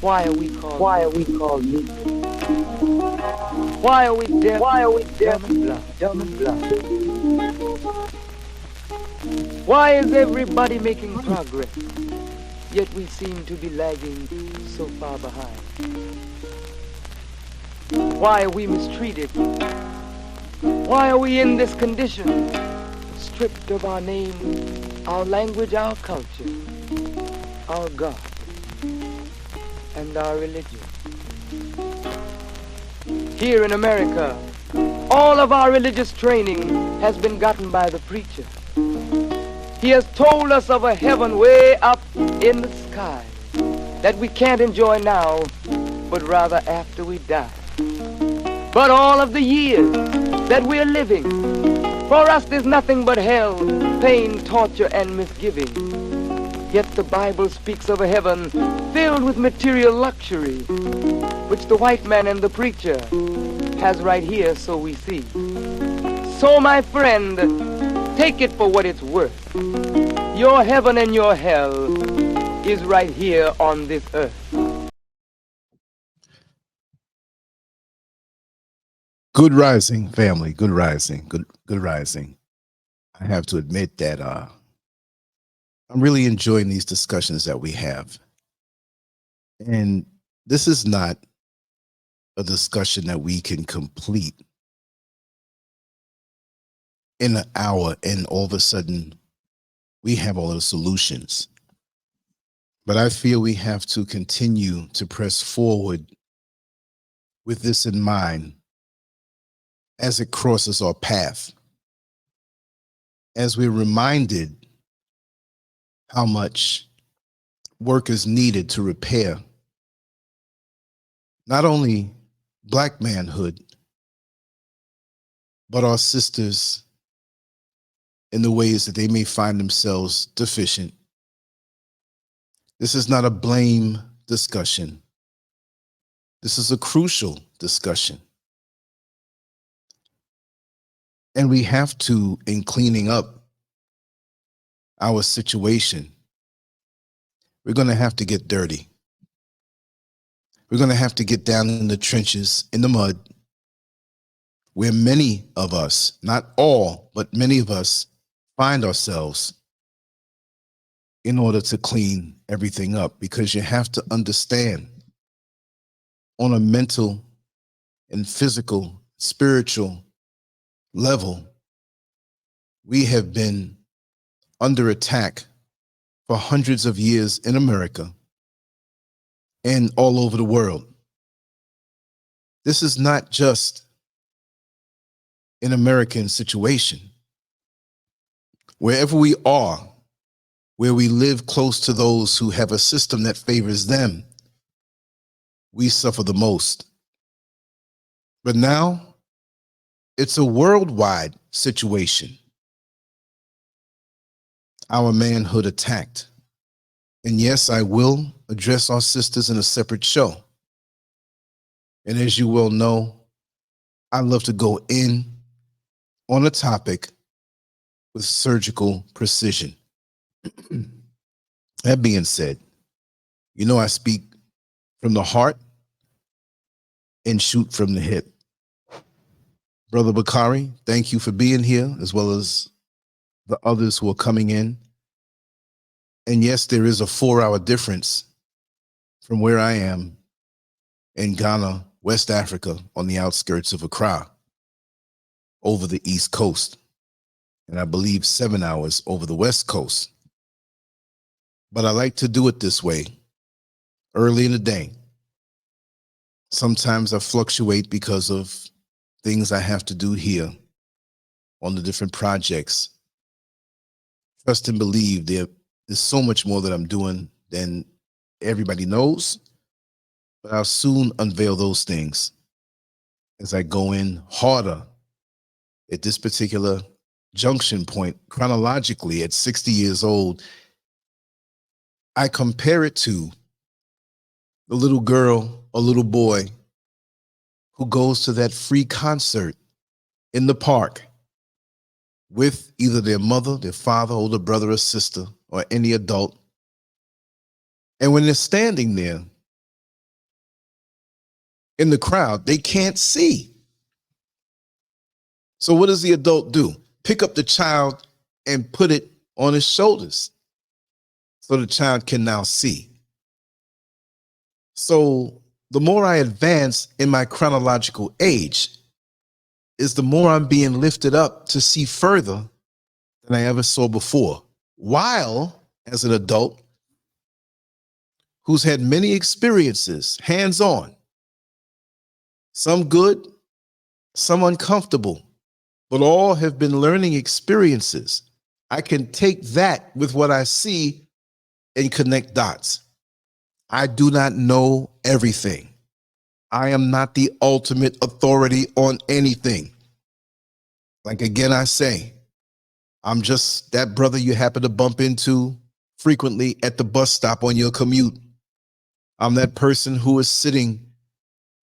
Why are we called? Why are we called meat? Why are we deaf? Why are we deaf, dumb and blind? dumb and blind? Why is everybody making progress, yet we seem to be lagging so far behind? Why are we mistreated? Why are we in this condition, stripped of our name, our language, our culture, our God, and our religion? Here in America, all of our religious training has been gotten by the preacher. He has told us of a heaven way up in the sky that we can't enjoy now, but rather after we die. But all of the years that we're living, for us there's nothing but hell, pain, torture, and misgiving. Yet the Bible speaks of a heaven filled with material luxury, which the white man and the preacher has right here, so we see. So my friend, take it for what it's worth. Your heaven and your hell is right here on this earth. Good rising, family. Good rising. Good rising. I have to admit that I'm really enjoying these discussions that we have. And this is not a discussion that we can complete in an hour and all of a sudden we have all the solutions. But I feel we have to continue to press forward with this in mind as it crosses our path, as we're reminded how much work is needed to repair not only Black manhood, but our sisters in the ways that they may find themselves deficient. This is not a blame discussion. This is a crucial discussion. And we have to, in cleaning up our situation, we're going to have to get dirty. We're going to have to get down in the trenches, in the mud, where many of us, not all, but many of us find ourselves in order to clean everything up. Because you have to understand, on a mental and physical, spiritual level, we have been under attack for hundreds of years in America and all over the world. This is not just an American situation. Wherever we are, where we live close to those who have a system that favors them, we suffer the most. But now, it's a worldwide situation. Our manhood attacked. And yes, I will address our sisters in a separate show. And as you well know, I love to go in on a topic with surgical precision. That being said, you know I speak from the heart and shoot from the hip. Brother Bakari, thank you for being here, as well as the others who are coming in. And yes, there is a 4-hour difference from where I am in Ghana, West Africa, on the outskirts of Accra, over the East Coast. And I believe 7 hours over the West Coast. But I like to do it this way, early in the day. Sometimes I fluctuate because of things I have to do here on the different projects. Trust and believe there's so much more that I'm doing than everybody knows, but I'll soon unveil those things as I go in harder at this particular junction point. Chronologically, at 60 years old, I compare it to the little girl or little boy who goes to that free concert in the park with either their mother, their father, older brother or sister, or any adult. And when they're standing there, in the crowd, they can't see. So what does the adult do? Pick up the child and put it on his shoulders so the child can now see. So the more I advance in my chronological age, is the more I'm being lifted up to see further than I ever saw before. While, as an adult who's had many experiences, hands-on, some good, some uncomfortable, but all have been learning experiences, I can take that with what I see and connect dots. I do not know everything. I am not the ultimate authority on anything. Like again, I say, I'm just that brother you happen to bump into frequently at the bus stop on your commute. I'm that person who is sitting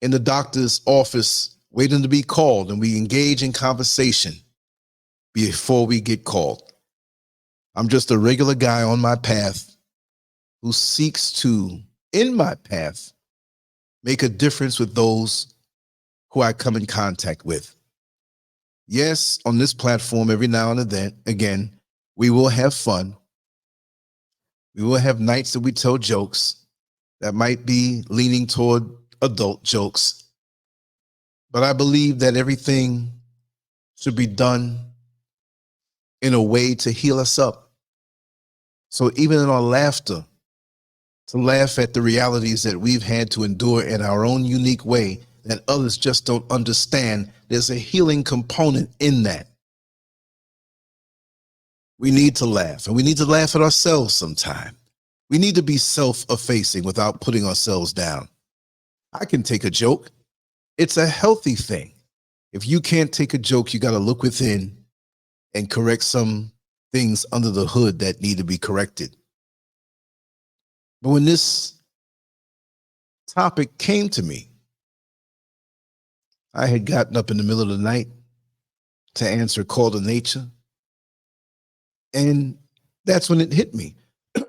in the doctor's office waiting to be called, and we engage in conversation before we get called. I'm just a regular guy on my path who seeks to, in my path, make a difference with those who I come in contact with. Yes, on this platform, every now and then, again, we will have fun. We will have nights that we tell jokes that might be leaning toward adult jokes. But I believe that everything should be done in a way to heal us up. So even in our laughter, to laugh at the realities that we've had to endure in our own unique way that others just don't understand, there's a healing component in that. We need to laugh, and we need to laugh at ourselves sometime. We need to be self-effacing without putting ourselves down. I can take a joke. It's a healthy thing. If you can't take a joke, you got to look within and correct some things under the hood that need to be corrected. But when this topic came to me, I had gotten up in the middle of the night to answer a call to nature. And that's when it hit me.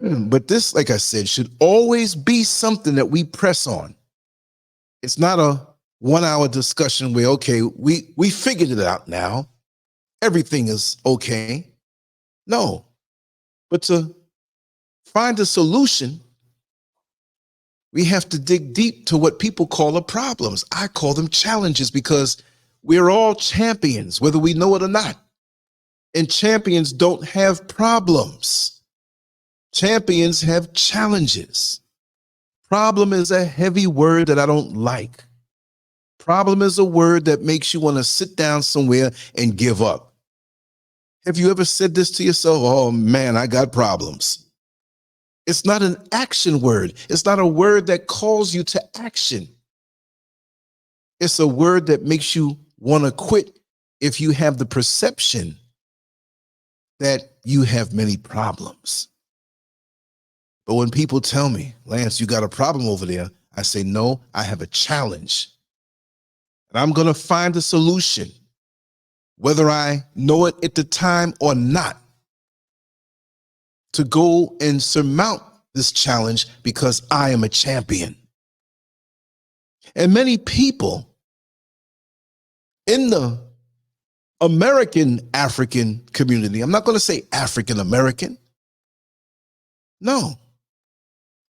But this, like I said, should always be something that we press on. It's not a 1 hour discussion where, okay, we figured it out now. Everything is okay. No, but to find a solution, we have to dig deep to what people call the problems. I call them challenges because we're all champions, whether we know it or not. And champions don't have problems. Champions have challenges. Problem is a heavy word that I don't like. Problem is a word that makes you want to sit down somewhere and give up. Have you ever said this to yourself? Oh man, I got problems. It's not an action word. It's not a word that calls you to action. It's a word that makes you want to quit if you have the perception that you have many problems. But when people tell me, Lance, you got a problem over there, I say, no, I have a challenge. And I'm going to find a solution, whether I know it at the time or not, to go and surmount this challenge because I am a champion. And many people in the American African community, I'm not going to say African American. No.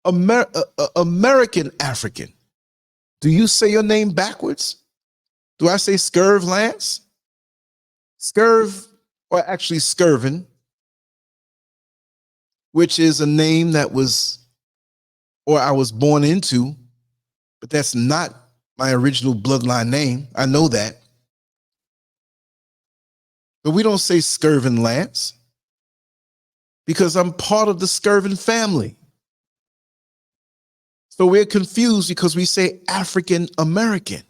American African. Do you say your name backwards? Do I say SCURV, Lance? SCURV, or actually SCURVin, which is a name that was, or I was born into, but that's not my original bloodline name. I know that. But we don't say SCURVin Lance because I'm part of the SCURVin family. So we're confused because we say African American.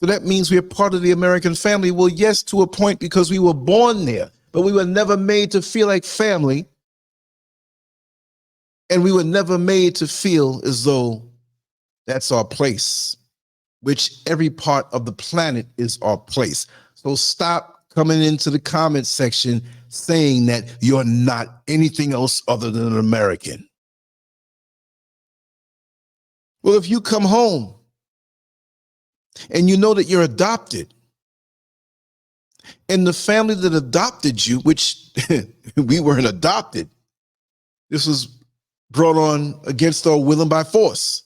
So that means we're part of the American family. Well, yes, to a point because we were born there, but we were never made to feel like family. And we were never made to feel as though that's our place, which every part of the planet is our place. So stop coming into the comment section saying that you're not anything else other than an American. Well, if you come home and you know that you're adopted. And the family that adopted you, which we weren't adopted, this was brought on against our will and by force.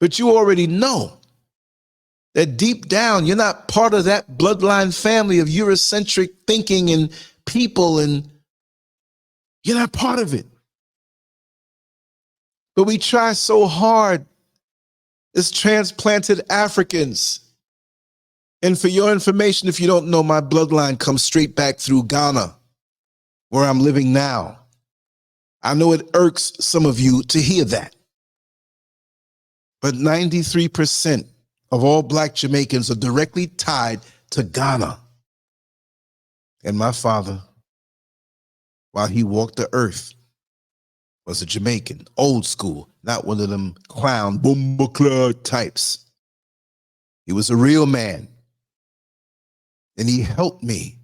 But you already know that deep down, you're not part of that bloodline family of Eurocentric thinking and people, and you're not part of it. But we try so hard as transplanted Africans. And for your information, if you don't know, my bloodline comes straight back through Ghana, where I'm living now. I know it irks some of you to hear that. But 93% of all Black Jamaicans are directly tied to Ghana. And my father, while he walked the earth, was a Jamaican, old school, not one of them clown, boomba types. He was a real man. And he helped me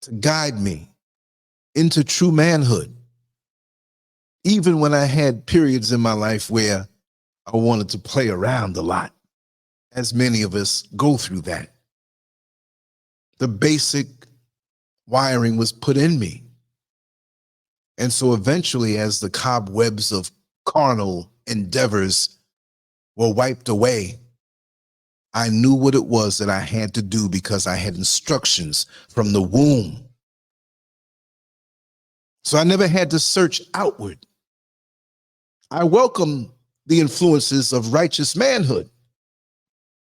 to guide me into true manhood. Even when I had periods in my life where I wanted to play around a lot, as many of us go through that. The basic wiring was put in me. And so eventually, as the cobwebs of carnal endeavors were wiped away, I knew what it was that I had to do because I had instructions from the womb. So I never had to search outward. I welcome the influences of righteous manhood.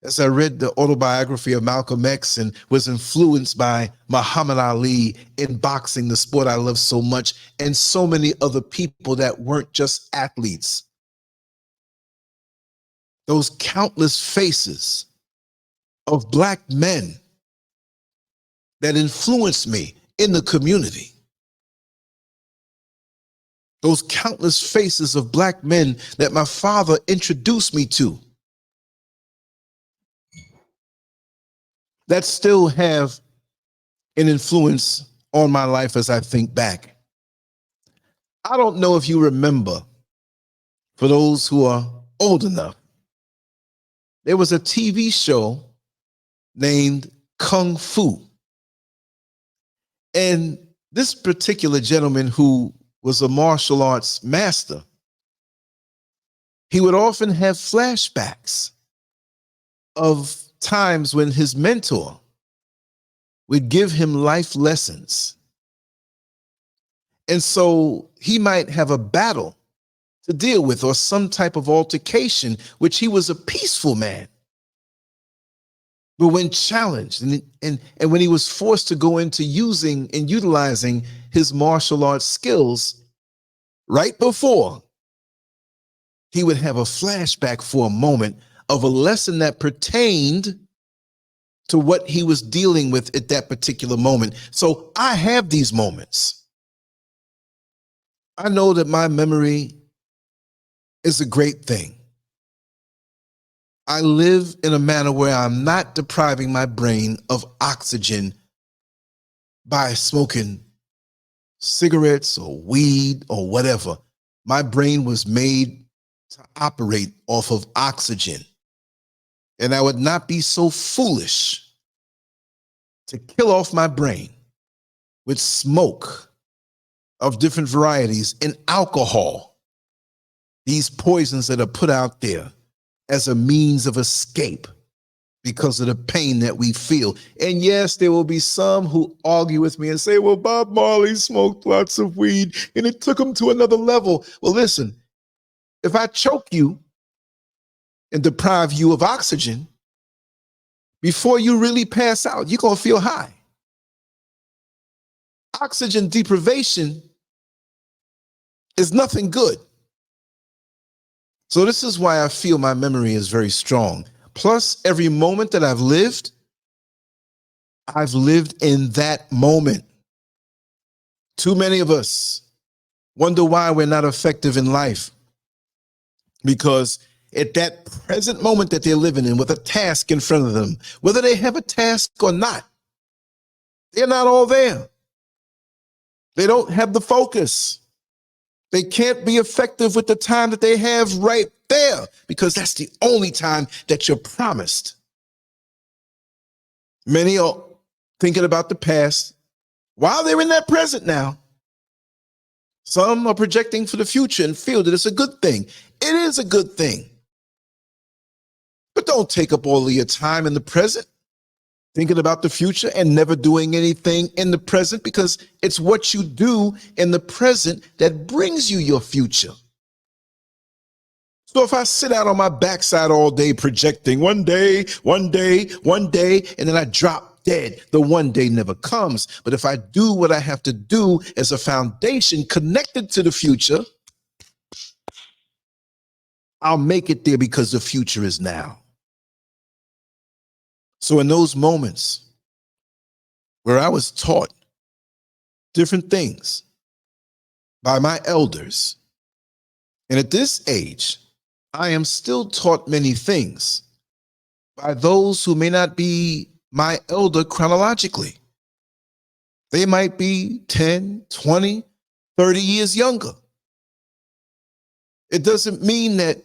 As I read the autobiography of Malcolm X and was influenced by Muhammad Ali in boxing, the sport I love so much, and so many other people that weren't just athletes. Those countless faces of Black men that influenced me in the community. Those countless faces of Black men that my father introduced me to, that still have an influence on my life as I think back. I don't know if you remember, for those who are old enough, there was a TV show named Kung Fu. And this particular gentleman, who was a martial arts master, he would often have flashbacks of times when his mentor would give him life lessons. And so he might have a battle to deal with or some type of altercation, which he was a peaceful man. But when challenged and when he was forced to go into using and utilizing his martial arts skills, right before, he would have a flashback for a moment of a lesson that pertained to what he was dealing with at that particular moment. So I have these moments. I know that my memory is a great thing. I live in a manner where I'm not depriving my brain of oxygen by smoking cigarettes or weed or whatever. My brain was made to operate off of oxygen. And I would not be so foolish to kill off my brain with smoke of different varieties and alcohol, these poisons that are put out there as a means of escape because of the pain that we feel. And yes, there will be some who argue with me and say, well, Bob Marley smoked lots of weed and it took him to another level. Well, listen, if I choke you and deprive you of oxygen, before you really pass out, you're going to feel high. Oxygen deprivation is nothing good. So this is why I feel my memory is very strong. Plus, every moment that I've lived in that moment. Too many of us wonder why we're not effective in life. Because at that present moment that they're living in with a task in front of them, whether they have a task or not, they're not all there. They don't have the focus. They can't be effective with the time that they have right there because that's the only time that you're promised. Many are thinking about the past while they're in that present now. Some are projecting for the future and feel that it's a good thing. It is a good thing. But don't take up all of your time in the present thinking about the future and never doing anything in the present, because it's what you do in the present that brings you your future. So if I sit out on my backside all day projecting one day, and then I drop dead, the one day never comes. But if I do what I have to do as a foundation connected to the future, I'll make it there because the future is now. So in those moments where I was taught different things by my elders, and at this age, I am still taught many things by those who may not be my elder chronologically. They might be 10, 20, 30 years younger. It doesn't mean that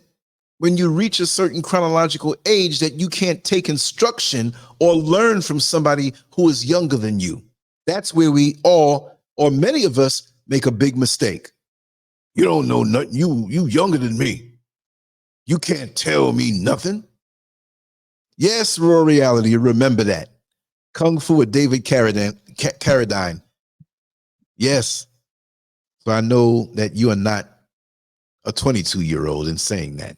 when you reach a certain chronological age that you can't take instruction or learn from somebody who is younger than you. That's where we all, or many of us, make a big mistake. You don't know nothing. You younger than me. You can't tell me nothing. Yes, Raw Reality, remember that. Kung Fu with David Carradine. Yes. So I know that you are not a 22-year-old in saying that.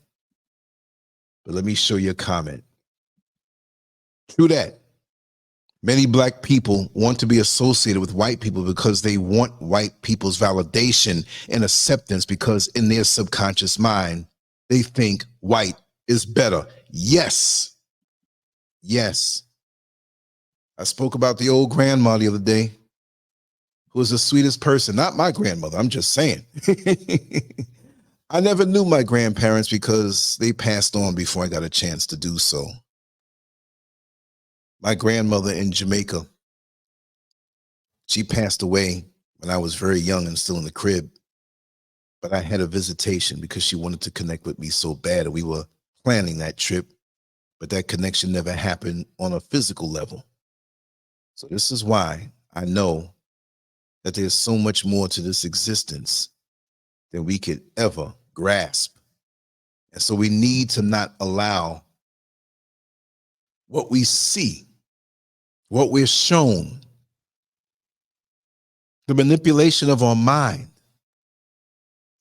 But let me show you a comment. True that. Many black people want to be associated with white people because they want white people's validation and acceptance, because in their subconscious mind, they think white is better. Yes. Yes. I spoke about the old grandma the other day, who was the sweetest person. Not my grandmother, I'm just saying. I never knew my grandparents because they passed on before I got a chance to do so. My grandmother in Jamaica, she passed away when I was very young and still in the crib. But I had a visitation because she wanted to connect with me so bad, and we were planning that trip, but that connection never happened on a physical level. So this is why I know that there's so much more to this existence than we could ever grasp. And so we need to not allow what we see, what we're shown, the manipulation of our mind,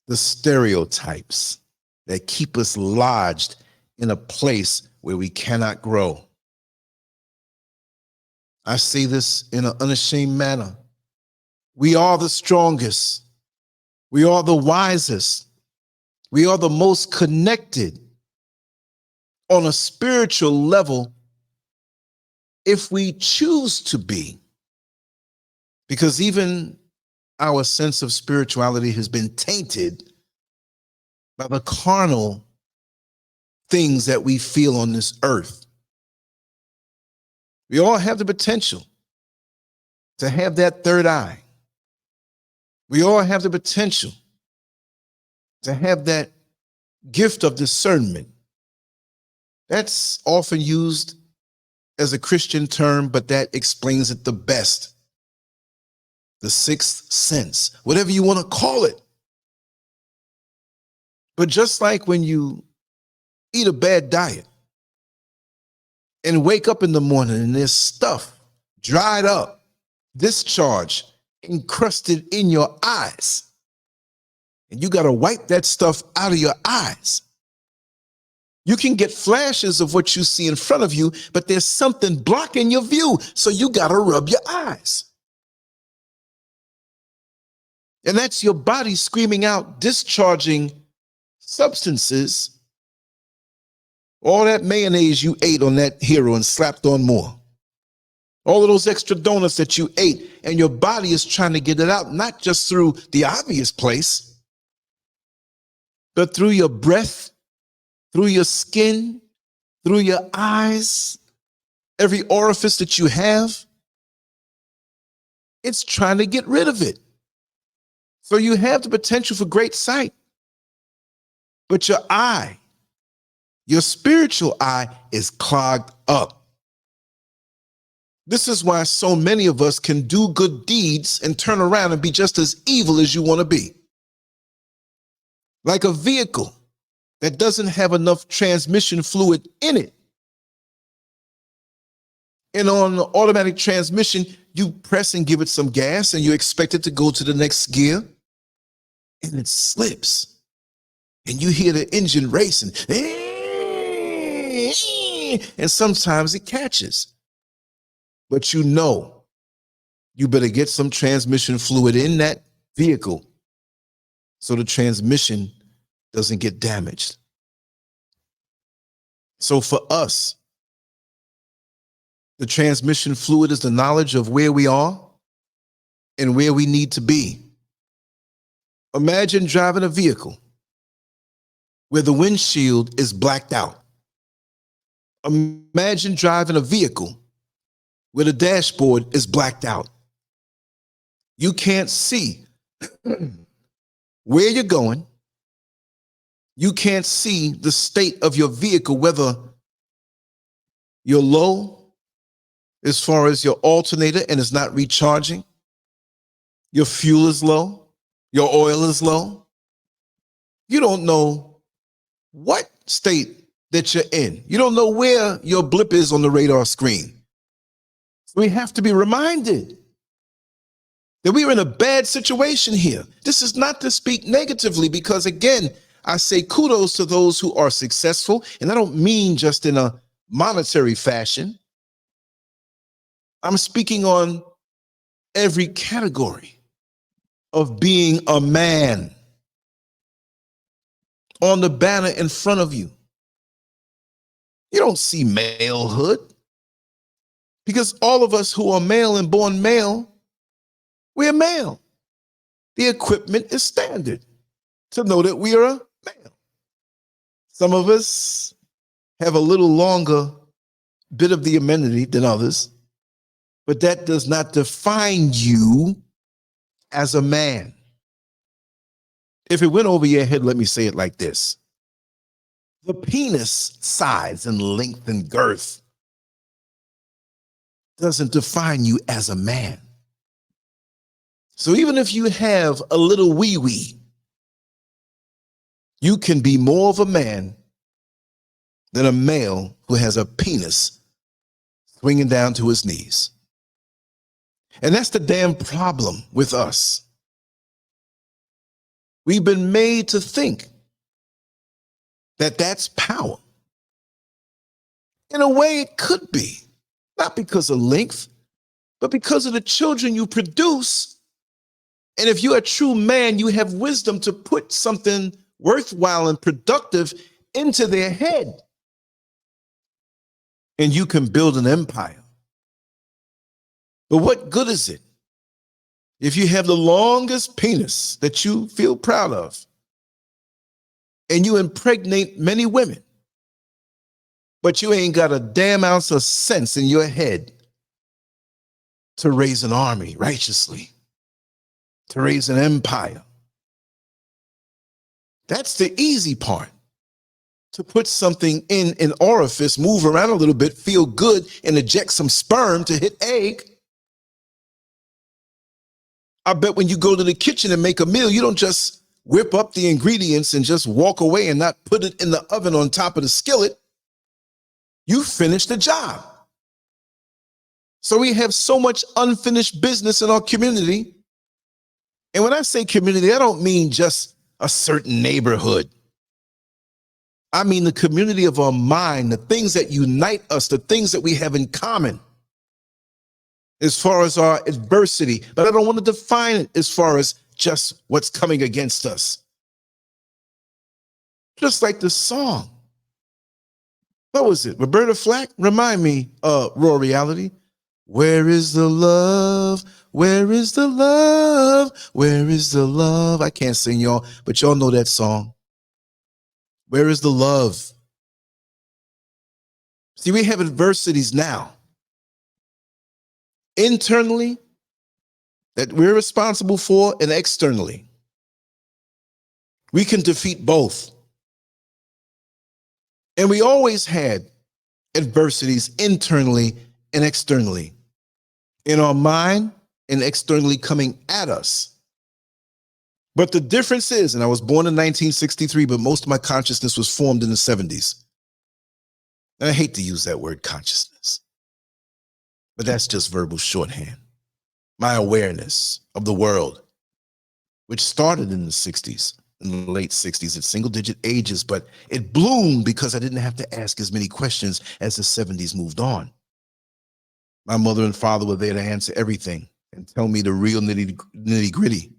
the stereotypes that keep us lodged in a place where we cannot grow. I say this in an unashamed manner. We are the strongest. We are the wisest. We are the most connected on a spiritual level if we choose to be. Because even our sense of spirituality has been tainted by the carnal things that we feel on this earth. We all have the potential to have that third eye. We all have the potential to have that gift of discernment. That's often used as a Christian term, but that explains it the best. The sixth sense, whatever you want to call it. But just like when you eat a bad diet and wake up in the morning and there's stuff dried up, discharge, encrusted in your eyes, and you got to wipe that stuff out of your eyes. You can get flashes of what you see in front of you, but there's something blocking your view, so you got to rub your eyes. And that's your body screaming out, discharging substances. All that mayonnaise you ate on that hero and slapped on more. All of those extra donuts that you ate, and your body is trying to get it out, not just through the obvious place, but through your breath, through your skin, through your eyes, every orifice that you have. It's trying to get rid of it. So you have the potential for great sight, but your eye Your spiritual eye is clogged up. This is why so many of us can do good deeds and turn around and be just as evil as you want to be. Like a vehicle that doesn't have enough transmission fluid in it. And on the automatic transmission, you press and give it some gas and you expect it to go to the next gear, and it slips. And you hear the engine racing. And sometimes it catches. But you know, you better get some transmission fluid in that vehicle so the transmission doesn't get damaged. So for us, the transmission fluid is the knowledge of where we are and where we need to be. Imagine driving a vehicle where the windshield is blacked out. Imagine driving a vehicle where the dashboard is blacked out. You can't see where you're going. You can't see the state of your vehicle, whether you're low as far as your alternator and it's not recharging, your fuel is low, your oil is low. You don't know what state that you're in. You don't know where your blip is on the radar screen. We have to be reminded that we are in a bad situation here. This is not to speak negatively, because again, I say kudos to those who are successful, and I don't mean just in a monetary fashion. I'm speaking on every category of being a man. On the banner in front of you, you don't see malehood, because all of us who are male and born male, we're male. The equipment is standard to know that we are a male. Some of us have a little longer bit of the amenity than others, but that does not define you as a man. If it went over your head, let me say it like this. The penis size and length and girth doesn't define you as a man. So even if you have a little wee-wee, you can be more of a man than a male who has a penis swinging down to his knees. And that's the damn problem with us. We've been made to think that that's power. In a way, it could be, not because of length, but because of the children you produce. And if you're a true man, you have wisdom to put something worthwhile and productive into their head. And you can build an empire. But what good is it if you have the longest penis that you feel proud of and you impregnate many women, but you ain't got a damn ounce of sense in your head to raise an army righteously, to raise an empire? That's the easy part. To put something in an orifice, move around a little bit, feel good, and eject some sperm to hit egg. I bet when you go to the kitchen and make a meal, you don't just whip up the ingredients and just walk away and not put it in the oven on top of the skillet. You finish the job. So we have so much unfinished business in our community. And when I say community, I don't mean just a certain neighborhood. I mean the community of our mind, the things that unite us, the things that we have in common as far as our adversity. But I don't want to define it as far as just what's coming against us. Just like the song. What was it? Roberta Flack? Remind me, Raw Reality. Where is the love? Where is the love? Where is the love? I can't sing, y'all, but y'all know that song. Where is the love? See, we have adversities now, internally, that we're responsible for, and externally. We can defeat both. And we always had adversities internally and externally, in our mind and externally coming at us. But the difference is, and I was born in 1963, but most of my consciousness was formed in the 70s. And I hate to use that word consciousness, but that's just verbal shorthand. My awareness of the world, which started in the 60s, in the late 60s at single-digit ages, but it bloomed because I didn't have to ask as many questions as the 70s moved on. My mother and father were there to answer everything and tell me the real nitty-gritty.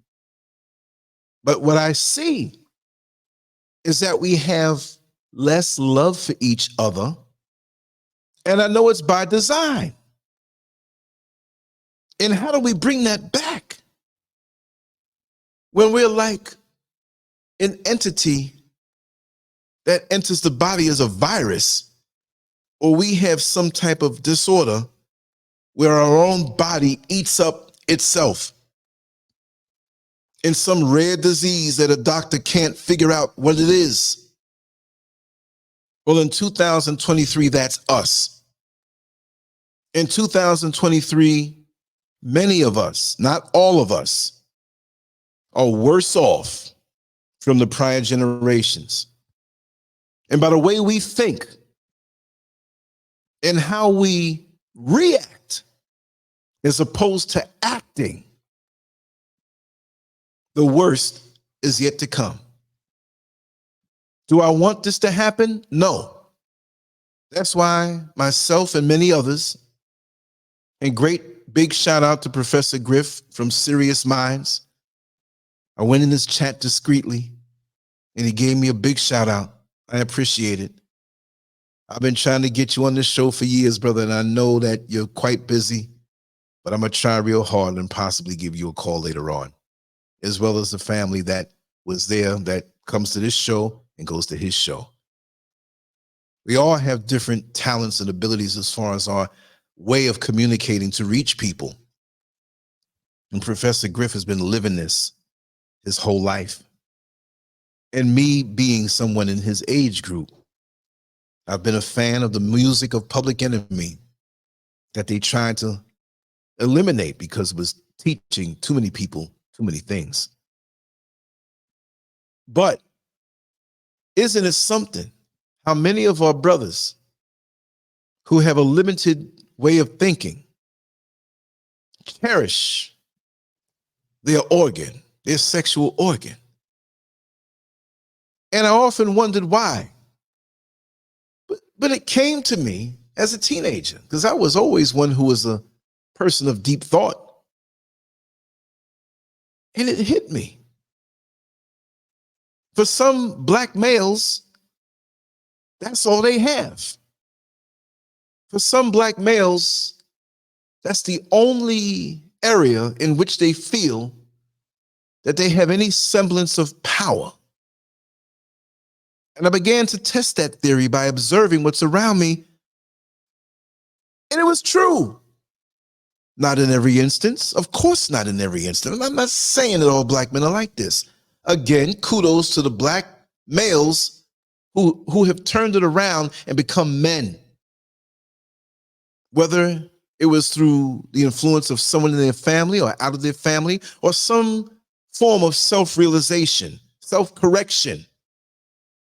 But what I see is that we have less love for each other, and I know it's by design. And how do we bring that back when we're like an entity that enters the body as a virus, or we have some type of disorder where our own body eats up itself in some rare disease that a doctor can't figure out what it is? Well, in 2023, that's us. In 2023, many of us, not all of us, are worse off from the prior generations. And by the way we think and how we react as opposed to acting, the worst is yet to come. Do I want this to happen? No. That's why myself and many others, and great big shout out to Professor Griff from Serious Minds. I went in this chat discreetly and he gave me a big shout out. I appreciate it. I've been trying to get you on this show for years, brother, and I know that you're quite busy, but I'm going to try real hard and possibly give you a call later on, as well as the family that was there that comes to this show and goes to his show. We all have different talents and abilities as far as our way of communicating to reach people. And Professor Griff has been living this his whole life. And me being someone in his age group, I've been a fan of the music of Public Enemy that they tried to eliminate because it was teaching too many people too many things. But isn't it something how many of our brothers who have a limited way of thinking cherish their organ, their sexual organ? And I often wondered why. But it came to me as a teenager, because I was always one who was a person of deep thought. And it hit me. For some black males, that's all they have. For some black males, that's the only area in which they feel that they have any semblance of power. And I began to test that theory by observing what's around me. And it was true. Not in every instance. Of course not in every instance. I'm not saying that all black men are like this. Again, kudos to the black males who have turned it around and become men. Whether it was through the influence of someone in their family or out of their family, or some form of self-realization, self-correction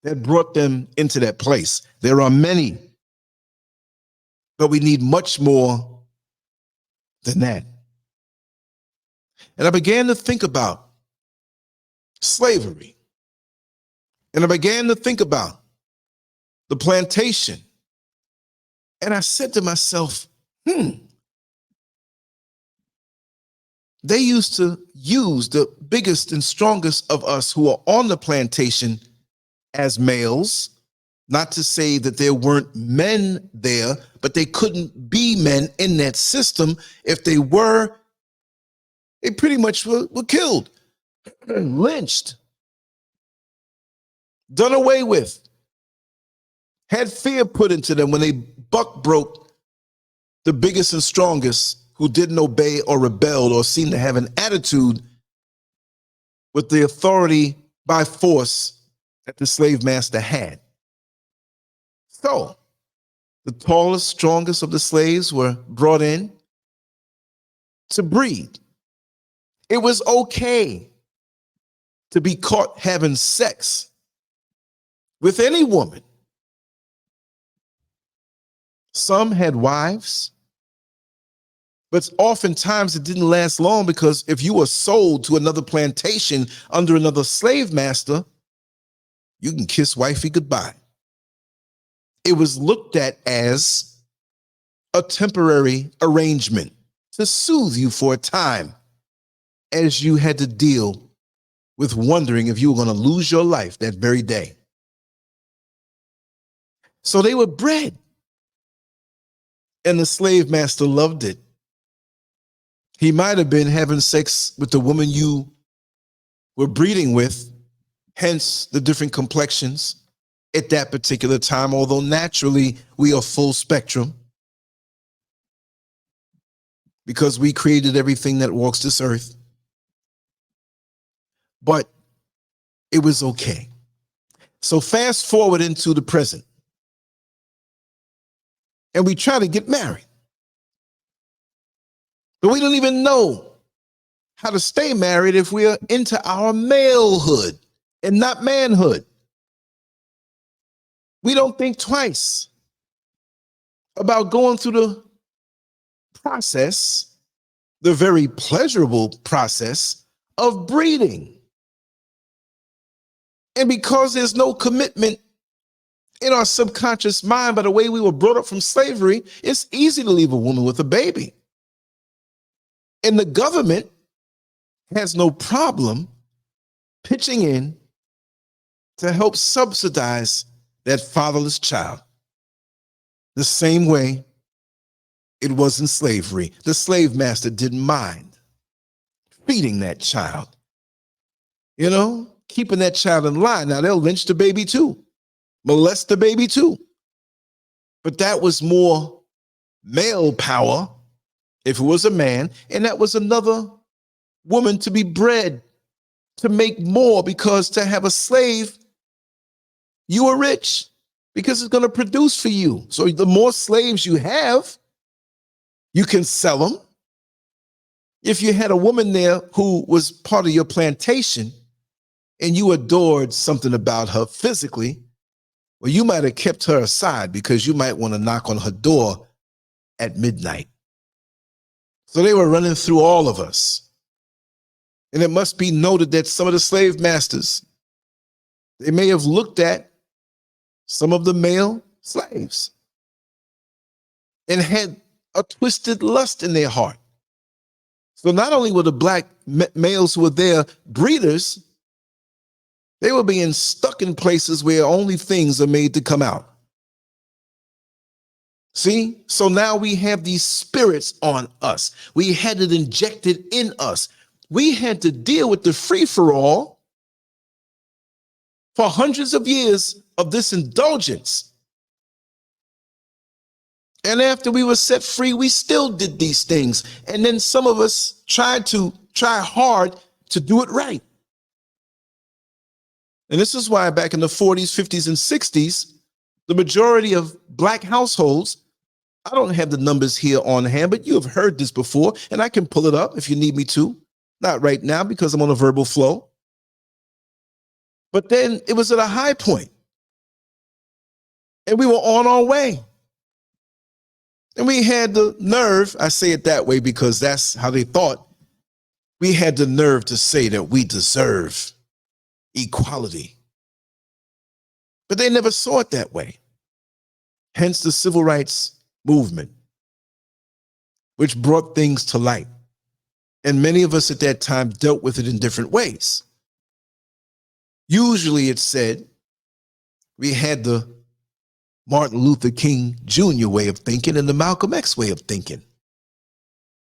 that brought them into that place. There are many, but we need much more than that. And I began to think about slavery. And I began to think about the plantation. And I said to myself, they used to use the biggest and strongest of us who are on the plantation as males. Not to say that there weren't men there, but they couldn't be men in that system. If they were, they pretty much were killed, lynched, done away with, had fear put into them when they buck broke the biggest and strongest who didn't obey or rebelled or seemed to have an attitude with the authority by force that the slave master had. So the tallest, strongest of the slaves were brought in to breed. It was okay to be caught having sex with any woman. Some had wives, but oftentimes it didn't last long, because if you were sold to another plantation under another slave master, you can kiss wifey goodbye. It was looked at as a temporary arrangement to soothe you for a time, as you had to deal with wondering if you were going to lose your life that very day. So they were bred, and the slave master loved it. He might have been having sex with the woman you were breeding with, hence the different complexions at that particular time, although naturally we are full spectrum because we created everything that walks this earth. But it was okay. So fast forward into the present, and we try to get married, but we don't even know how to stay married if we are into our malehood and not manhood. We don't think twice about going through the process, the very pleasurable process of breeding. And because there's no commitment in our subconscious mind by the way we were brought up from slavery, it's easy to leave a woman with a baby. And the government has no problem pitching in to help subsidize that fatherless child. The same way it was in slavery. The slave master didn't mind feeding that child, keeping that child in line. Now they'll lynch the baby too, molest the baby too. But that was more male power if it was a man, and that was another woman to be bred to make more, because to have a slave, you are rich because it's going to produce for you. So the more slaves you have, you can sell them. If you had a woman there who was part of your plantation and you adored something about her physically, well, you might have kept her aside because you might want to knock on her door at midnight. So they were running through all of us. And it must be noted that some of the slave masters, they may have looked at some of the male slaves and had a twisted lust in their heart. So not only were the black males who were there breeders, they were being stuck in places where only things are made to come out. See? So now we have these spirits on us. We had it injected in us. We had to deal with the free-for-all for hundreds of years of this indulgence. And after we were set free, we still did these things. And then some of us try hard to do it right. And this is why back in the 40s, 50s, and 60s, the majority of black households, I don't have the numbers here on hand, but you have heard this before, and I can pull it up if you need me to. Not right now because I'm on a verbal flow. But then it was at a high point, and we were on our way. And we had the nerve, I say it that way because that's how they thought, we had the nerve to say that we deserve equality. But they never saw it that way. Hence the civil rights movement, which brought things to light. And many of us at that time dealt with it in different ways. Usually it's said we had the Martin Luther King Jr. way of thinking and the Malcolm X way of thinking.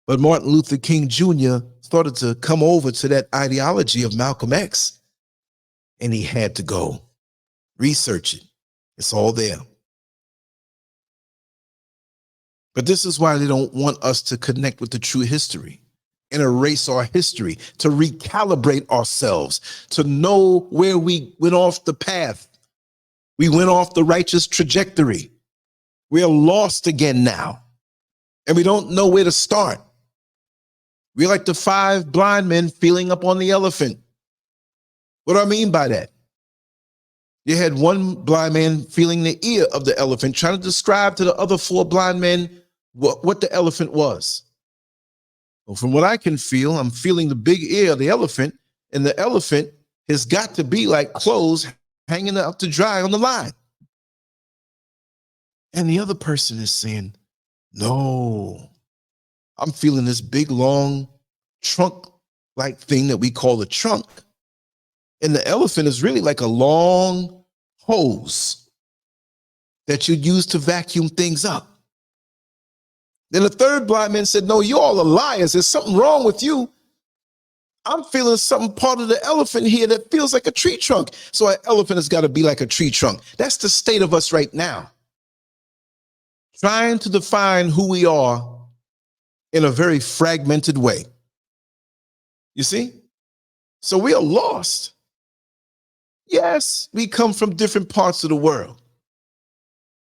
But Martin Luther King Jr. started to come over to that ideology of Malcolm X, and he had to go research it. It's all there. But this is why they don't want us to connect with the true history and erase our history, to recalibrate ourselves, to know where we went off the path We went off the righteous trajectory. We are lost again now, and we don't know where to start. We're like the 5 blind men feeling up on the elephant. What do I mean by that? You had one blind man feeling the ear of the elephant, trying to describe to the other 4 blind men what the elephant was. Well, from what I can feel, I'm feeling the big ear of the elephant, and the elephant has got to be like clothes hanging up to dry on the line. And the other person is saying, no, I'm feeling this big, long trunk-like thing that we call a trunk. And the elephant is really like a long hose that you'd use to vacuum things up. Then the third blind man said, no, you all are liars. There's something wrong with you. I'm feeling something part of the elephant here that feels like a tree trunk. So an elephant has got to be like a tree trunk. That's the state of us right now. Trying to define who we are in a very fragmented way. You see? So we are lost. Yes, we come from different parts of the world.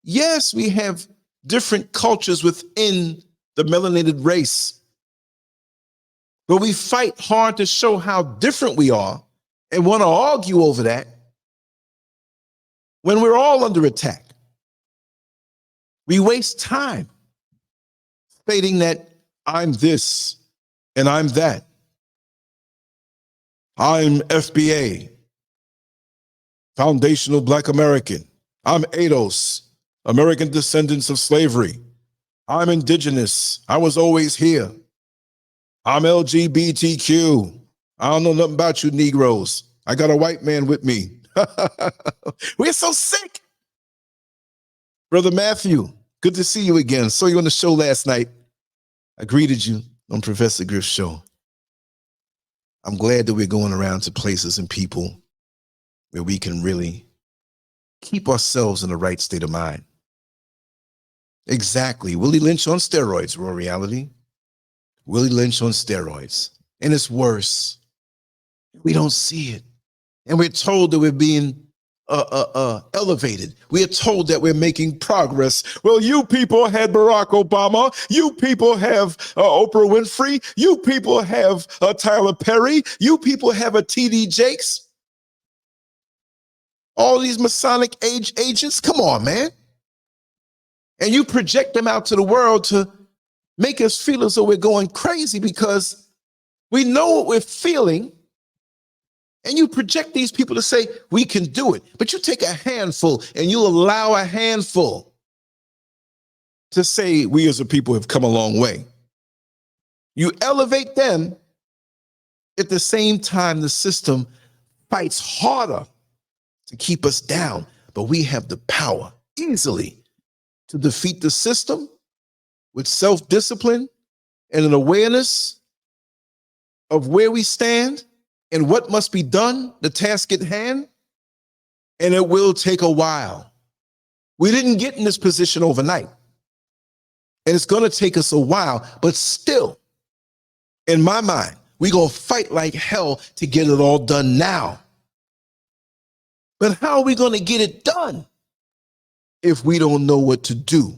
Yes, we have different cultures within the melanated race. But we fight hard to show how different we are and want to argue over that when we're all under attack. We waste time stating that I'm this and I'm that. I'm FBA, Foundational Black American. I'm ADOS, American Descendants of Slavery. I'm indigenous. I was always here. I'm LGBTQ. I don't know nothing about you Negroes. I got a white man with me. We're so sick. Brother Matthew, good to see you again. Saw you on the show last night. I greeted you on Professor Griff's show. I'm glad that we're going around to places and people where we can really keep ourselves in the right state of mind. Exactly. Willie Lynch on steroids, raw reality. Willie Lynch on steroids. And it's worse. We don't see it. And we're told that we're being elevated. We are told that we're making progress. Well, you people had Barack Obama. You people have Oprah Winfrey. You people have Tyler Perry. You people have a TD Jakes. All these Masonic age agents. Come on, man. And you project them out to the world to make us feel as though we're going crazy because we know what we're feeling. And you project these people to say, we can do it. But you take a handful and you allow a handful to say, we as a people have come a long way. You elevate them. At the same time, the system fights harder to keep us down. But we have the power easily to defeat the system with self-discipline and an awareness of where we stand and what must be done, the task at hand, and it will take a while. We didn't get in this position overnight, and it's going to take us a while, but still, in my mind, we're going to fight like hell to get it all done now. But how are we going to get it done if we don't know what to do?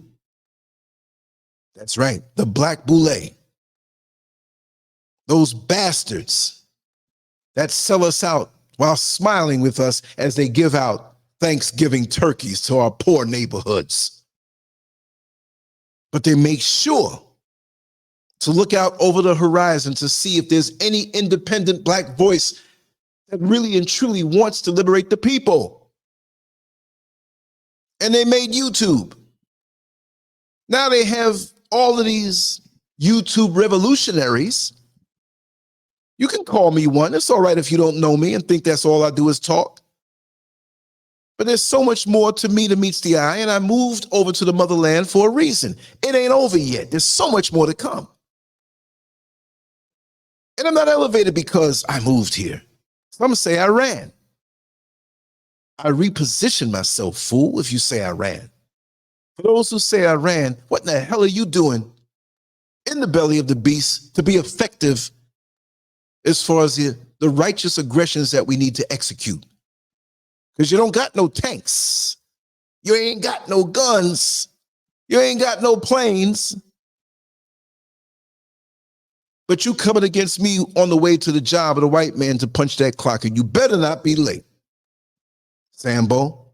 That's right, the Black Boule. Those bastards that sell us out while smiling with us as they give out Thanksgiving turkeys to our poor neighborhoods. But they make sure to look out over the horizon to see if there's any independent Black voice that really and truly wants to liberate the people. And they made YouTube. Now they have all of these YouTube revolutionaries. You can call me one. It's all right if you don't know me and think that's all I do is talk. But there's so much more to me that meets the eye, and I moved over to the motherland for a reason. It ain't over yet. There's so much more to come. And I'm not elevated because I moved here. Some say I ran. I repositioned myself, fool, if you say I ran. For those who say I ran, what in the hell are you doing in the belly of the beast to be effective as far as the righteous aggressions that we need to execute? because you don't got no tanks. You ain't got no guns. You ain't got no planes. But you coming against me on the way to the job of the white man to punch that clock, and you better not be late, Sambo.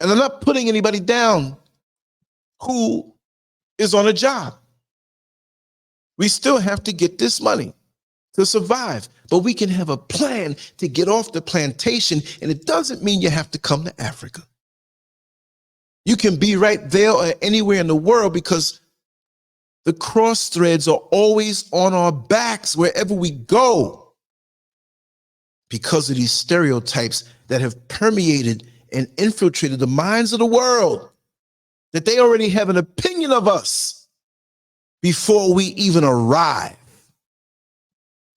And I'm not putting anybody down who is on a job. We still have to get this money to survive, but we can have a plan to get off the plantation, and it doesn't mean you have to come to Africa. You can be right there or anywhere in the world, because the cross threads are always on our backs wherever we go, because of these stereotypes that have permeated and infiltrated the minds of the world, that they already have an opinion of us before we even arrive.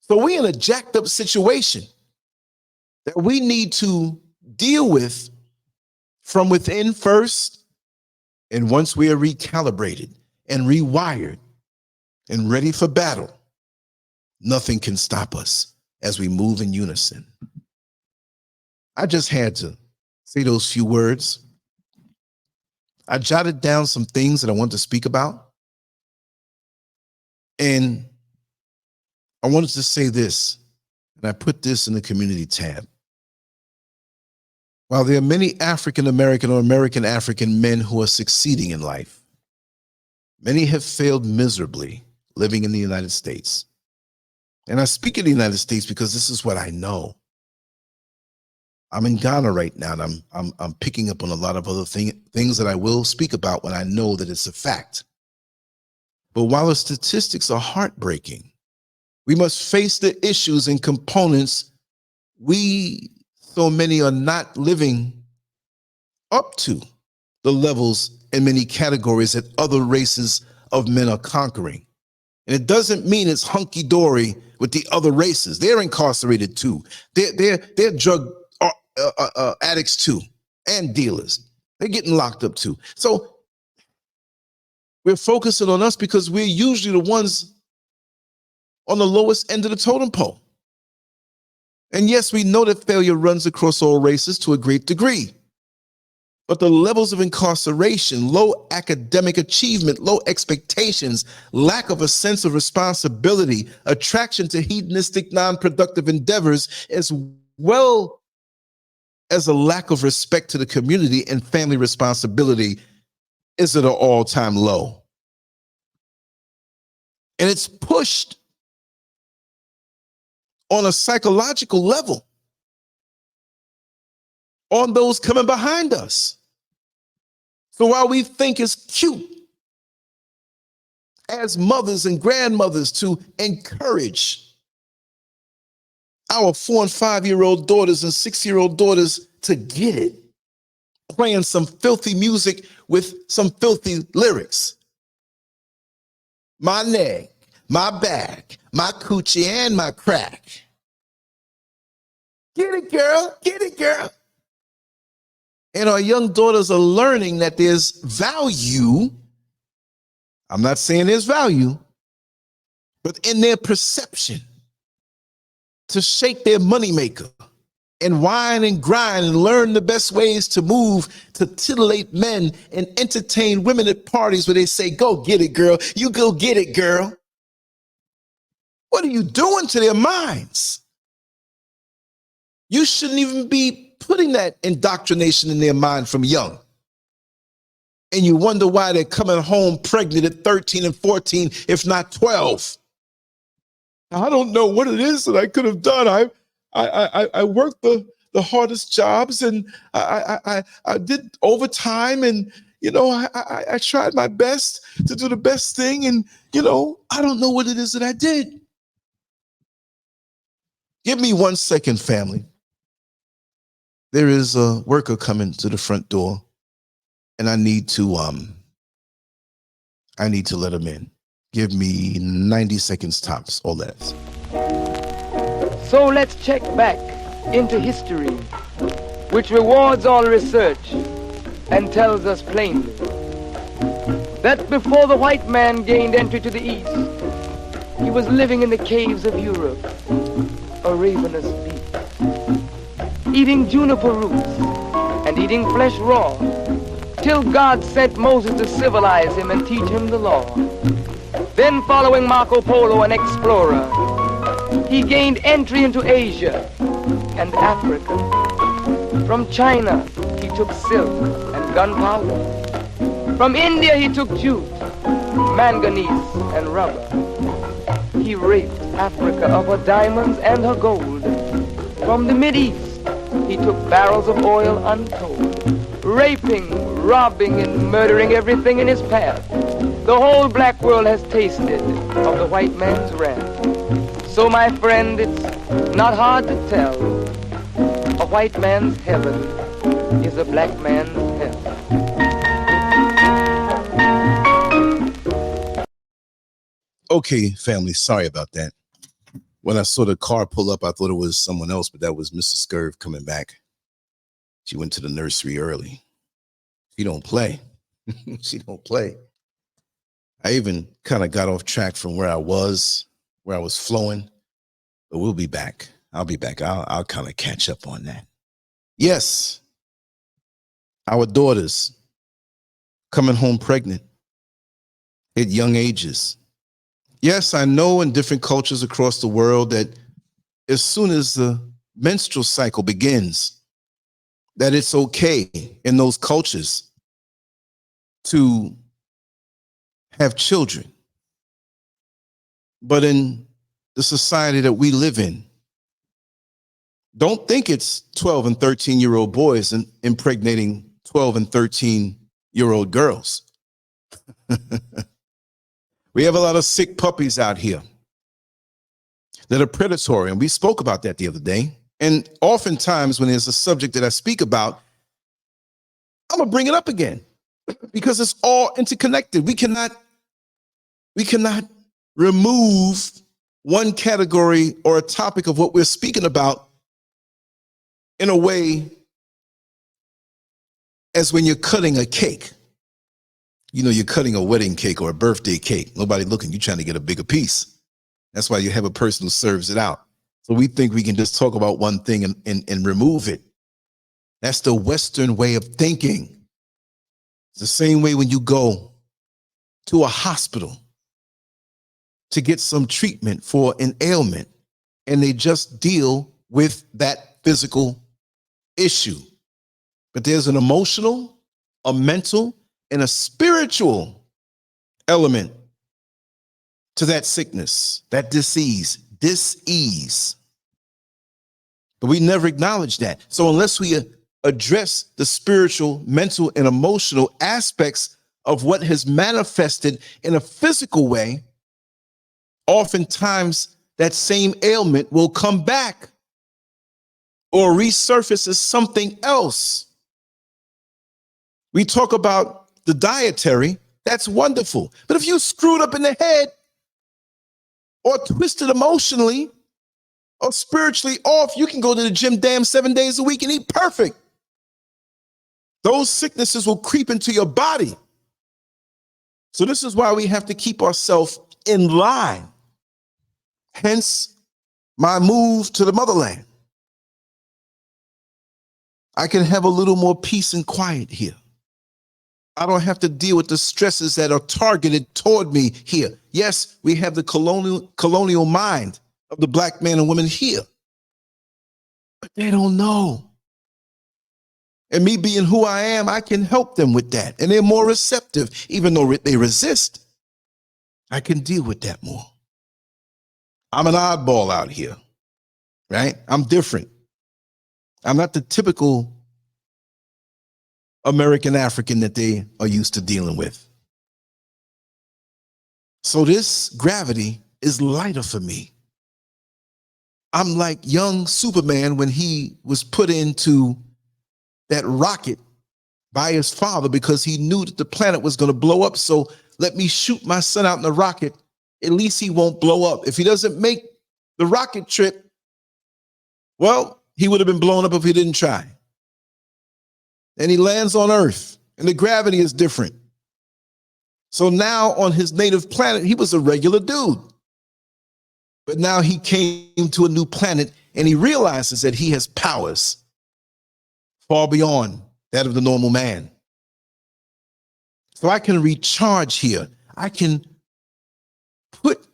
So we're in a jacked up situation that we need to deal with from within first. And once we are recalibrated and rewired and ready for battle, nothing can stop us as we move in unison. I just had to say those few words. I jotted down some things that I want to speak about. And I wanted to say this, and I put this in the community tab. While there are many African American or American African men who are succeeding in life, many have failed miserably living in the United States. And I speak of the United States because this is what I know. I'm in Ghana right now, and I'm picking up on a lot of other things that I will speak about when I know that it's a fact. But while the statistics are heartbreaking, we must face the issues and components so many are not living up to the levels in many categories that other races of men are conquering. And it doesn't mean it's hunky-dory with the other races. They're incarcerated too. They're drug addicts too, and dealers. They're getting locked up too. So we're focusing on us because we're usually the ones on the lowest end of the totem pole. And yes, we know that failure runs across all races to a great degree. But the levels of incarceration, low academic achievement, low expectations, lack of a sense of responsibility, attraction to hedonistic, non-productive endeavors, as well as a lack of respect to the community and family responsibility, is at an all-time low. And it's pushed on a psychological level on those coming behind us. So while we think it's cute as mothers and grandmothers to encourage our 4- and 5-year-old daughters and 6-year-old daughters to get it, playing some filthy music with some filthy lyrics. My neck, my back, my coochie, and my crack. Get it, girl. Get it, girl. And our young daughters are learning that there's value. I'm not saying there's value, but in their perception to shake their moneymaker and whine and grind and learn the best ways to move, to titillate men and entertain women at parties where they say, go get it, girl. You go get it, girl. What are you doing to their minds? You shouldn't even be putting that indoctrination in their mind from young. And you wonder why they're coming home pregnant at 13 and 14, if not 12. I don't know what it is that I could have done. I worked the hardest jobs, and I did overtime, and I tried my best to do the best thing, and I don't know what it is that I did. Give me 1 second, family. There is a worker coming to the front door, and I need to let him in. Give me 90 seconds tops or less. So let's check back into history, which rewards all research and tells us plainly that before the white man gained entry to the East, he was living in the caves of Europe, a ravenous beast, eating juniper roots eating flesh raw, till God sent Moses to civilize him and teach him the law. Then following Marco Polo, an explorer, he gained entry into Asia and Africa. From China, he took silk and gunpowder. From India, he took jute, manganese, and rubber. He raped Africa of her diamonds and her gold. From the Mideast, he took barrels of oil untold, raping, robbing, and murdering everything in his path. The whole black world has tasted of the white man's wrath. So, my friend, it's not hard to tell. A white man's heaven is a black man's hell. Okay, family, sorry about that. When I saw the car pull up, I thought it was someone else, but that was Mrs. SCURV coming back. She went to the nursery early. She don't play. She don't play. I even kind of got off track from where I was flowing, but we'll be back. I'll be back. I'll kind of catch up on that. Yes, our daughters coming home pregnant at young ages. Yes, I know in different cultures across the world that as soon as the menstrual cycle begins, that it's okay in those cultures to have children. But in the society that we live in, don't think it's 12 and 13-year-old boys and impregnating 12 and 13-year-old girls. We have a lot of sick puppies out here that are predatory, and we spoke about that the other day. And oftentimes when there's a subject that I speak about, I'm gonna bring it up again because it's all interconnected. We cannot remove one category or a topic of what we're speaking about in a way as when you're cutting a cake. You know, you're cutting a wedding cake or a birthday cake. Nobody looking, you're trying to get a bigger piece. That's why you have a person who serves it out. So we think we can just talk about one thing and remove it. That's the Western way of thinking. It's the same way when you go to a hospital to get some treatment for an ailment, and they just deal with that physical issue. But there's an emotional, a mental, and a spiritual element to that sickness, that disease. But we never acknowledge that. So unless we address the spiritual, mental, and emotional aspects of what has manifested in a physical way, oftentimes that same ailment will come back or resurface as something else. We talk about the dietary, that's wonderful. But if you screwed up in the head or twisted emotionally or spiritually off, you can go to the gym damn 7 days a week and eat perfect. Those sicknesses will creep into your body. So this is why we have to keep ourselves in line. Hence my move to the motherland. I can have a little more peace and quiet here. I don't have to deal with the stresses that are targeted toward me here. Yes, we have the colonial mind of the black man and woman here, but they don't know. And me being who I am, I can help them with that. And they're more receptive, even though they resist. I can deal with that more. I'm an oddball out here, right? I'm different. I'm not the typical American African that they are used to dealing with. So this gravity is lighter for me. I'm like young Superman when he was put into that rocket by his father because he knew that the planet was going to blow up. So let me shoot my son out in the rocket. At least he won't blow up. If he doesn't make the rocket trip, well, he would have been blown up if he didn't try. And he lands on Earth, and the gravity is different. So now on his native planet, he was a regular dude. But now he came to a new planet, and he realizes that he has powers far beyond that of the normal man. So I can recharge here. I can put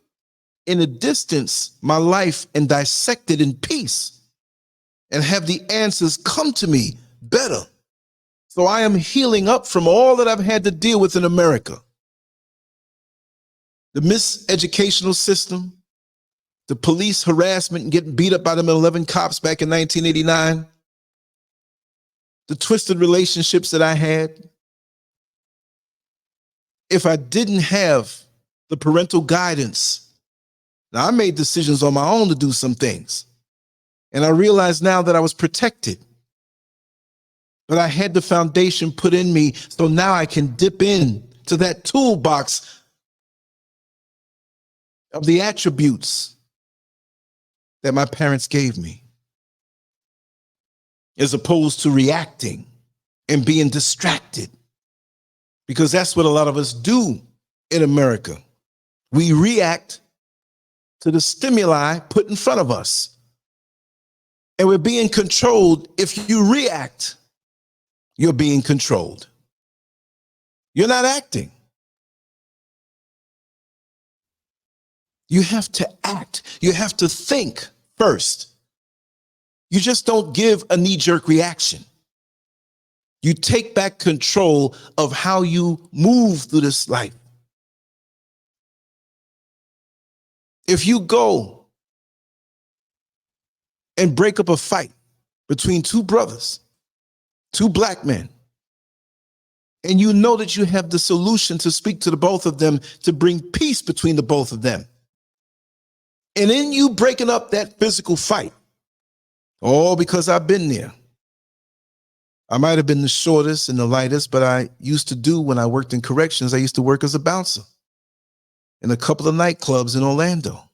in a distance my life and dissect it in peace and have the answers come to me better. So I am healing up from all that I've had to deal with in America. The miseducational system, the police harassment and getting beat up by them 11 cops back in 1989, the twisted relationships that I had. If I didn't have the parental guidance, now I made decisions on my own to do some things. And I realized now that I was protected. But I had the foundation put in me, so now I can dip in to that toolbox of the attributes that my parents gave me, as opposed to reacting and being distracted. Because that's what a lot of us do in America. We react to the stimuli put in front of us. And we're being controlled. If you react, you're being controlled. You're not acting. You have to act. You have to think first. You just don't give a knee-jerk reaction. You take back control of how you move through this life. If you go and break up a fight between two brothers, two black men, and you know that you have the solution to speak to the both of them to bring peace between the both of them, and in you breaking up that physical fight, all because I've been there. I might have been the shortest and the lightest, but I used to do, when I worked in corrections, I used to work as a bouncer in a couple of nightclubs in Orlando.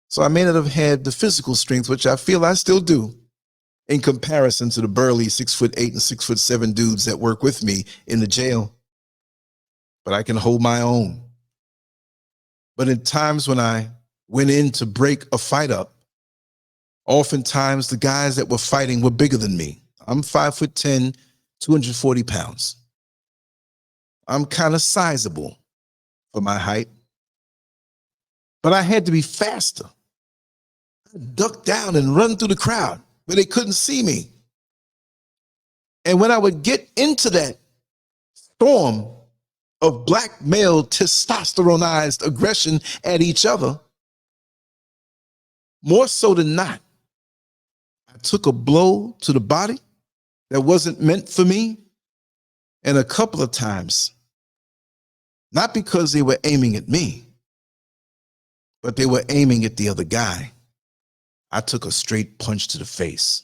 So I may not have had the physical strength, which I feel I still do, in comparison to the burly 6'8" and 6'7" dudes that work with me in the jail. But I can hold my own. But in times when I went in to break a fight up, oftentimes the guys that were fighting were bigger than me. I'm 5'10", 240 pounds. I'm kind of sizable for my height, but I had to be faster. I duck down and run through the crowd where they couldn't see me. And when I would get into that storm of black male testosteronized aggression at each other, more so than not, I took a blow to the body that wasn't meant for me. And a couple of times, not because they were aiming at me, but they were aiming at the other guy, I took a straight punch to the face.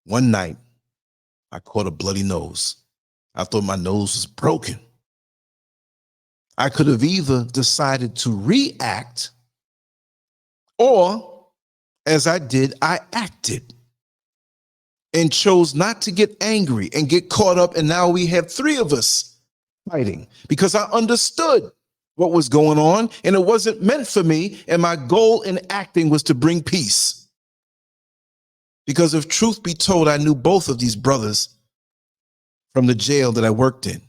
One night, I caught a bloody nose. I thought my nose was broken. I could have either decided to react, or, as I did, I acted and chose not to get angry and get caught up. And now we have three of us fighting because I understood what was going on and it wasn't meant for me. And my goal in acting was to bring peace. Because if truth be told, I knew both of these brothers from the jail that I worked in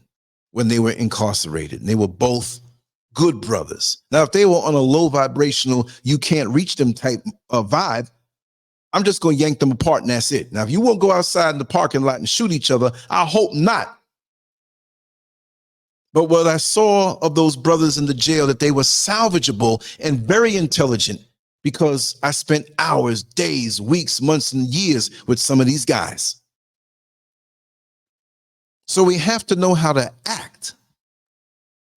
when they were incarcerated. And they were both good brothers. Now, if they were on a low vibrational, you can't reach them type of vibe, I'm just going to yank them apart and that's it. Now, if you won't go outside in the parking lot and shoot each other, I hope not. But what I saw of those brothers in the jail, that they were salvageable and very intelligent, because I spent hours, days, weeks, months, and years with some of these guys. So we have to know how to act.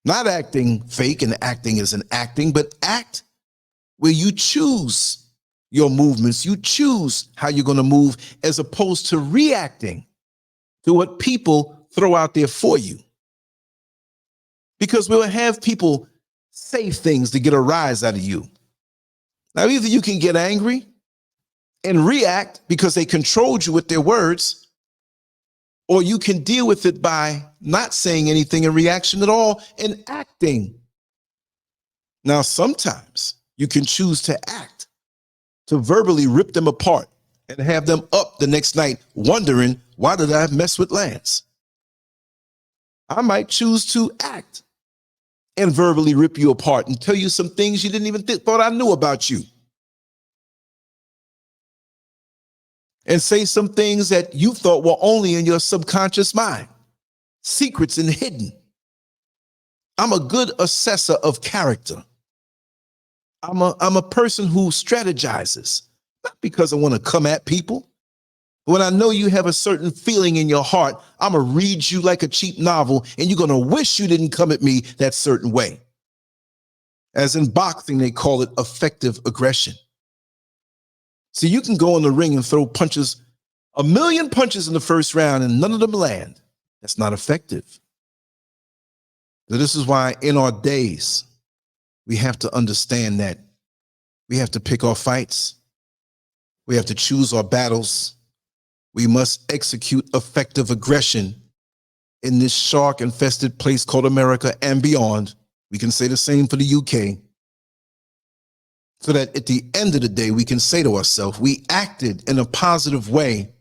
Not acting fake and acting isn't acting, but act where you choose your movements. You choose how you're going to move, as opposed to reacting to what people throw out there for you. Because we'll have people say things to get a rise out of you. Now, either you can get angry and react because they controlled you with their words, or you can deal with it by not saying anything in reaction at all and acting. Now, sometimes you can choose to act, to verbally rip them apart and have them up the next night wondering, why did I mess with Lance? I might choose to act and verbally rip you apart and tell you some things you didn't even thought I knew about you. And say some things that you thought were only in your subconscious mind, secrets and hidden. I'm a good assessor of character. I'm a person who strategizes, not because I want to come at people. When I know you have a certain feeling in your heart, I'm going to read you like a cheap novel, and you're going to wish you didn't come at me that certain way. As in boxing, they call it effective aggression. See, you can go in the ring and throw punches, 1,000,000 punches in the first round, and none of them land. That's not effective. So this is why in our days, we have to understand that we have to pick our fights. We have to choose our battles. We must execute effective aggression in this shark-infested place called America and beyond. We can say the same for the UK. So that at the end of the day, we can say to ourselves, we acted in a positive way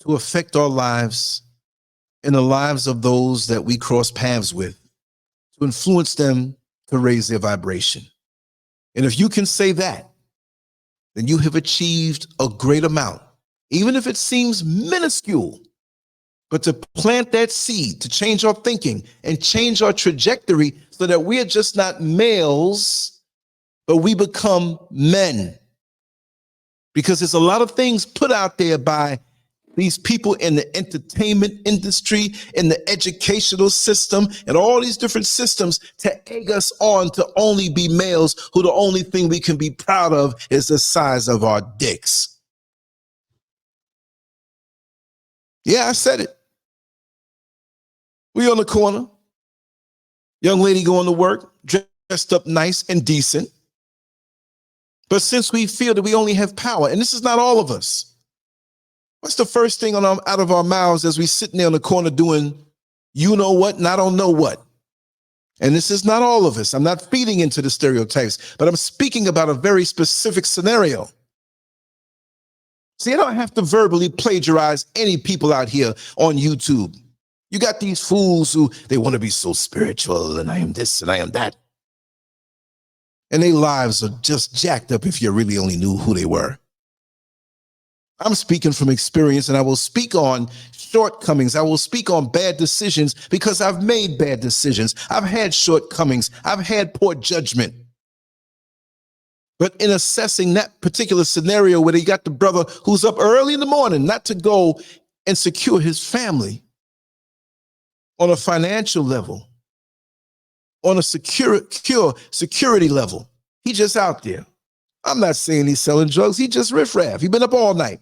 to affect our lives and the lives of those that we cross paths with, to influence them to raise their vibration. And if you can say that, then you have achieved a great amount, even if it seems minuscule. But to plant that seed, to change our thinking and change our trajectory so that we're just not males, but we become men. Because there's a lot of things put out there by these people in the entertainment industry, in the educational system, and all these different systems to egg us on to only be males who the only thing we can be proud of is the size of our dicks. Yeah, I said it. We on the corner. Young lady going to work, dressed up nice and decent. But since we feel that we only have power, and this is not all of us, what's the first thing out of our mouths as we sitting there on the corner doing you know what and I don't know what? And this is not all of us. I'm not feeding into the stereotypes, but I'm speaking about a very specific scenario. See, I don't have to verbally plagiarize any people out here on YouTube. You got these fools who they want to be so spiritual and I am this and I am that. And their lives are just jacked up if you really only knew who they were. I'm speaking from experience, and I will speak on shortcomings. I will speak on bad decisions because I've made bad decisions. I've had shortcomings. I've had poor judgment. But in assessing that particular scenario where they got the brother who's up early in the morning not to go and secure his family on a financial level, on a security level, he just out there. I'm not saying he's selling drugs. He just riffraff. He been up all night.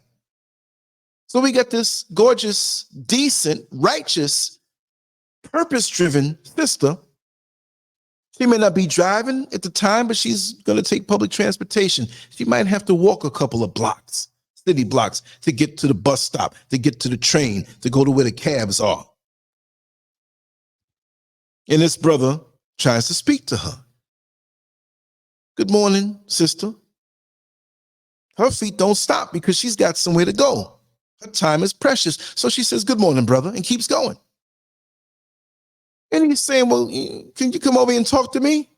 So we got this gorgeous, decent, righteous, purpose-driven sister. She may not be driving at the time, but she's going to take public transportation. She might have to walk a couple of blocks, city blocks, to get to the bus stop, to get to the train, to go to where the cabs are. And this brother tries to speak to her. Good morning, sister. Her feet don't stop because she's got somewhere to go. Her time is precious. So she says, good morning, brother, and keeps going. And he's saying, well, can you come over and talk to me?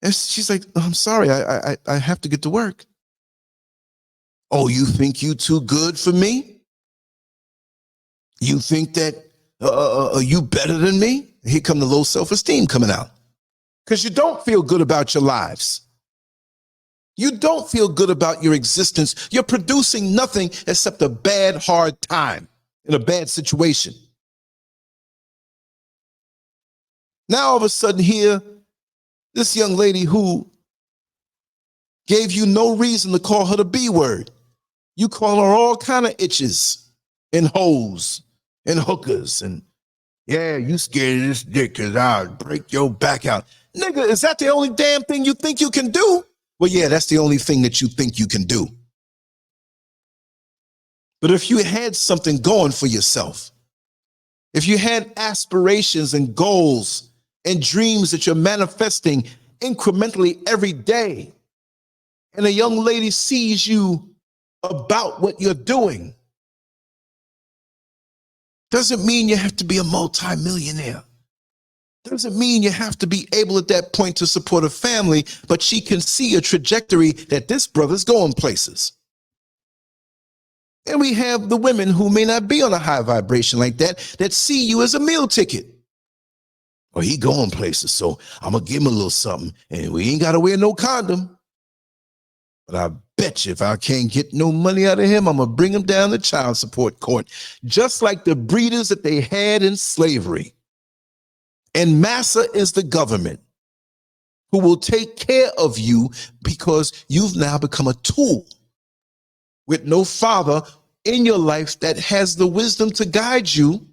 And she's like, I'm sorry, I have to get to work. Oh, you think you too good for me? You think that you better than me? Here come the low self-esteem coming out. Because you don't feel good about your lives. You don't feel good about your existence. You're producing nothing except a bad, hard time in a bad situation. Now, all of a sudden here, this young lady who gave you no reason to call her the B word. You call her all kind of itches and hoes and hookers and, yeah, you scared of this dick because I'll break your back out. Nigga, is that the only damn thing you think you can do? Well, yeah, that's the only thing that you think you can do. But if you had something going for yourself, if you had aspirations and goals and dreams that you're manifesting incrementally every day, and a young lady sees you about what you're doing. Doesn't mean you have to be a multimillionaire. Doesn't mean you have to be able at that point to support a family, but she can see a trajectory that this brother's going places. And we have the women who may not be on a high vibration like that, that see you as a meal ticket. Well, he going places, so I'm going to give him a little something, and we ain't got to wear no condom. But I bet you if I can't get no money out of him, I'm going to bring him down to child support court, just like the breeders that they had in slavery. And massa is the government who will take care of you because you've now become a tool with no father in your life that has the wisdom to guide you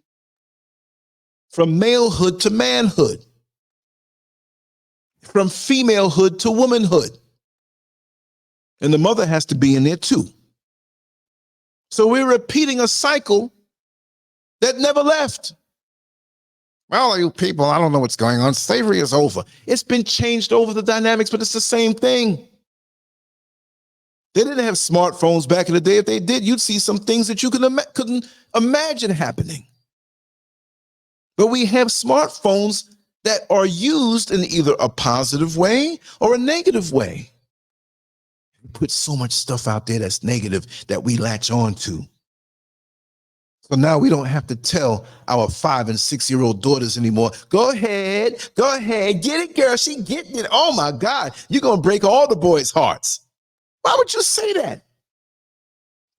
from malehood to manhood, from femalehood to womanhood. And the mother has to be in there too. So we're repeating a cycle that never left. Well, you people, I don't know what's going on. Slavery is over. It's been changed over the dynamics, but it's the same thing. They didn't have smartphones back in the day. If they did, you'd see some things that you couldn't imagine happening. But we have smartphones that are used in either a positive way or a negative way. We put so much stuff out there that's negative that we latch on to. So now we don't have to tell our 5- and 6-year-old daughters anymore, go ahead, get it, girl, she getting it. Oh my God, you're going to break all the boys' hearts. Why would you say that?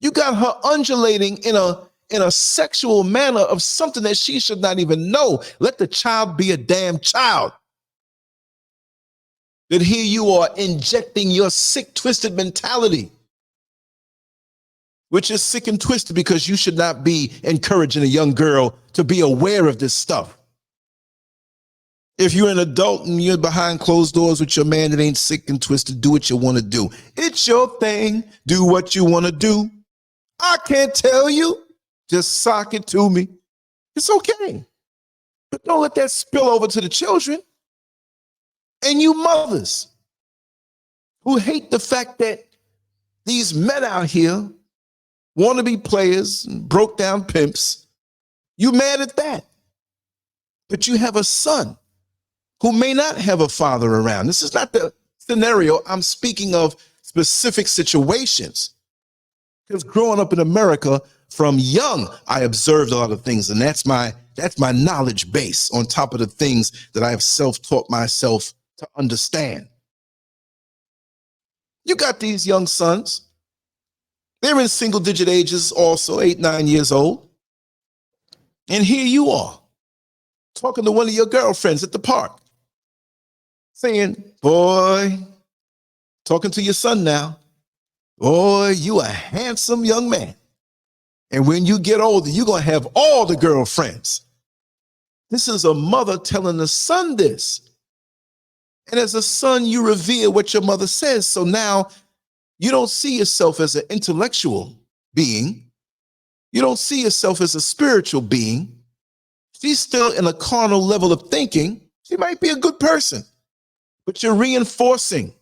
You got her undulating in a sexual manner of something that she should not even know. Let the child be a damn child. That here you are injecting your sick, twisted mentality, which is sick and twisted because you should not be encouraging a young girl to be aware of this stuff. If you're an adult and you're behind closed doors with your man that ain't sick and twisted, do what you want to do. It's your thing. Do what you want to do. I can't tell you. Just sock it to me. It's okay. But don't let that spill over to the children. And you mothers who hate the fact that these men out here want to be players and broke down pimps, you mad at that. But you have a son who may not have a father around. This is not the scenario. I'm speaking of specific situations. Because growing up in America from young, I observed a lot of things, and that's my knowledge base on top of the things that I have self-taught myself to understand. You got these young sons. They're in single-digit ages also, 8, 9 years old. And here you are, talking to one of your girlfriends at the park, saying, boy, talking to your son now, boy, you a handsome young man. And when you get older, you're going to have all the girlfriends. This is a mother telling the son this. And as a son, you revere what your mother says. So now you don't see yourself as an intellectual being. You don't see yourself as a spiritual being. She's still in a carnal level of thinking. She might be a good person, but you're reinforcing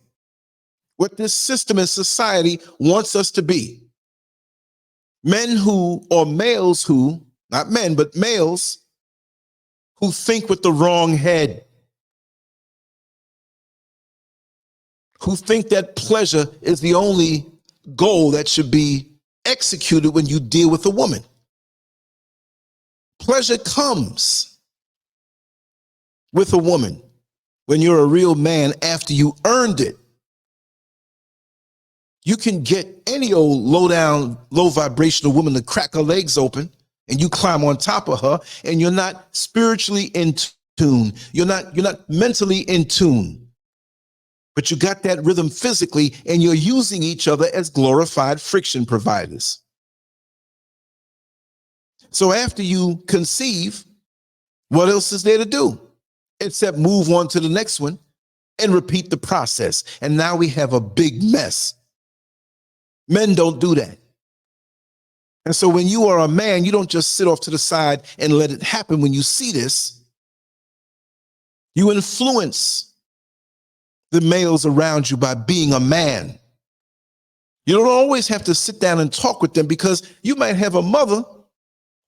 what this system and society wants us to be. Men who, or males who, not men, but males who think with the wrong head, who think that pleasure is the only goal that should be executed when you deal with a woman. Pleasure comes with a woman when you're a real man after you earned it. You can get any old low-down, low-vibrational woman to crack her legs open, and you climb on top of her, and you're not spiritually in tune. You're not mentally in tune. But you got that rhythm physically, and you're using each other as glorified friction providers. So after you conceive, what else is there to do? Except move on to the next one and repeat the process. And now we have a big mess. Men don't do that. And so when you are a man, you don't just sit off to the side and let it happen when you see this. You influence the males around you by being a man. You don't always have to sit down and talk with them, because you might have a mother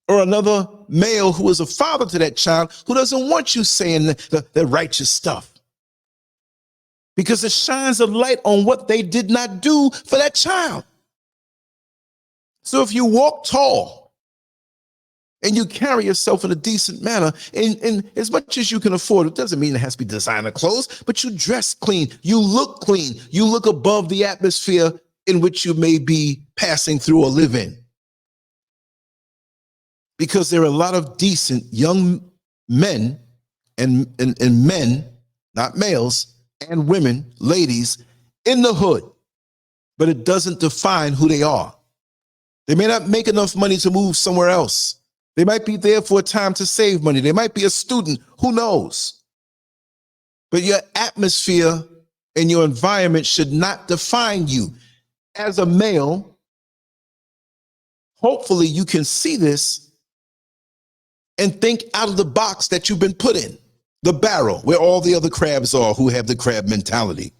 or another male who is a father to that child who doesn't want you saying the righteous stuff, because it shines a light on what they did not do for that child. So if you walk tall and you carry yourself in a decent manner, and as much as you can afford, it doesn't mean it has to be designer clothes, but you dress clean, you look clean, you look above the atmosphere in which you may be passing through or live in. Because there are a lot of decent young men and men, not males, and women, ladies, in the hood, but it doesn't define who they are. They may not make enough money to move somewhere else. They might be there for a time to save money. They might be a student, who knows? But your atmosphere and your environment should not define you. As a male, hopefully you can see this and think out of the box that you've been put in, the barrel where all the other crabs are who have the crab mentality.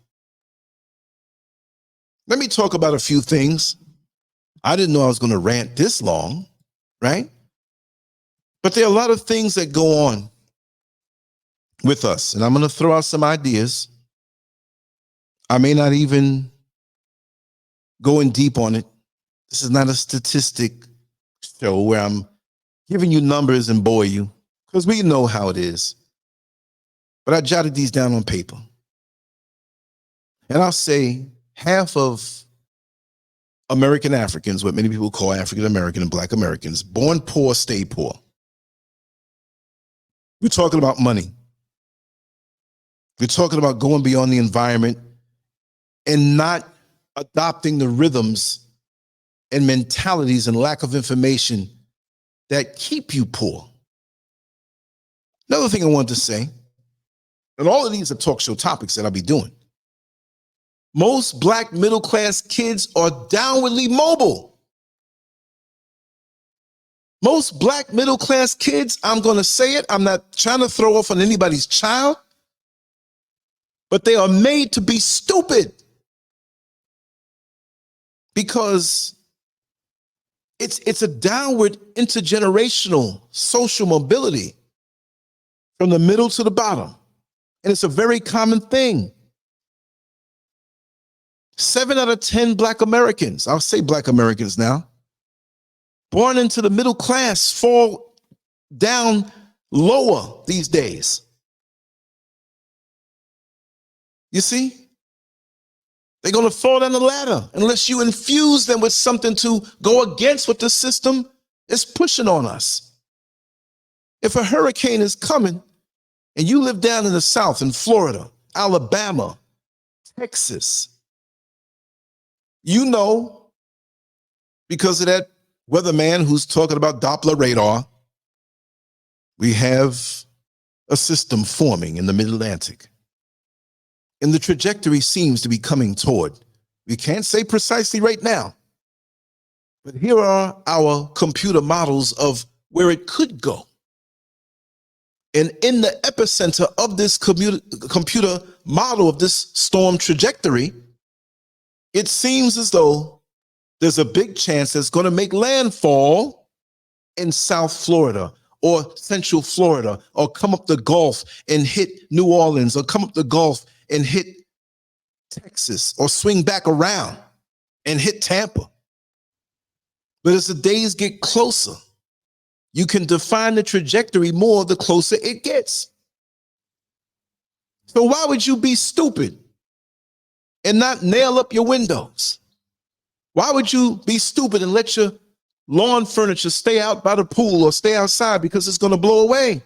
Let me talk about a few things. I didn't know I was going to rant this long, right? But there are a lot of things that go on with us, and I'm going to throw out some ideas. I may not even go in deep on it. This is not a statistic show where I'm giving you numbers and bore you, because we know how it is. But I jotted these down on paper. And I'll say half of American Africans, what many people call African American and Black Americans, born poor, stay poor. We're talking about money. We're talking about going beyond the environment and not adopting the rhythms and mentalities and lack of information that keep you poor. Another thing I wanted to say, and all of these are talk show topics that I'll be doing. Most Black middle-class kids are downwardly mobile. Most Black middle-class kids, I'm going to say it, I'm not trying to throw off on anybody's child, but they are made to be stupid, because it's a downward intergenerational social mobility from the middle to the bottom. And it's a very common thing. 7 out of 10 Black Americans, I'll say Black Americans now, born into the middle class fall down lower these days. You see? They're going to fall down the ladder unless you infuse them with something to go against what the system is pushing on us. If a hurricane is coming and you live down in the South, in Florida, Alabama, Texas, you know, because of that weatherman who's talking about Doppler radar, we have a system forming in the mid-Atlantic. And the trajectory seems to be coming toward. We can't say precisely right now, but here are our computer models of where it could go. And in the epicenter of this computer model of this storm trajectory, it seems as though there's a big chance that's going to make landfall in South Florida or Central Florida, or come up the Gulf and hit New Orleans, or come up the Gulf and hit Texas, or swing back around and hit Tampa. But as the days get closer, you can define the trajectory more the closer it gets. So why would you be stupid and not nail up your windows? Why would you be stupid and let your lawn furniture stay out by the pool or stay outside because it's going to blow away?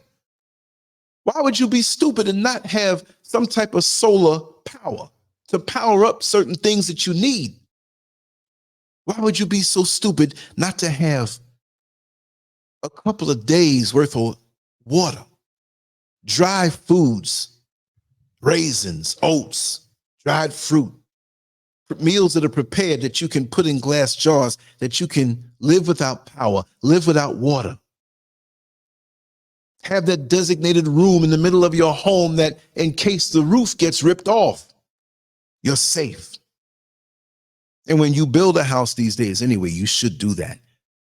Why would you be stupid and not have some type of solar power to power up certain things that you need? Why would you be so stupid not to have a couple of days worth of water, dry foods, raisins, oats, dried fruit, meals that are prepared that you can put in glass jars, that you can live without power, live without water? Have that designated room in the middle of your home that in case the roof gets ripped off, you're safe. And when you build a house these days, anyway, you should do that.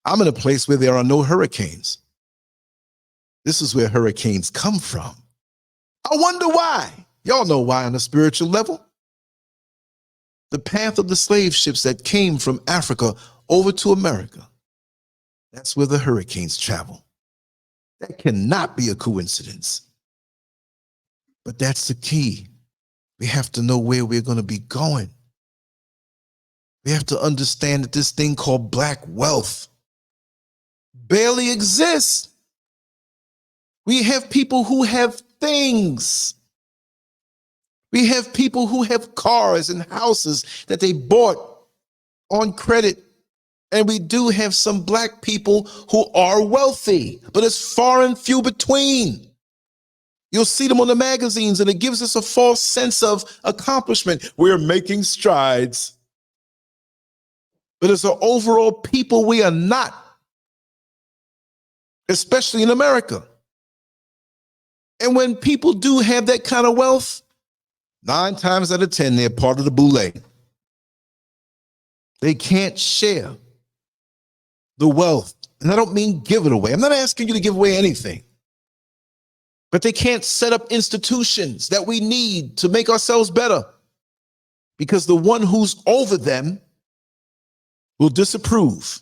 I'm in a place where there are no hurricanes. This is where hurricanes come from. I wonder why. Y'all know why on a spiritual level. The path of the slave ships that came from Africa over to America. That's where the hurricanes travel. That cannot be a coincidence. But that's the key. We have to know where we're going to be going. We have to understand that this thing called black wealth barely exists. We have people who have things. We have people who have cars and houses that they bought on credit. And we do have some black people who are wealthy, but it's far and few between. You'll see them on the magazines, and it gives us a false sense of accomplishment. We're making strides. But as an overall people, we are not, especially in America. And when people do have that kind of wealth, 9 times out of 10, they're part of the boule. They can't share the wealth. And I don't mean give it away. I'm not asking you to give away anything. But they can't set up institutions that we need to make ourselves better, because the one who's over them will disapprove,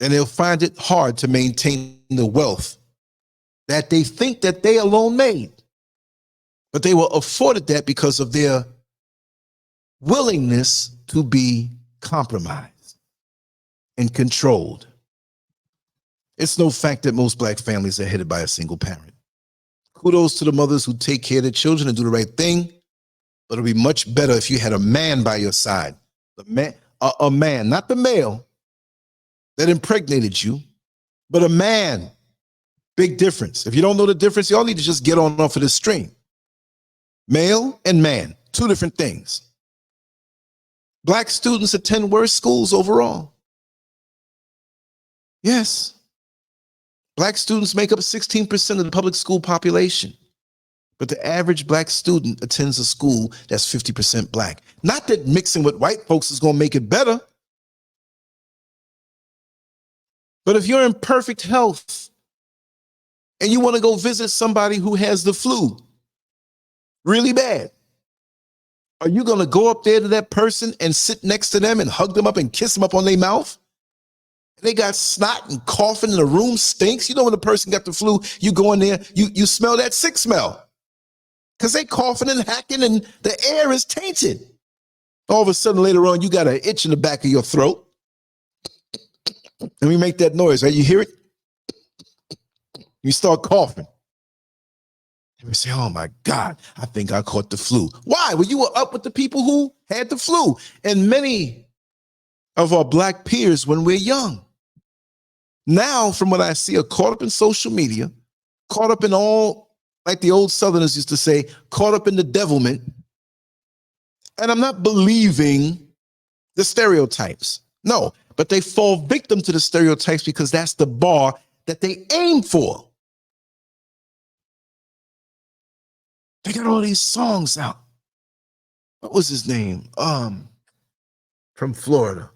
and they'll find it hard to maintain the wealth that they think that they alone made. But they were afforded that because of their willingness to be compromised and controlled. It's no fact that most black families are headed by a single parent. Kudos to the mothers who take care of their children and do the right thing, but it'll be much better if you had a man by your side. A man, not the male that impregnated you, but a man. Big difference. If you don't know the difference, y'all need to just get on off of this stream. Male and man, 2 different things. Black students attend worse schools overall. Yes. Black students make up 16% of the public school population, but the average black student attends a school that's 50% black. Not that mixing with white folks is going to make it better, but if you're in perfect health and you want to go visit somebody who has the flu really bad, are you going to go up there to that person and sit next to them and hug them up and kiss them up on their mouth? They got snot and coughing and the room stinks. You know when the person got the flu, you go in there, you smell that sick smell. Because they coughing and hacking and the air is tainted. All of a sudden later on, you got an itch in the back of your throat. And we make that noise, right? You hear it? You start coughing. And we say, oh my God, I think I caught the flu. Why? Well, you were up with the people who had the flu. And many of our black peers when we're young. Now, from what I see, are caught up in social media, caught up in all, like the old Southerners used to say, caught up in the devilment. And I'm not believing the stereotypes. No, but they fall victim to the stereotypes because that's the bar that they aim for. They got all these songs out. What was his name? From Florida.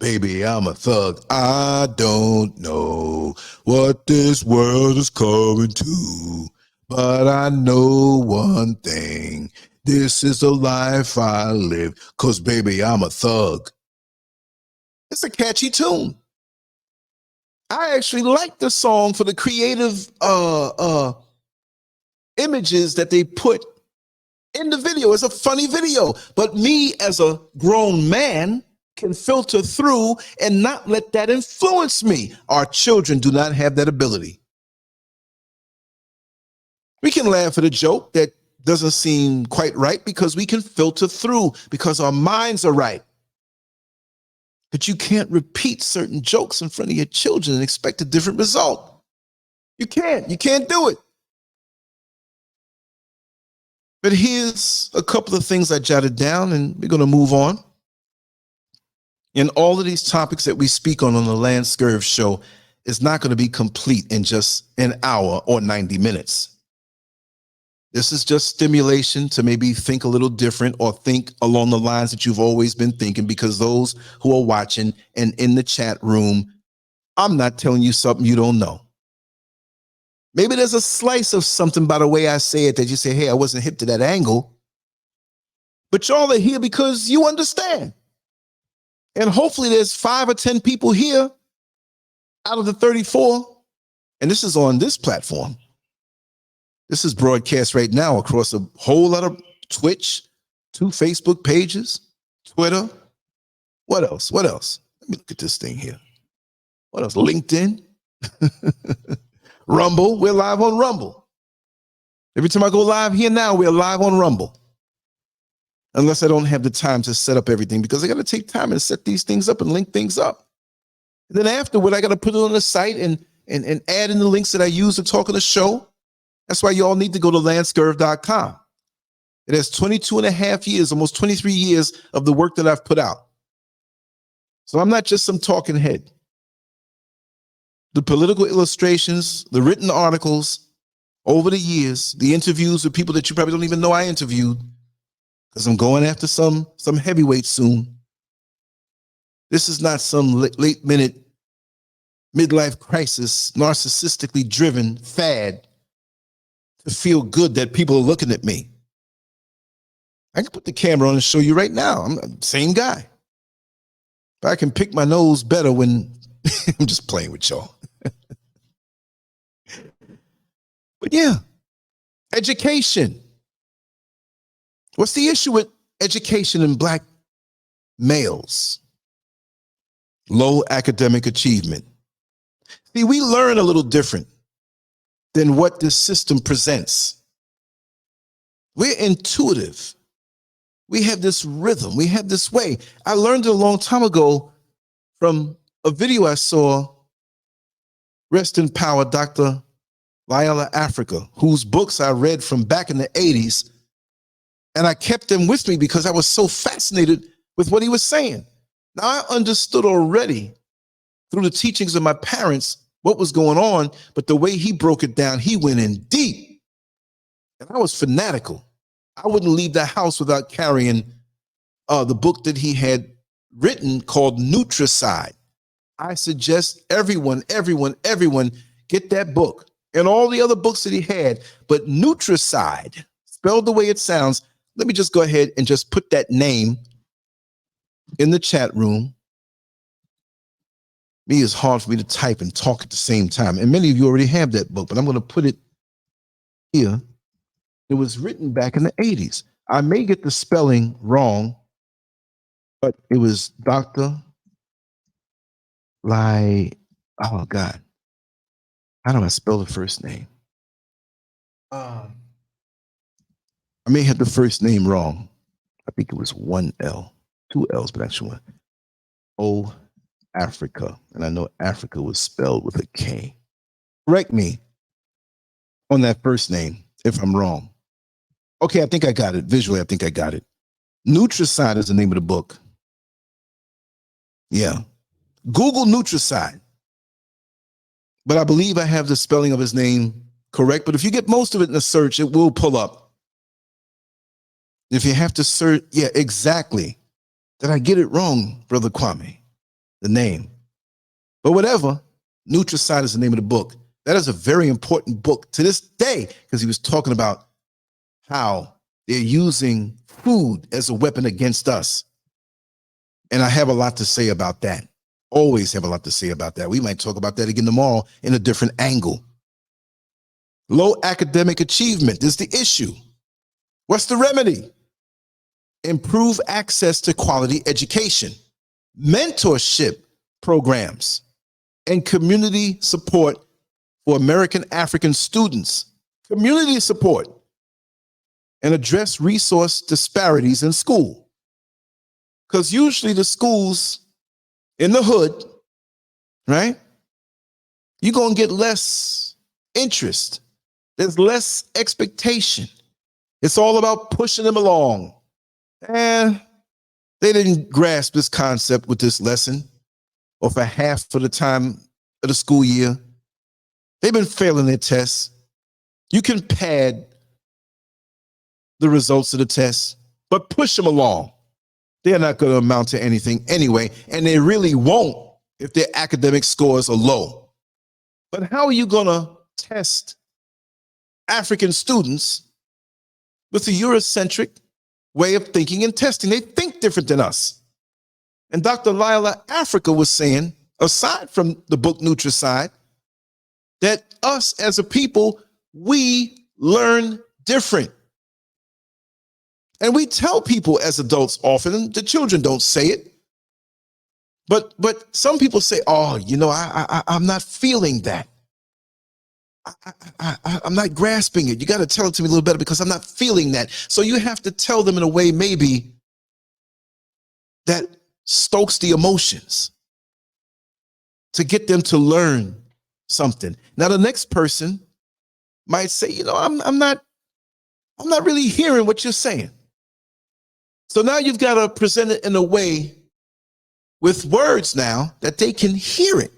Baby, I'm a thug. I don't know what this world is coming to, but I know one thing. This is the life I live, 'cause baby, I'm a thug. It's a catchy tune. I actually like the song for the creative images that they put in the video. It's a funny video, but me as a grown man can filter through and not let that influence me. Our children do not have that ability. We can laugh at a joke that doesn't seem quite right because we can filter through because our minds are right. But you can't repeat certain jokes in front of your children and expect a different result. You can't do it. But here's a couple of things I jotted down and we're going to move on. And all of these topics that we speak on the LANCESCURV show is not going to be complete in just an hour or 90 minutes. This is just stimulation to maybe think a little different or think along the lines that you've always been thinking, because those who are watching and in the chat room, I'm not telling you something you don't know. Maybe there's a slice of something by the way I say it that you say, hey, I wasn't hip to that angle. But y'all are here because you understand. And hopefully there's 5 or 10 people here out of the 34. And this is on this platform. This is broadcast right now across a whole lot of Twitch, 2 Facebook pages, Twitter. What else? What else? Let me look at this thing here. What else? LinkedIn. Rumble. We're live on Rumble. Every time I go live here now, we're live on Rumble. Unless I don't have the time to set up everything, because I got to take time and set these things up and link things up. And then afterward, I got to put it on the site and add in the links that I use to talk on the show. That's why you all need to go to LANCESCURV.com. It has 22 and a half years, almost 23 years of the work that I've put out. So I'm not just some talking head. The political illustrations, the written articles over the years, the interviews with people that you probably don't even know I interviewed, because I'm going after some heavyweights soon. This is not some late minute midlife crisis, narcissistically driven fad to feel good that people are looking at me. I can put the camera on and show you right now. I'm the same guy. But I can pick my nose better when I'm just playing with y'all. But yeah, education. What's the issue with education in Black males? Low academic achievement. See, we learn a little different than what this system presents. We're intuitive. We have this rhythm. We have this way. I learned it a long time ago from a video I saw, rest in power, Dr. Layla Africa, whose books I read from back in the 80s. And I kept them with me because I was so fascinated with what he was saying. Now, I understood already through the teachings of my parents what was going on, but the way he broke it down, he went in deep. And I was fanatical. I wouldn't leave the house without carrying the book that he had written called Nutricide. I suggest everyone get that book and all the other books that he had, but Nutricide, spelled the way it sounds. Let me just go ahead and just put that name in the chat room. Me, it's hard for me to type and talk at the same time. And many of you already have that book, but I'm going to put it here. It was written back in the 80s. I may get the spelling wrong, but it was Dr. Oh God. How do I spell the first name? I may have the first name wrong. I think it was 1 L, 2 L's, but actually 1. O Africa. And I know Africa was spelled with a K. Correct me on that first name if I'm wrong. Okay, I think I got it. Visually, I think I got it. Nutricide is the name of the book. Yeah. Google Nutricide. But I believe I have the spelling of his name correct. But if you get most of it in the search, it will pull up. If you have to search, yeah, exactly. Did I get it wrong, Brother Kwame? The name. But whatever, Nutricide is the name of the book. That is a very important book to this day, because he was talking about how they're using food as a weapon against us. And I have a lot to say about that. Always have a lot to say about that. We might talk about that again tomorrow in a different angle. Low academic achievement is the issue. What's the remedy? Improve access to quality education, mentorship programs, and community support for American African students. Community support. And address resource disparities in school. Because usually the schools in the hood, right, you're going to get less interest. There's less expectation. It's all about pushing them along. And they didn't grasp this concept with this lesson, or for half of the time of the school year. They've been failing their tests. You can pad the results of the test, but push them along. They're not going to amount to anything anyway, and they really won't if their academic scores are low. But how are you going to test African students with a Eurocentric way of thinking and testing? They think different than us. And Dr. Lila Africa was saying, aside from the book Nutricide, that us as a people, we learn different. And we tell people as adults often, and the children don't say it, but some people say, oh, you know, I'm not feeling that. I'm not grasping it. You got to tell it to me a little better because I'm not feeling that. So you have to tell them in a way maybe that stokes the emotions to get them to learn something. Now the next person might say, you know, I'm not really hearing what you're saying. So now you've got to present it in a way with words now that they can hear it.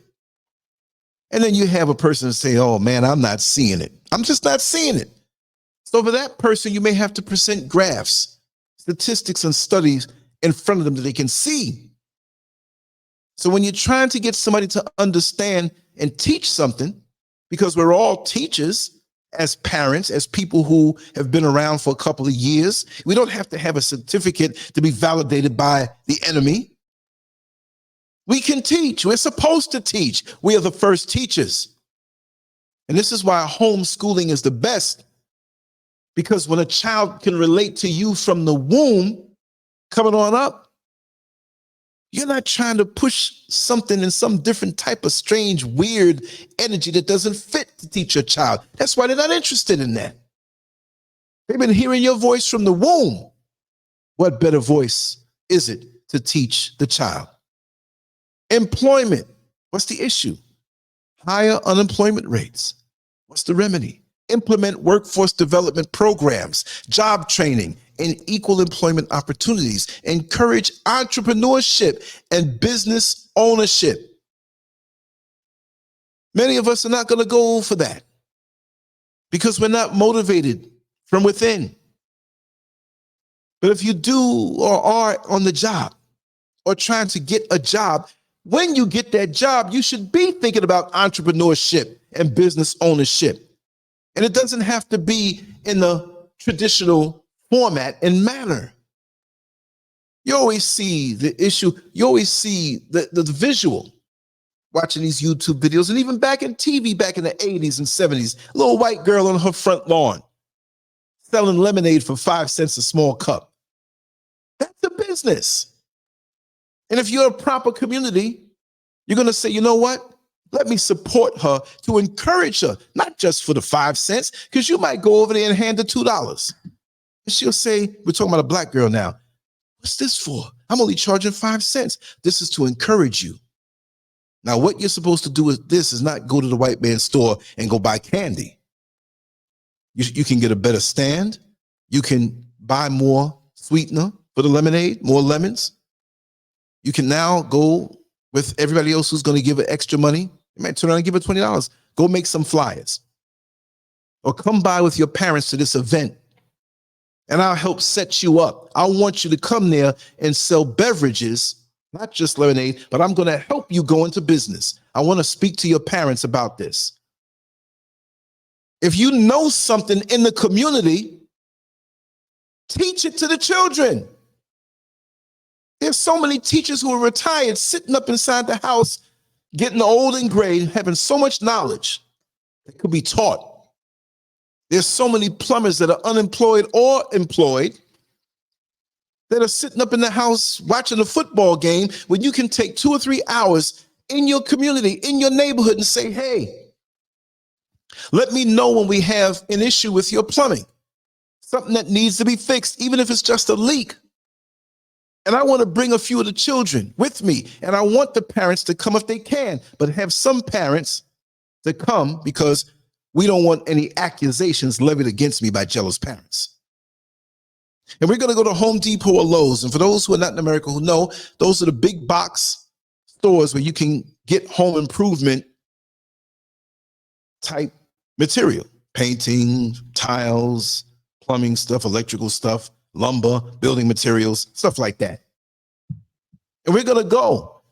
And then you have a person say, oh man, I'm not seeing it. I'm just not seeing it. So for that person, you may have to present graphs, statistics, and studies in front of them that they can see. So when you're trying to get somebody to understand and teach something, because we're all teachers as parents, as people who have been around for a couple of years, we don't have to have a certificate to be validated by the enemy. We can teach. We're supposed to teach. We are the first teachers. And this is why homeschooling is the best, because when a child can relate to you from the womb coming on up, you're not trying to push something in some different type of strange, weird energy that doesn't fit to teach your child. That's why they're not interested in that. They've been hearing your voice from the womb. What better voice is it to teach the child? Employment. What's the issue? Higher unemployment rates. What's the remedy? Implement workforce development programs, job training, and equal employment opportunities. Encourage entrepreneurship and business ownership. Many of us are not going to go for that because we're not motivated from within. But if you do or are on the job or trying to get a job, when you get that job, you should be thinking about entrepreneurship and business ownership. And it doesn't have to be in the traditional format and manner. You always see the issue. You always see the visual watching these YouTube videos, and even back in TV, back in the 80s and 70s, a little white girl on her front lawn selling lemonade for 5 cents a small cup. That's a business. And if you're a proper community, you're going to say, you know what? Let me support her to encourage her, not just for the 5 cents, because you might go over there and hand her $2. And she'll say, we're talking about a black girl now. What's this for? I'm only charging 5 cents. This is to encourage you. Now, what you're supposed to do with this is not go to the white man's store and go buy candy. You can get a better stand. You can buy more sweetener for the lemonade, more lemons. You can now go with everybody else who's going to give her extra money. You might turn around and give her $20. Go make some flyers. Or come by with your parents to this event, and I'll help set you up. I want you to come there and sell beverages, not just lemonade, but I'm going to help you go into business. I want to speak to your parents about this. If you know something in the community, teach it to the children. There's so many teachers who are retired, sitting up inside the house, getting old and gray, having so much knowledge that could be taught. There's so many plumbers that are unemployed or employed that are sitting up in the house watching a football game when you can take 2 or 3 hours in your community, in your neighborhood, and say, hey, let me know when we have an issue with your plumbing, something that needs to be fixed, even if it's just a leak. And I want to bring a few of the children with me, and I want the parents to come if they can, but have some parents to come because we don't want any accusations levied against me by jealous parents. And we're going to go to Home Depot or Lowe's. And for those who are not in America who know, those are the big box stores where you can get home improvement type material, painting, tiles, plumbing stuff, electrical stuff, lumber, building materials, stuff like that. And we're going to go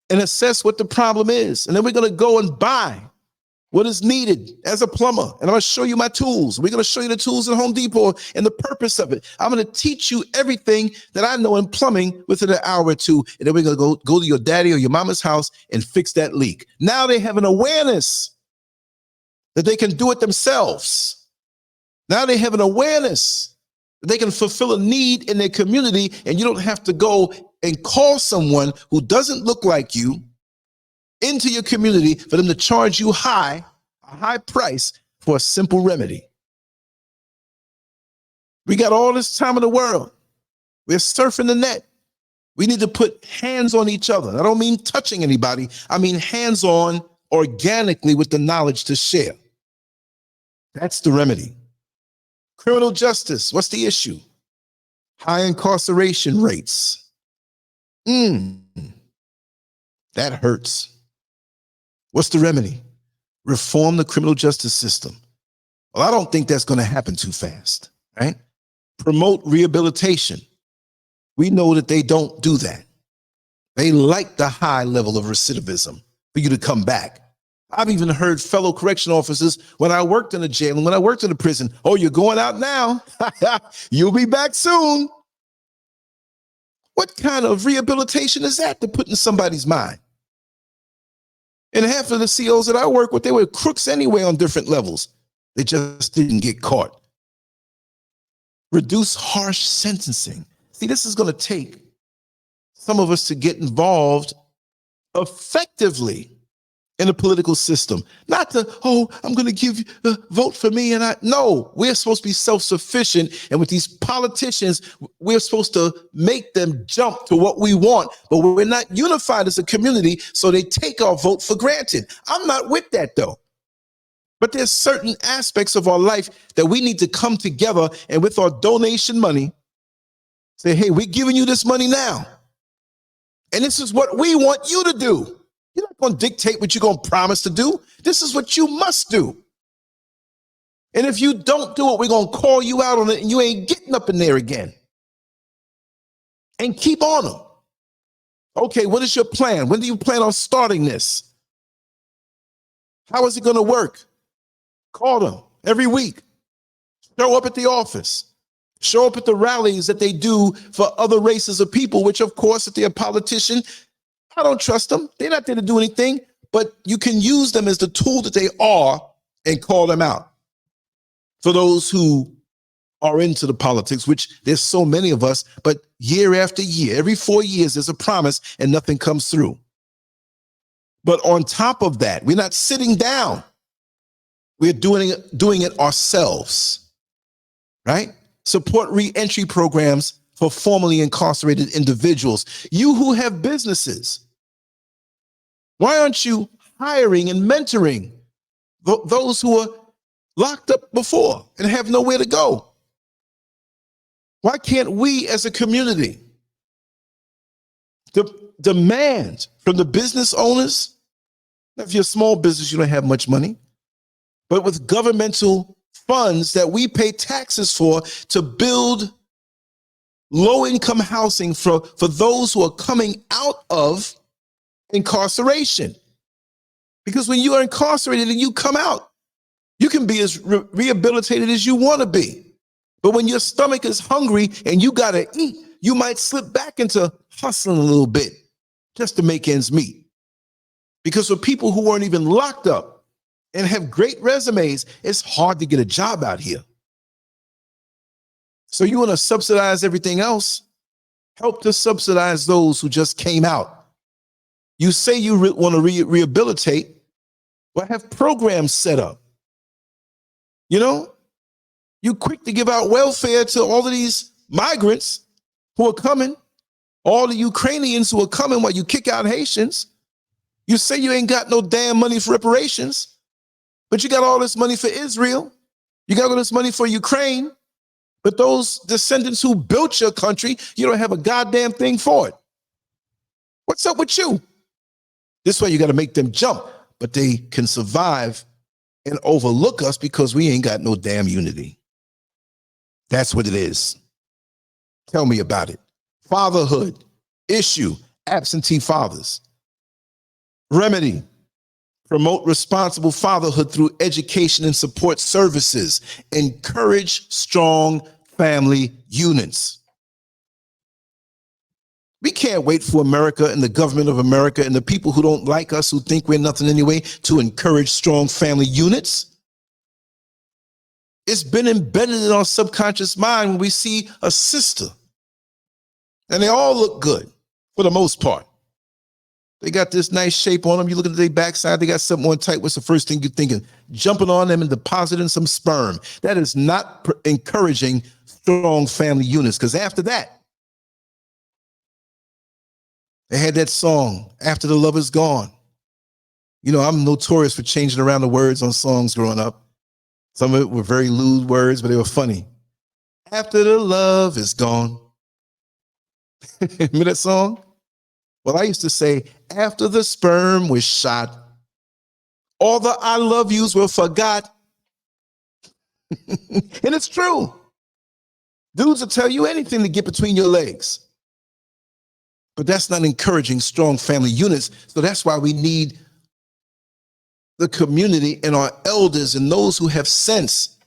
and assess what the problem is. And then we're going to go and buy what is needed as a plumber. And I'm going to show you my tools. We're going to show you the tools at Home Depot and the purpose of it. I'm going to teach you everything that I know in plumbing within an hour or two. And then we're going to go to your daddy or your mama's house and fix that leak. Now they have an awareness that they can do it themselves. Now they have an awareness that they can fulfill a need in their community, and you don't have to go and call someone who doesn't look like you into your community for them to charge you a high price for a simple remedy. We got all this time in the world. We're surfing the net. We need to put hands on each other. I don't mean touching anybody. I mean hands-on organically with the knowledge to share. That's the remedy. Criminal justice, what's the issue? High incarceration rates. That hurts. What's the remedy? Reform the criminal justice system. Well, I don't think that's going to happen too fast, right? Promote rehabilitation. We know that they don't do that. They like the high level of recidivism for you to come back. I've even heard fellow correction officers when I worked in a jail and when I worked in a prison, oh, you're going out now. You'll be back soon. What kind of rehabilitation is that to put in somebody's mind? And half of the COs that I work with, they were crooks anyway on different levels. They just didn't get caught. Reduce harsh sentencing. See, this is going to take some of us to get involved effectively in the political system. Not to, oh, I'm going to give you a vote for me. No, we're supposed to be self-sufficient. And with these politicians, we're supposed to make them jump to what we want, but we're not unified as a community. So they take our vote for granted. I'm not with that though. But there's certain aspects of our life that we need to come together and with our donation money, say, hey, we're giving you this money now. And this is what we want you to do. You're not going to dictate what you're going to promise to do. This is what you must do. And if you don't do it, we're going to call you out on it and you ain't getting up in there again. And keep on them. Okay, what is your plan? When do you plan on starting this? How is it going to work? Call them every week. Show up at the office. Show up at the rallies that they do for other races of people, which of course, if they're a politician, I don't trust them. They're not there to do anything, but you can use them as the tool that they are and call them out. For those who are into the politics, which there's so many of us, but year after year, every 4 years, there's a promise and nothing comes through. But on top of that, we're not sitting down. We're doing it ourselves, right? Support re-entry programs for formerly incarcerated individuals. You who have businesses, why aren't you hiring and mentoring those who are locked up before and have nowhere to go? Why can't we as a community demand from the business owners? If you're a small business, you don't have much money, but with governmental funds that we pay taxes for to build low-income housing for those who are coming out of incarceration. Because when you are incarcerated and you come out, you can be as rehabilitated as you want to be. But when your stomach is hungry and you got to eat, you might slip back into hustling a little bit just to make ends meet. Because for people who aren't even locked up and have great resumes, it's hard to get a job out here. So you want to subsidize everything else? Help to subsidize those who just came out. You say you want to rehabilitate, well, have programs set up. You know, you quick to give out welfare to all of these migrants who are coming, all the Ukrainians who are coming while you kick out Haitians. You say you ain't got no damn money for reparations, but you got all this money for Israel. You got all this money for Ukraine, but those descendants who built your country, you don't have a goddamn thing for it. What's up with you? This way you got to make them jump, but they can survive and overlook us because we ain't got no damn unity. That's what it is. Tell me about it. Fatherhood, issue, absentee fathers. Remedy, promote responsible fatherhood through education and support services. Encourage strong family units. We can't wait for America and the government of America and the people who don't like us, who think we're nothing anyway, to encourage strong family units. It's been embedded in our subconscious mind when we see a sister, and they all look good for the most part. They got this nice shape on them. You look at their backside, they got something on tight. What's the first thing you're thinking? Jumping on them and depositing some sperm. That is not encouraging strong family units, because after that, they had that song, After the Love Is Gone. You know, I'm notorious for changing around the words on songs growing up. Some of it were very lewd words, but they were funny. After the love is gone. Remember that song? Well, I used to say, after the sperm was shot, all the I love yous were forgot. And it's true. Dudes will tell you anything to get between your legs. But that's not encouraging strong family units. So that's why we need the community and our elders and those who have sense.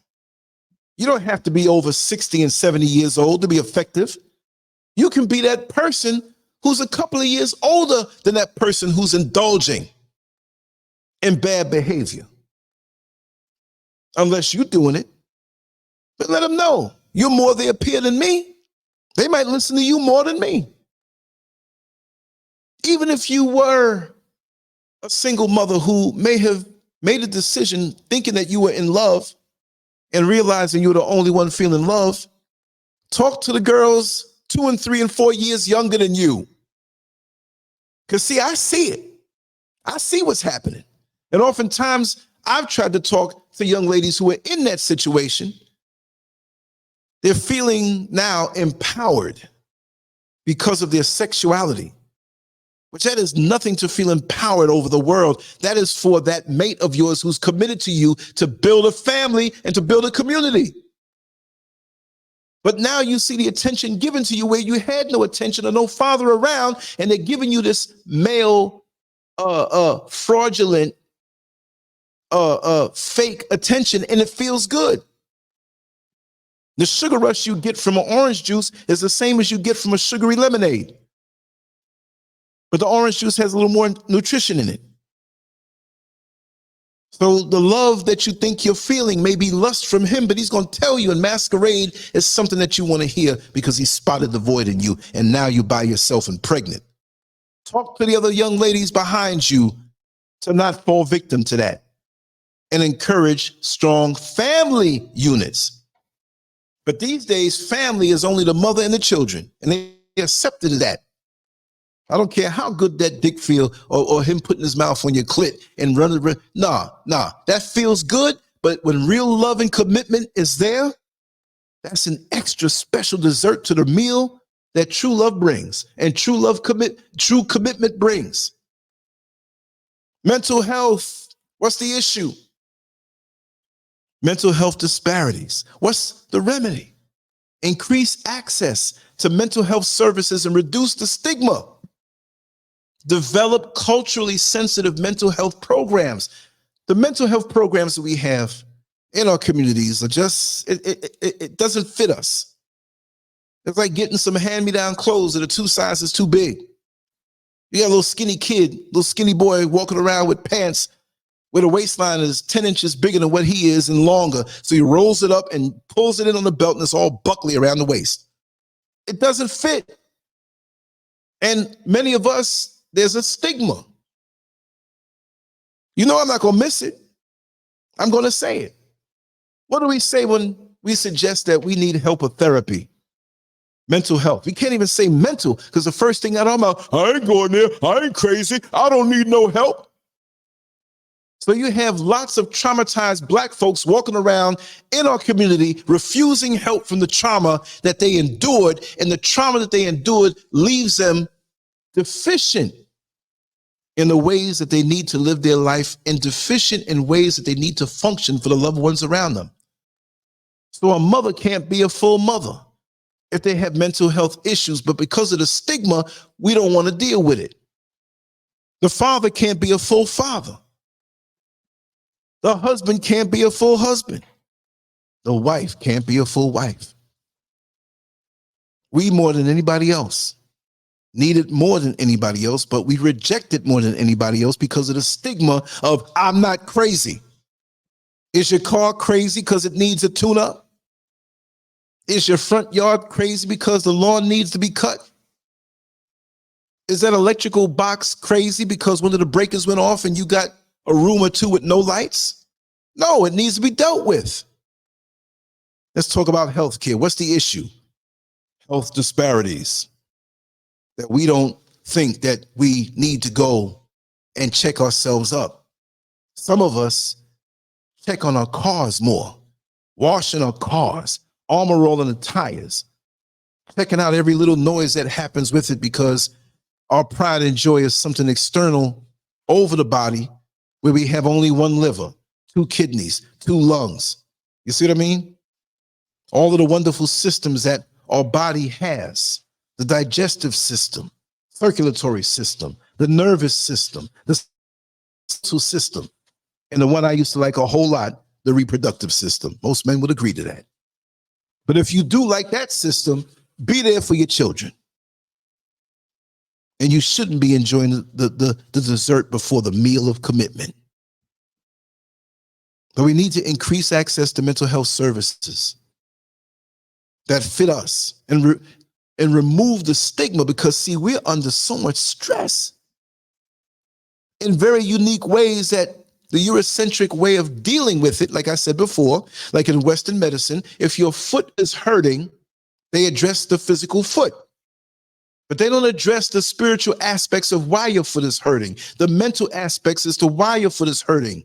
You don't have to be over 60 and 70 years old to be effective. You can be that person who's a couple of years older than that person who's indulging in bad behavior. Unless you're doing it. But let them know you're more their peer than me. They might listen to you more than me. Even if you were a single mother who may have made a decision thinking that you were in love and realizing you were the only one feeling love, talk to the girls 2 and 3 and 4 years younger than you. Because see, I see it. I see what's happening. And oftentimes I've tried to talk to young ladies who are in that situation. They're feeling now empowered because of their sexuality. Which that is nothing to feel empowered over the world. That is for that mate of yours who's committed to you to build a family and to build a community. But now you see the attention given to you where you had no attention or no father around, and they're giving you this male, fraudulent, fake attention, and it feels good. The sugar rush you get from an orange juice is the same as you get from a sugary lemonade. But the orange juice has a little more nutrition in it. So the love that you think you're feeling may be lust from him, but he's going to tell you in masquerade is something that you want to hear because he spotted the void in you, and now you're by yourself and pregnant. Talk to the other young ladies behind you to not fall victim to that, and encourage strong family units. But these days, family is only the mother and the children, and they accepted that. I don't care how good that dick feel or him putting his mouth on your clit and running. Nah, that feels good. But when real love and commitment is there, that's an extra special dessert to the meal that true love brings and true commitment brings. Mental health. What's the issue? Mental health disparities. What's the remedy? Increase access to mental health services and reduce the stigma. Develop culturally sensitive mental health programs. The mental health programs that we have in our communities are just, it doesn't fit us. It's like getting some hand-me-down clothes that are 2 sizes too big. You got a little skinny kid, little skinny boy walking around with pants where the waistline is 10 inches bigger than what he is and longer. So he rolls it up and pulls it in on the belt and it's all buckly around the waist. It doesn't fit. And many of us, there's a stigma. You know, I'm not going to miss it. I'm going to say it. What do we say when we suggest that we need help or therapy? Mental health. We can't even say mental because the first thing out of our mouth, I ain't going there. I ain't crazy. I don't need no help. So you have lots of traumatized Black folks walking around in our community refusing help from the trauma that they endured, and the trauma that they endured leaves them deficient in the ways that they need to live their life and deficient in ways that they need to function for the loved ones around them. So a mother can't be a full mother if they have mental health issues, but because of the stigma, we don't want to deal with it. The father can't be a full father. The husband can't be a full husband. The wife can't be a full wife. We, more than anybody else, need it more than anybody else, but we reject it more than anybody else because of the stigma of, I'm not crazy. Is your car crazy because it needs a tune-up? Is your front yard crazy because the lawn needs to be cut? Is that electrical box crazy because one of the breakers went off and you got a room or two with no lights? No, it needs to be dealt with. Let's talk about healthcare. What's the issue? Health disparities. That we don't think that we need to go and check ourselves up. Some of us check on our cars more, washing our cars, armor rolling the tires, checking out every little noise that happens with it because our pride and joy is something external over the body where we have only one liver, 2 kidneys, 2 lungs. You see what I mean? All of the wonderful systems that our body has, the digestive system, circulatory system, the nervous system, the system, and the one I used to like a whole lot, the reproductive system. Most men would agree to that. But if you do like that system, be there for your children. And you shouldn't be enjoying the dessert before the meal of commitment. But we need to increase access to mental health services that fit us and remove the stigma because, see, we're under so much stress in very unique ways that the Eurocentric way of dealing with it, like I said before, like in Western medicine, if your foot is hurting, they address the physical foot. But they don't address the spiritual aspects of why your foot is hurting, the mental aspects as to why your foot is hurting,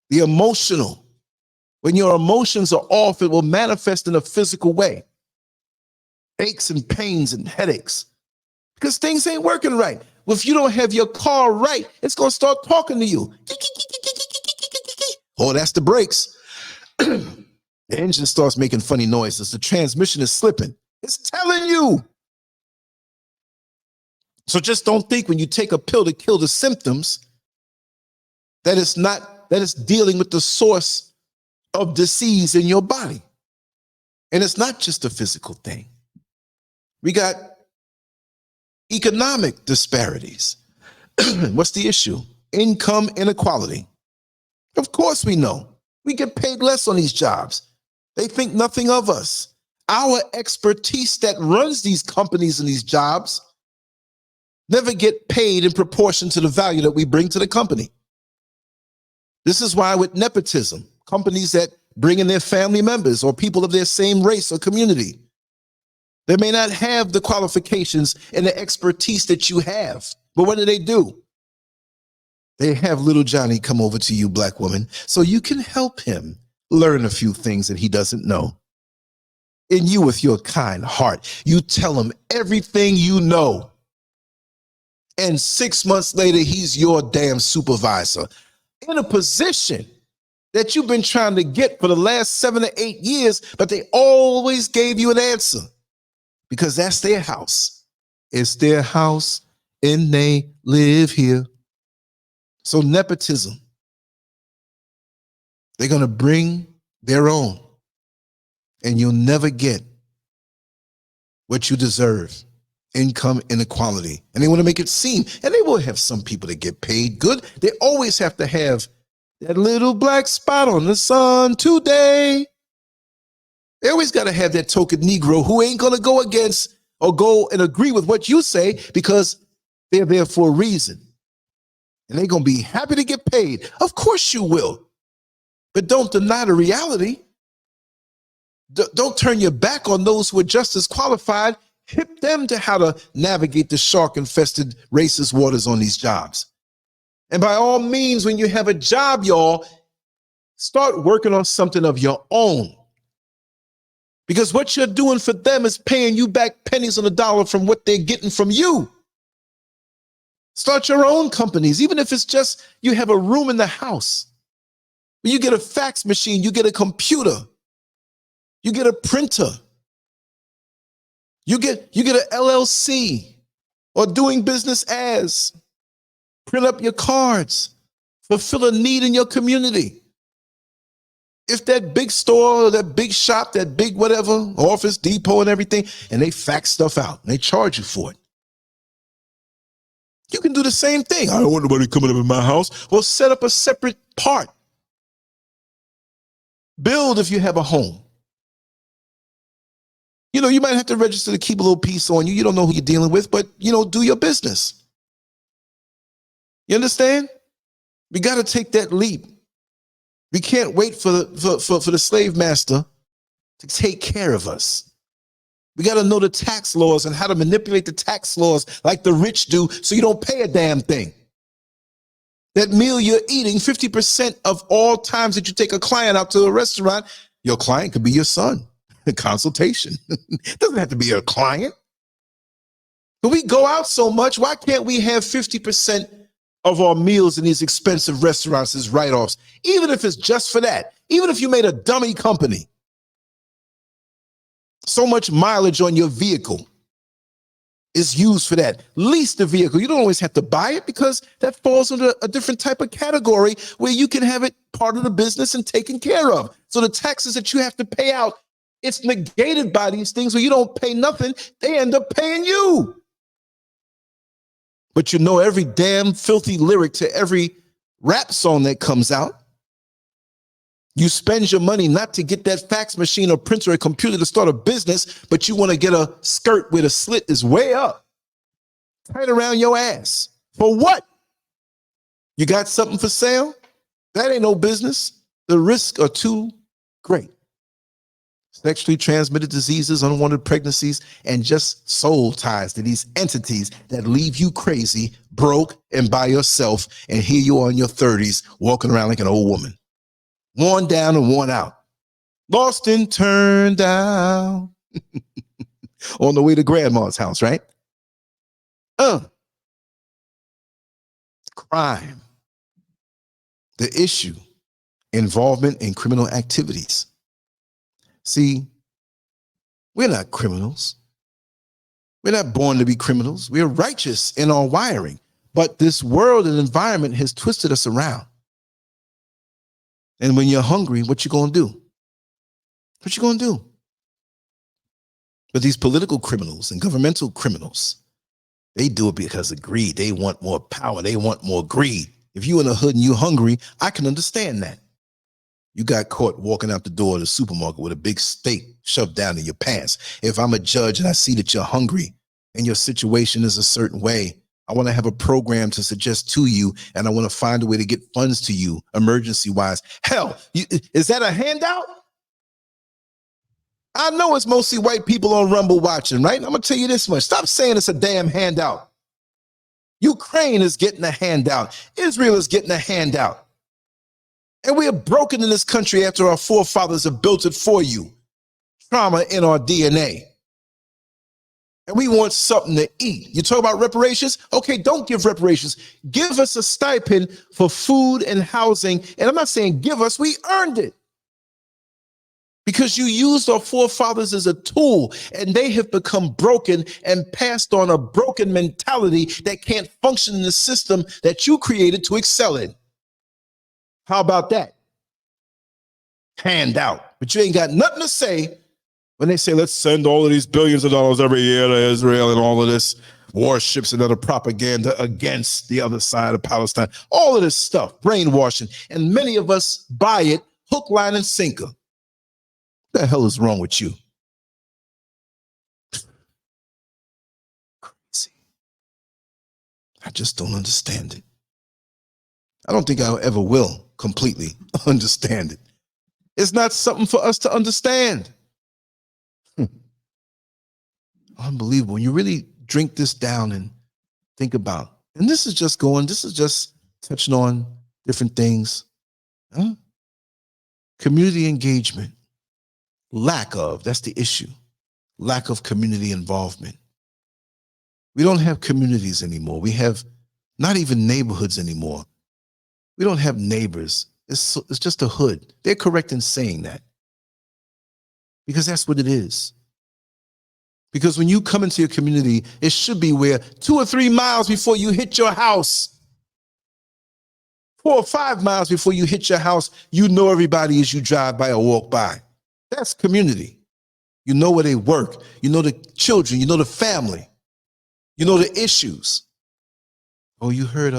the emotional. When your emotions are off, it will manifest in a physical way. Aches and pains and headaches because things ain't working right. Well, if you don't have your car right, it's going to start talking to you. Oh, that's the brakes. The engine starts making funny noises. The transmission is slipping. It's telling you. So just don't think when you take a pill to kill the symptoms that it's dealing with the source of disease in your body. And it's not just a physical thing. We got economic disparities. What's the issue? Income inequality. Of course we know. We get paid less on these jobs. They think nothing of us. Our expertise that runs these companies and these jobs never get paid in proportion to the value that we bring to the company. This is why with nepotism, companies that bring in their family members or people of their same race or community, they may not have the qualifications and the expertise that you have. But what do? They have little Johnny come over to you, black woman, so you can help him learn a few things that he doesn't know. And you, with your kind heart, you tell him everything you know. And 6 months later, he's your damn supervisor in a position that you've been trying to get for the last 7 to 8 years, but they always gave you an answer because that's their house. It's their house and they live here. So nepotism, they're going to bring their own and you'll never get what you deserve. Income inequality. And they want to make it seem, and they will have some people that get paid good. They always have to have that little black spot on the sun today. They always got to have that token Negro who ain't going to go against or go and agree with what you say because they're there for a reason. And they're going to be happy to get paid. Of course you will. But don't deny the reality. Don't turn your back on those who are just as qualified. Hip them to how to navigate the shark-infested racist waters on these jobs. And by all means, when you have a job, y'all, start working on something of your own. Because what you're doing for them is paying you back pennies on the dollar from what they're getting from you. Start your own companies, even if it's just you have a room in the house. You get a fax machine, you get a computer. You get a printer. You get an LLC or doing business as. Print up your cards. Fulfill a need in your community. If that big store or that big shop, that big whatever, Office Depot and everything, and they fax stuff out and they charge you for it. You can do the same thing. I don't want nobody coming up in my house. Well, set up a separate part. Build if you have a home. You know, you might have to register to keep a little piece on you. You don't know who you're dealing with, but, you know, do your business. You understand? We got to take that leap. We can't wait for the slave master to take care of us. We got to know the tax laws and how to manipulate the tax laws like the rich do so you don't pay a damn thing. That meal you're eating, 50% of all times that you take a client out to a restaurant, your client could be your son. A consultation. It doesn't have to be a client. But we go out so much, why can't we have 50% of our meals in these expensive restaurants as write-offs? Even if it's just for that. Even if you made a dummy company. So much mileage on your vehicle is used for that. Lease the vehicle. You don't always have to buy it because that falls under a different type of category where you can have it part of the business and taken care of. So the taxes that you have to pay out, it's negated by these things where you don't pay nothing. They end up paying you. But you know every damn filthy lyric to every rap song that comes out. You spend your money not to get that fax machine or printer or computer to start a business, but you want to get a skirt where the slit is way up, tight around your ass. For what? You got something for sale? That ain't no business. The risks are too great. Sexually transmitted diseases, unwanted pregnancies, and just soul ties to these entities that leave you crazy, broke, and by yourself. And here you are in your 30s walking around like an old woman. Worn down and worn out. Lost and turned down. On the way to grandma's house, right? Crime. The issue. Involvement in criminal activities. See, we're not criminals. We're not born to be criminals. We're righteous in our wiring. But this world and environment has twisted us around. And when you're hungry, what you gonna do? What you gonna do? But these political criminals and governmental criminals, they do it because of greed. They want more power. They want more greed. If you in the hood and you hungry, I can understand that. You got caught walking out the door of the supermarket with a big steak shoved down in your pants. If I'm a judge and I see that you're hungry and your situation is a certain way, I want to have a program to suggest to you, and I want to find a way to get funds to you, emergency-wise. Hell, is that a handout? I know it's mostly white people on Rumble watching, right? I'm going to tell you this much. Stop saying it's a damn handout. Ukraine is getting a handout. Israel is getting a handout. And we are broken in this country after our forefathers have built it for you. Trauma in our DNA. And we want something to eat. You talk about reparations? Okay, don't give reparations. Give us a stipend for food and housing. And I'm not saying give us, we earned it. Because you used our forefathers as a tool, and they have become broken and passed on a broken mentality that can't function in the system that you created to excel in. How about that? Hand out. But you ain't got nothing to say when they say, let's send all of these billions of dollars every year to Israel and all of this warships and other propaganda against the other side of Palestine. All of this stuff, brainwashing. And many of us buy it hook, line, and sinker. What the hell is wrong with you? Crazy. I just don't understand it. I don't think I ever will completely understand it. It's not something for us to understand. Unbelievable. When you really drink this down and think about, and this is just touching on different things. Community engagement. Lack of, that's the issue. Lack of community involvement. We don't have communities anymore. We have not even neighborhoods anymore. We don't have neighbors. It's just a hood. They're correct in saying that. because that's what it is. Because when you come into your community, it should be where 2 or 3 miles before you hit your house, 4 or 5 miles before you hit your house, you know everybody as you drive by or walk by. That's community. You know where they work. You know the children. You know the family. You know the issues. Oh, you heard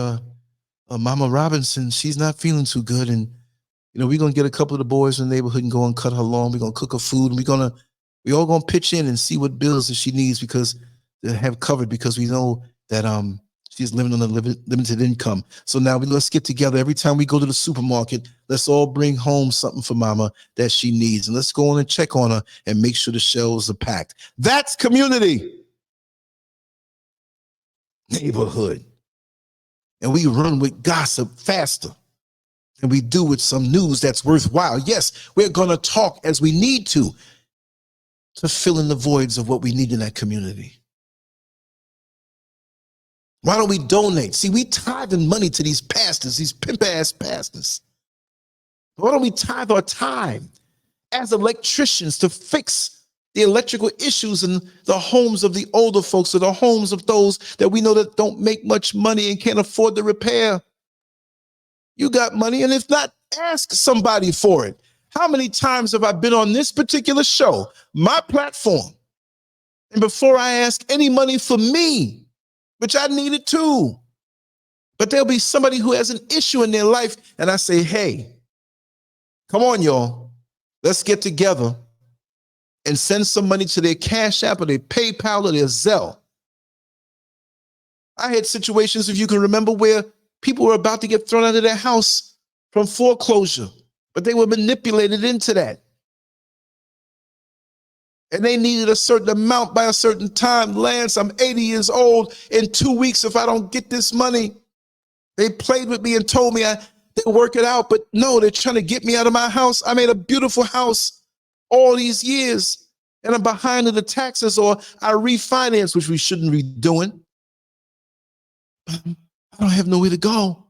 Mama Robinson, she's not feeling too good. And, we're going to get a couple of the boys in the neighborhood and go and cut her lawn. We're going to cook her food. And we all going to pitch in and see what bills that she needs because they have covered, because we know that she's living on a limited income. So now let's get together. Every time we go to the supermarket, let's all bring home something for Mama that she needs. And let's go on and check on her and make sure the shelves are packed. That's community. Neighborhood. And we run with gossip faster than we do with some news that's worthwhile. Yes, we're going to talk as we need to fill in the voids of what we need in that community. Why don't we donate? See, we tithing money to these pastors, these pimp-ass pastors. Why don't we tithe our time as electricians to fix the electrical issues in the homes of the older folks, or the homes of those that we know that don't make much money and can't afford the repair? You got money, and if not, ask somebody for it. How many times have I been on this particular show, my platform, and before I ask any money for me, which I needed too, but there'll be somebody who has an issue in their life, and I say, hey, come on, y'all, let's get together and send some money to their Cash App or their PayPal or their Zelle. I had situations, if you can remember, where people were about to get thrown out of their house from foreclosure, but they were manipulated into that. And they needed a certain amount by a certain time. Lance, I'm 80 years old. In 2 weeks, if I don't get this money, they played with me and told me they'll work it out. But no, they're trying to get me out of my house. I made a beautiful house all these years, and I'm behind in the taxes, or I refinance, which we shouldn't be doing. I don't have nowhere to go.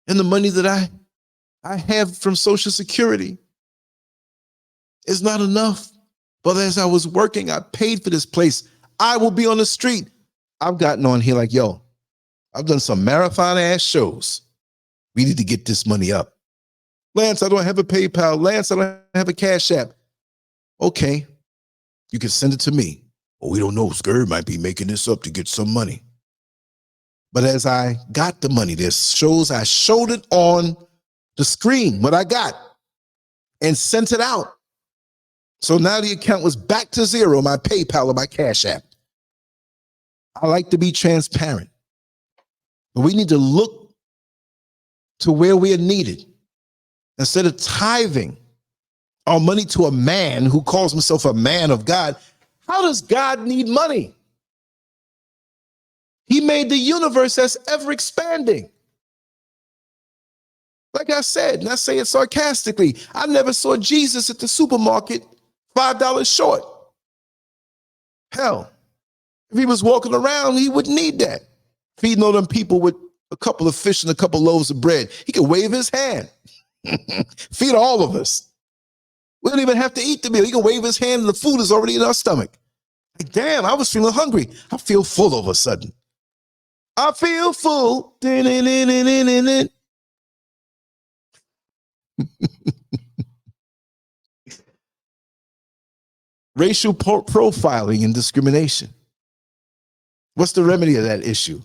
And the money that I have from Social Security is not enough. But as I was working, I paid for this place. I will be on the street. I've gotten on here like, yo, I've done some marathon ass shows. We need to get this money up. Lance, I don't have a PayPal. Lance, I don't have a Cash App. Okay, you can send it to me. Well, we don't know. SCURV might be making this up to get some money. But as I got the money, there's shows, I showed it on the screen, what I got, and sent it out. So now the account was back to zero, my PayPal or my Cash App. I like to be transparent. But we need to look to where we are needed. Instead of tithing our money to a man who calls himself a man of God, how does God need money? He made the universe that's ever expanding. Like I said, and I say it sarcastically, I never saw Jesus at the supermarket $5 short. Hell, if he was walking around, he wouldn't need that. Feeding all them people with a couple of fish and a couple loaves of bread, he could wave his hand. Feed all of us. We don't even have to eat the meal. He can wave his hand and the food is already in our stomach. Like, damn, I was feeling hungry. I feel full all of a sudden. I feel full. Racial profiling and discrimination. What's the remedy of that issue?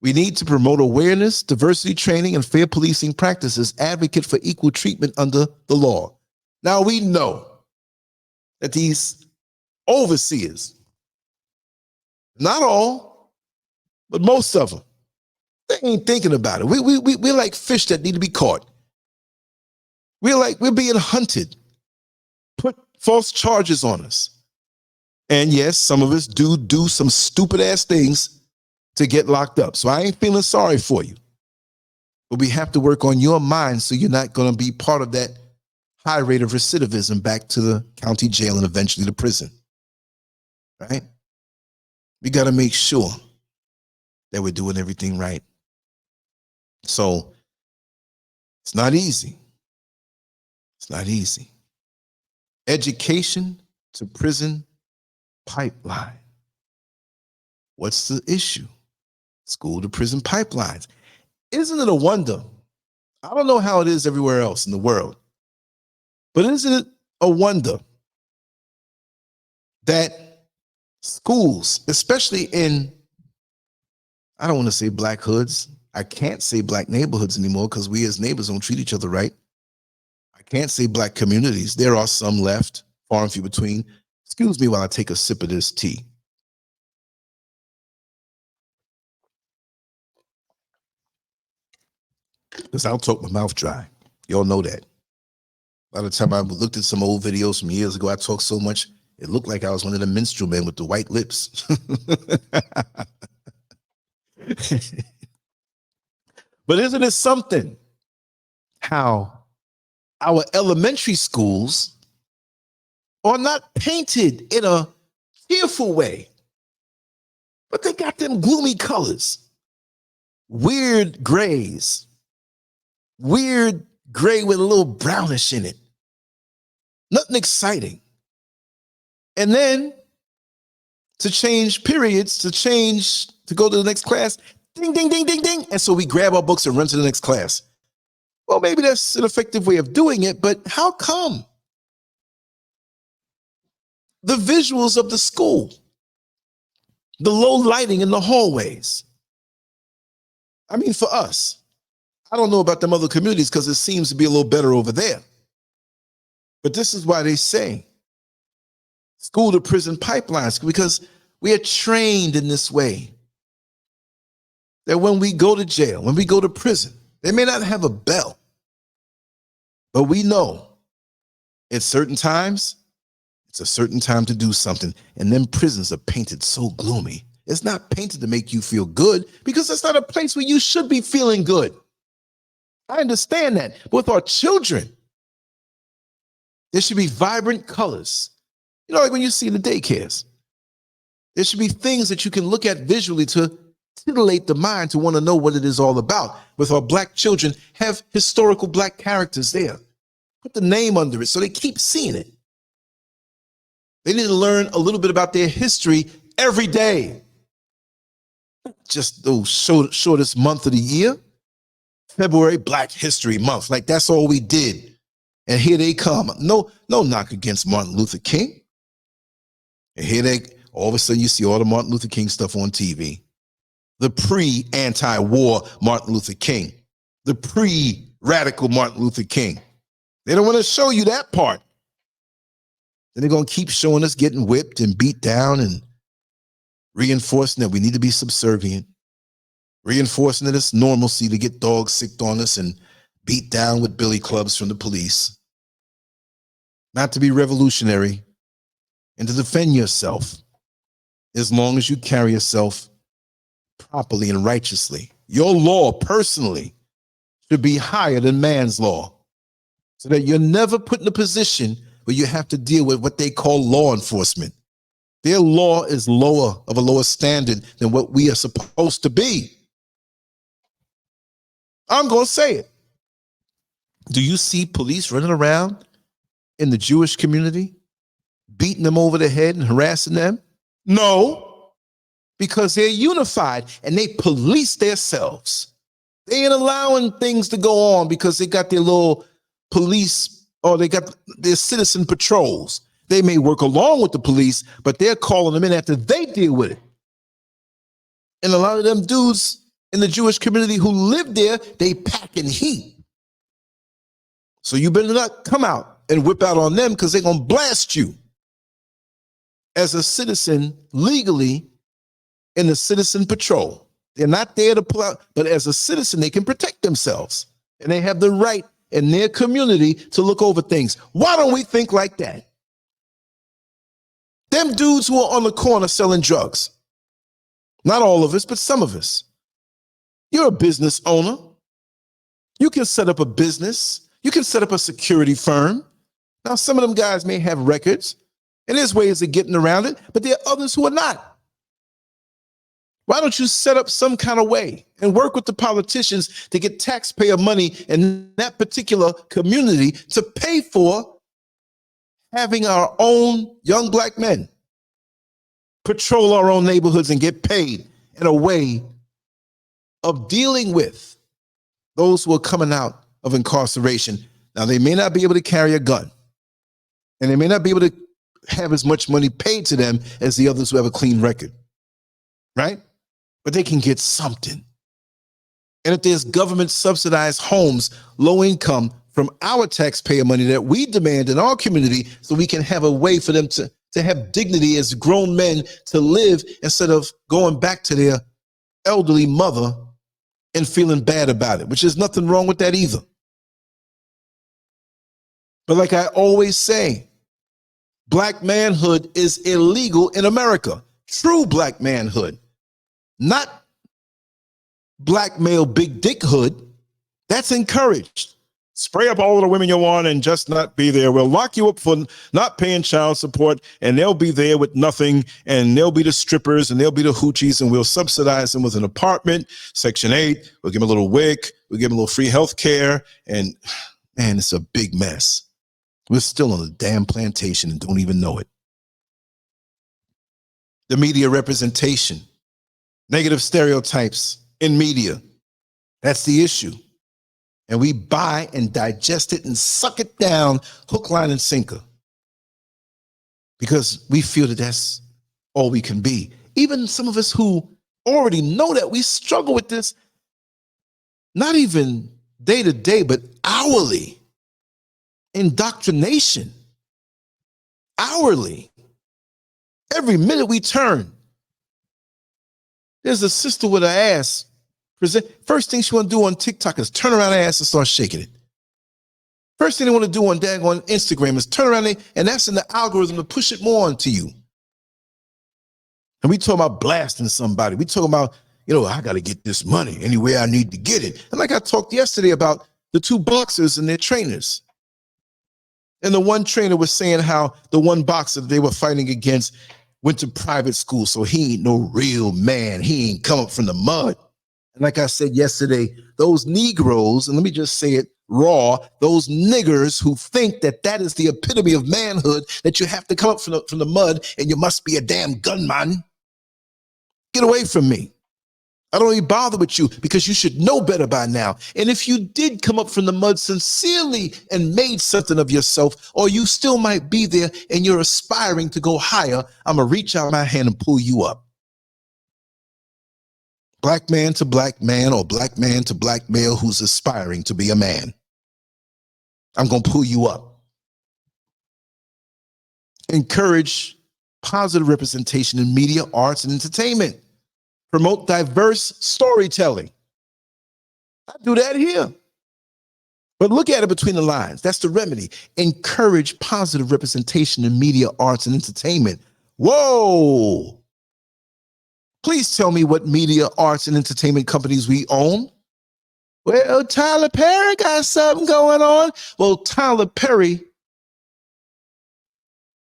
We need to promote awareness, diversity training, and fair policing practices, advocate for equal treatment under the law. Now we know that these overseers, not all, but most of them, they ain't thinking about it. We're like fish that need to be caught. We're being hunted, put false charges on us. And yes, some of us do some stupid ass things to get locked up. So I ain't feeling sorry for you. But we have to work on your mind so you're not going to be part of that high rate of recidivism back to the county jail and eventually the prison. Right? We got to make sure that we're doing everything right. So it's not easy. It's not easy. Education to prison pipeline. What's the issue? School to prison pipelines. Isn't it a wonder? I don't know how it is everywhere else in the world, but isn't it a wonder that schools, especially in, I don't want to say black hoods. I can't say black neighborhoods anymore because we as neighbors don't treat each other right. I can't say black communities. There are some left, far and few between. Excuse me while I take a sip of this tea. Because I'll talk my mouth dry. Y'all know that. By the time I looked at some old videos from years ago, I talked so much, it looked like I was one of the minstrel men with the white lips. But isn't it something how our elementary schools are not painted in a cheerful way, but they got them gloomy colors, weird grays, weird gray with a little brownish in it. Nothing exciting. And then to change periods, to go to the next class, ding, ding, ding, ding, ding. And so we grab our books and run to the next class. Well, maybe that's an effective way of doing it, but how come? The visuals of the school, the low lighting in the hallways. I mean, for us, I don't know about them other communities because it seems to be a little better over there. But this is why they say school to prison pipelines, because we are trained in this way that when we go to jail, when we go to prison, they may not have a bell, but we know at certain times, it's a certain time to do something. And then prisons are painted so gloomy. It's not painted to make you feel good because it's not a place where you should be feeling good. I understand that. But with our children, there should be vibrant colors. You know, like when you see the daycares, there should be things that you can look at visually to titillate the mind to want to know what it is all about. With our black children, have historical black characters there. Put the name under it so they keep seeing it. They need to learn a little bit about their history every day. Just the shortest month of the year. February, Black History Month. Like that's all we did. And here they come. No knock against Martin Luther King. And here they, all of a sudden you see all the Martin Luther King stuff on TV. The pre-anti-war Martin Luther King. The pre-radical Martin Luther King. They don't want to show you that part. Then they're going to keep showing us getting whipped and beat down and reinforcing that we need to be subservient. Reinforcing that it's normalcy to get dogs sicked on us and beat down with billy clubs from the police. Not to be revolutionary and to defend yourself as long as you carry yourself properly and righteously. Your law personally should be higher than man's law so that you're never put in a position where you have to deal with what they call law enforcement. Their law is of a lower standard than what we are supposed to be. I'm going to say it. Do you see police running around in the Jewish community, beating them over the head and harassing them? No, because they're unified and they police themselves. They ain't allowing things to go on because they got their little police or they got their citizen patrols. They may work along with the police, but they're calling them in after they deal with it. And a lot of them dudes in the Jewish community who live there, they packing heat. So you better not come out and whip out on them because they're going to blast you. As a citizen, legally, in the citizen patrol. They're not there to pull out, but as a citizen, they can protect themselves. And they have the right in their community to look over things. Why don't we think like that? Them dudes who are on the corner selling drugs. Not all of us, but some of us. You're a business owner. You can set up a business. You can set up a security firm. Now, some of them guys may have records, and there's ways of getting around it, but there are others who are not. Why don't you set up some kind of way and work with the politicians to get taxpayer money in that particular community to pay for having our own young black men patrol our own neighborhoods and get paid in a way of dealing with those who are coming out of incarceration. Now, they may not be able to carry a gun, and they may not be able to have as much money paid to them as the others who have a clean record, right? But they can get something. And if there's government subsidized homes, low income, from our taxpayer money that we demand in our community, so we can have a way for them to have dignity as grown men to live instead of going back to their elderly mother and feeling bad about it, which is nothing wrong with that either. But like I always say, black manhood is illegal in America. True black manhood, not black male big dick hood. That's encouraged. Spray up all of the women you want and just not be there. We'll lock you up for not paying child support, and they'll be there with nothing, and they'll be the strippers, and they'll be the hoochies, and we'll subsidize them with an apartment, Section 8. We'll give them a little WIC. We'll give them a little free health care, and man, it's a big mess. We're still on a damn plantation and don't even know it. The media representation, negative stereotypes in media, that's the issue. And we buy and digest it and suck it down, hook, line, and sinker. Because we feel that that's all we can be. Even some of us who already know that, we struggle with this, not even day to day, but hourly. Indoctrination. Hourly. Every minute we turn. There's a sister with her ass. First thing she want to do on TikTok is turn around her ass and start shaking it. First thing they want to do on Instagram is turn around and that's in the algorithm to push it more onto you. And we talking about blasting somebody. We talking about, I got to get this money any way I need to get it. And like I talked yesterday about the two boxers and their trainers. And the one trainer was saying how the one boxer that they were fighting against went to private school, so he ain't no real man. He ain't come up from the mud. And like I said yesterday, those Negroes, and let me just say it raw, those niggers who think that that is the epitome of manhood, that you have to come up from the mud and you must be a damn gunman. Get away from me. I don't even bother with you because you should know better by now. And if you did come up from the mud sincerely and made something of yourself, or you still might be there and you're aspiring to go higher, I'm going to reach out my hand and pull you up. Black man to black man, or black man to black male who's aspiring to be a man. I'm going to pull you up. Encourage positive representation in media, arts, and entertainment. Promote diverse storytelling. I do that here. But look at it between the lines. That's the remedy. Encourage positive representation in media, arts, and entertainment. Whoa! Please tell me what media, arts, and entertainment companies we own. Well, Tyler Perry got something going on. Well, Tyler Perry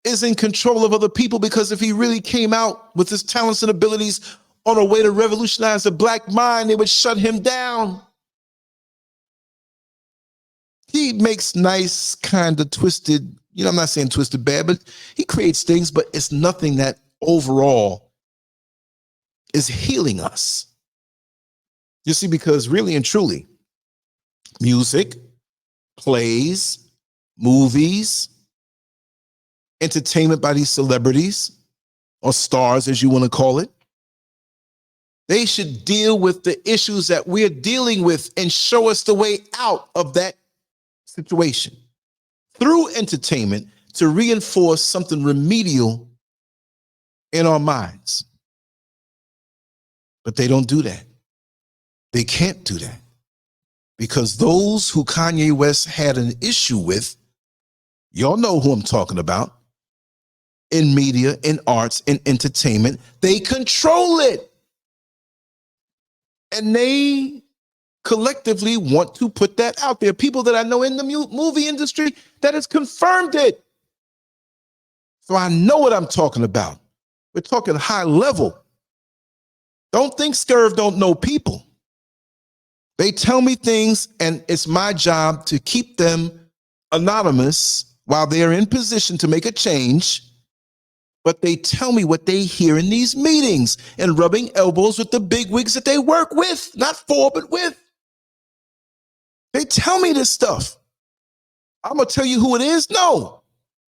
is in control of other people, because if he really came out with his talents and abilities on a way to revolutionize the black mind, they would shut him down. He makes nice, kind of twisted, I'm not saying twisted bad, but he creates things, but it's nothing that overall is healing us. You see, because really and truly, music, plays, movies, entertainment by these celebrities, or stars, as you want to call it, they should deal with the issues that we're dealing with and show us the way out of that situation through entertainment to reinforce something remedial in our minds. But they don't do that. They can't do that, because those who Kanye West had an issue with, y'all know who I'm talking about, in media, in arts, in entertainment, they control it. And they collectively want to put that out there. People that I know in the movie industry that has confirmed it. So I know what I'm talking about. We're talking high level. Don't think SCURV don't know people. They tell me things, and it's my job to keep them anonymous while they are in position to make a change, but they tell me what they hear in these meetings and rubbing elbows with the bigwigs that they work with, not for, but with. They tell me this stuff. I'm going to tell you who it is? No.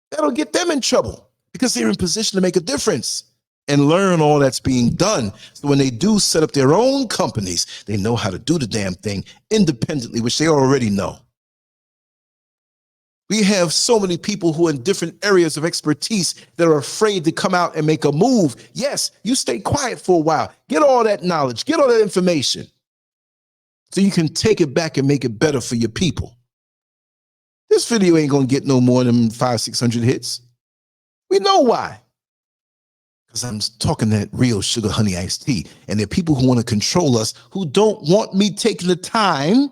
That'll get them in trouble because they're in position to make a difference and learn all that's being done. So when they do set up their own companies, they know how to do the damn thing independently, which they already know. We have so many people who are in different areas of expertise that are afraid to come out and make a move. Yes, you stay quiet for a while. Get all that knowledge, get all that information so you can take it back and make it better for your people. This video ain't gonna get no more than 500-600 hits. We know why. Because I'm talking that real sugar honey iced tea. And there are people who want to control us who don't want me taking the time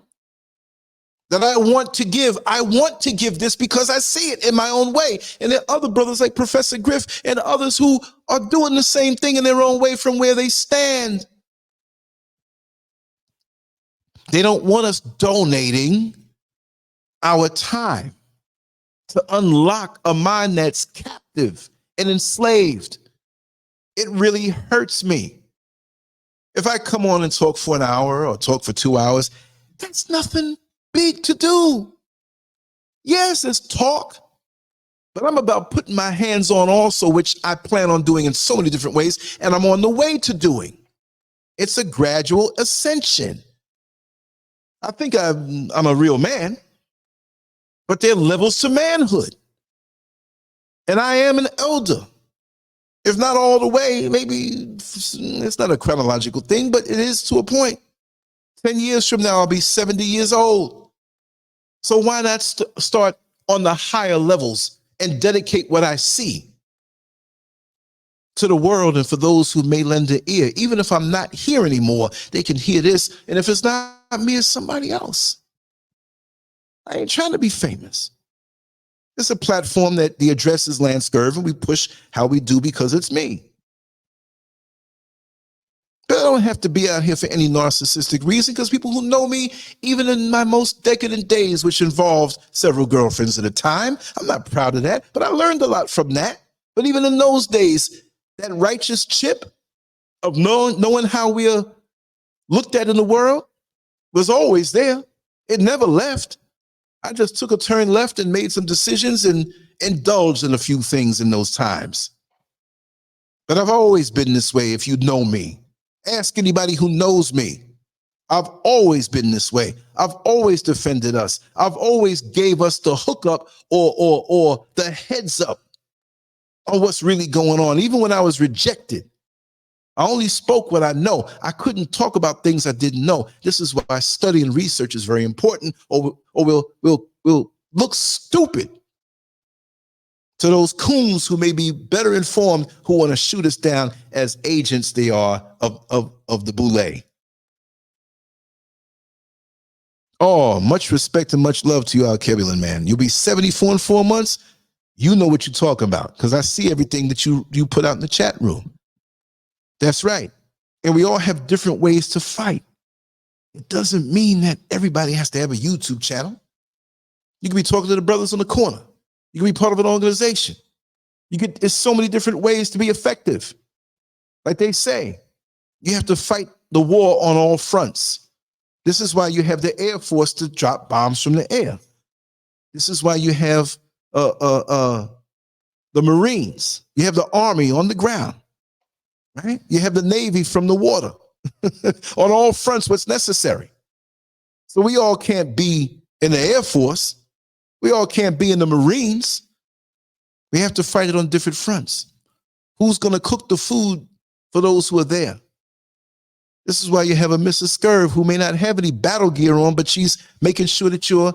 that I want to give. I want to give this because I see it in my own way. And there are other brothers like Professor Griff and others who are doing the same thing in their own way from where they stand. They don't want us donating our time to unlock a mind that's captive and enslaved. It really hurts me. If I come on and talk for an hour or talk for 2 hours, that's nothing big to do. Yes, it's talk, but I'm about putting my hands on also, which I plan on doing in so many different ways, and I'm on the way to doing. It's a gradual ascension. I think I'm a real man, but there are levels to manhood. And I am an elder. If not all the way, maybe it's not a chronological thing, but it is to a point. 10 years from now, I'll be 70 years old. So why not start on the higher levels and dedicate what I see to the world and for those who may lend an ear? Even if I'm not here anymore, they can hear this. And if it's not me, it's somebody else. I ain't trying to be famous. It's a platform that the address is LANCESCURV, and we push how we do because it's me. But I don't have to be out here for any narcissistic reason, because people who know me, even in my most decadent days, which involved several girlfriends at a time, I'm not proud of that, but I learned a lot from that. But even in those days, that righteous chip of knowing how we are looked at in the world was always there. It never left. I just took a turn left and made some decisions and indulged in a few things in those times. But I've always been this way. If you know me, ask anybody who knows me. I've always been this way. I've always defended us. I've always gave us the hookup or the heads up on what's really going on. Even when I was rejected, I only spoke what I know. I couldn't talk about things I didn't know. This is why study and research is very important, or we'll look stupid to those coons who may be better informed, who want to shoot us down as agents they are of the boule. Oh, much respect and much love to you, Al-Kebulan, man. You'll be 74 in 4 months. You know what you're talking about, because I see everything that you put out in the chat room. That's right. And we all have different ways to fight. It doesn't mean that everybody has to have a YouTube channel. You can be talking to the brothers on the corner. You can be part of an organization. There's so many different ways to be effective. Like they say, you have to fight the war on all fronts. This is why you have the Air Force to drop bombs from the air. This is why you have the Marines. You have the Army on the ground. Right? You have the Navy from the water. On all fronts, what's necessary. So we all can't be in the Air Force. We all can't be in the Marines. We have to fight it on different fronts. Who's going to cook the food for those who are there? This is why you have a Mrs. SCURV who may not have any battle gear on, but she's making sure that you're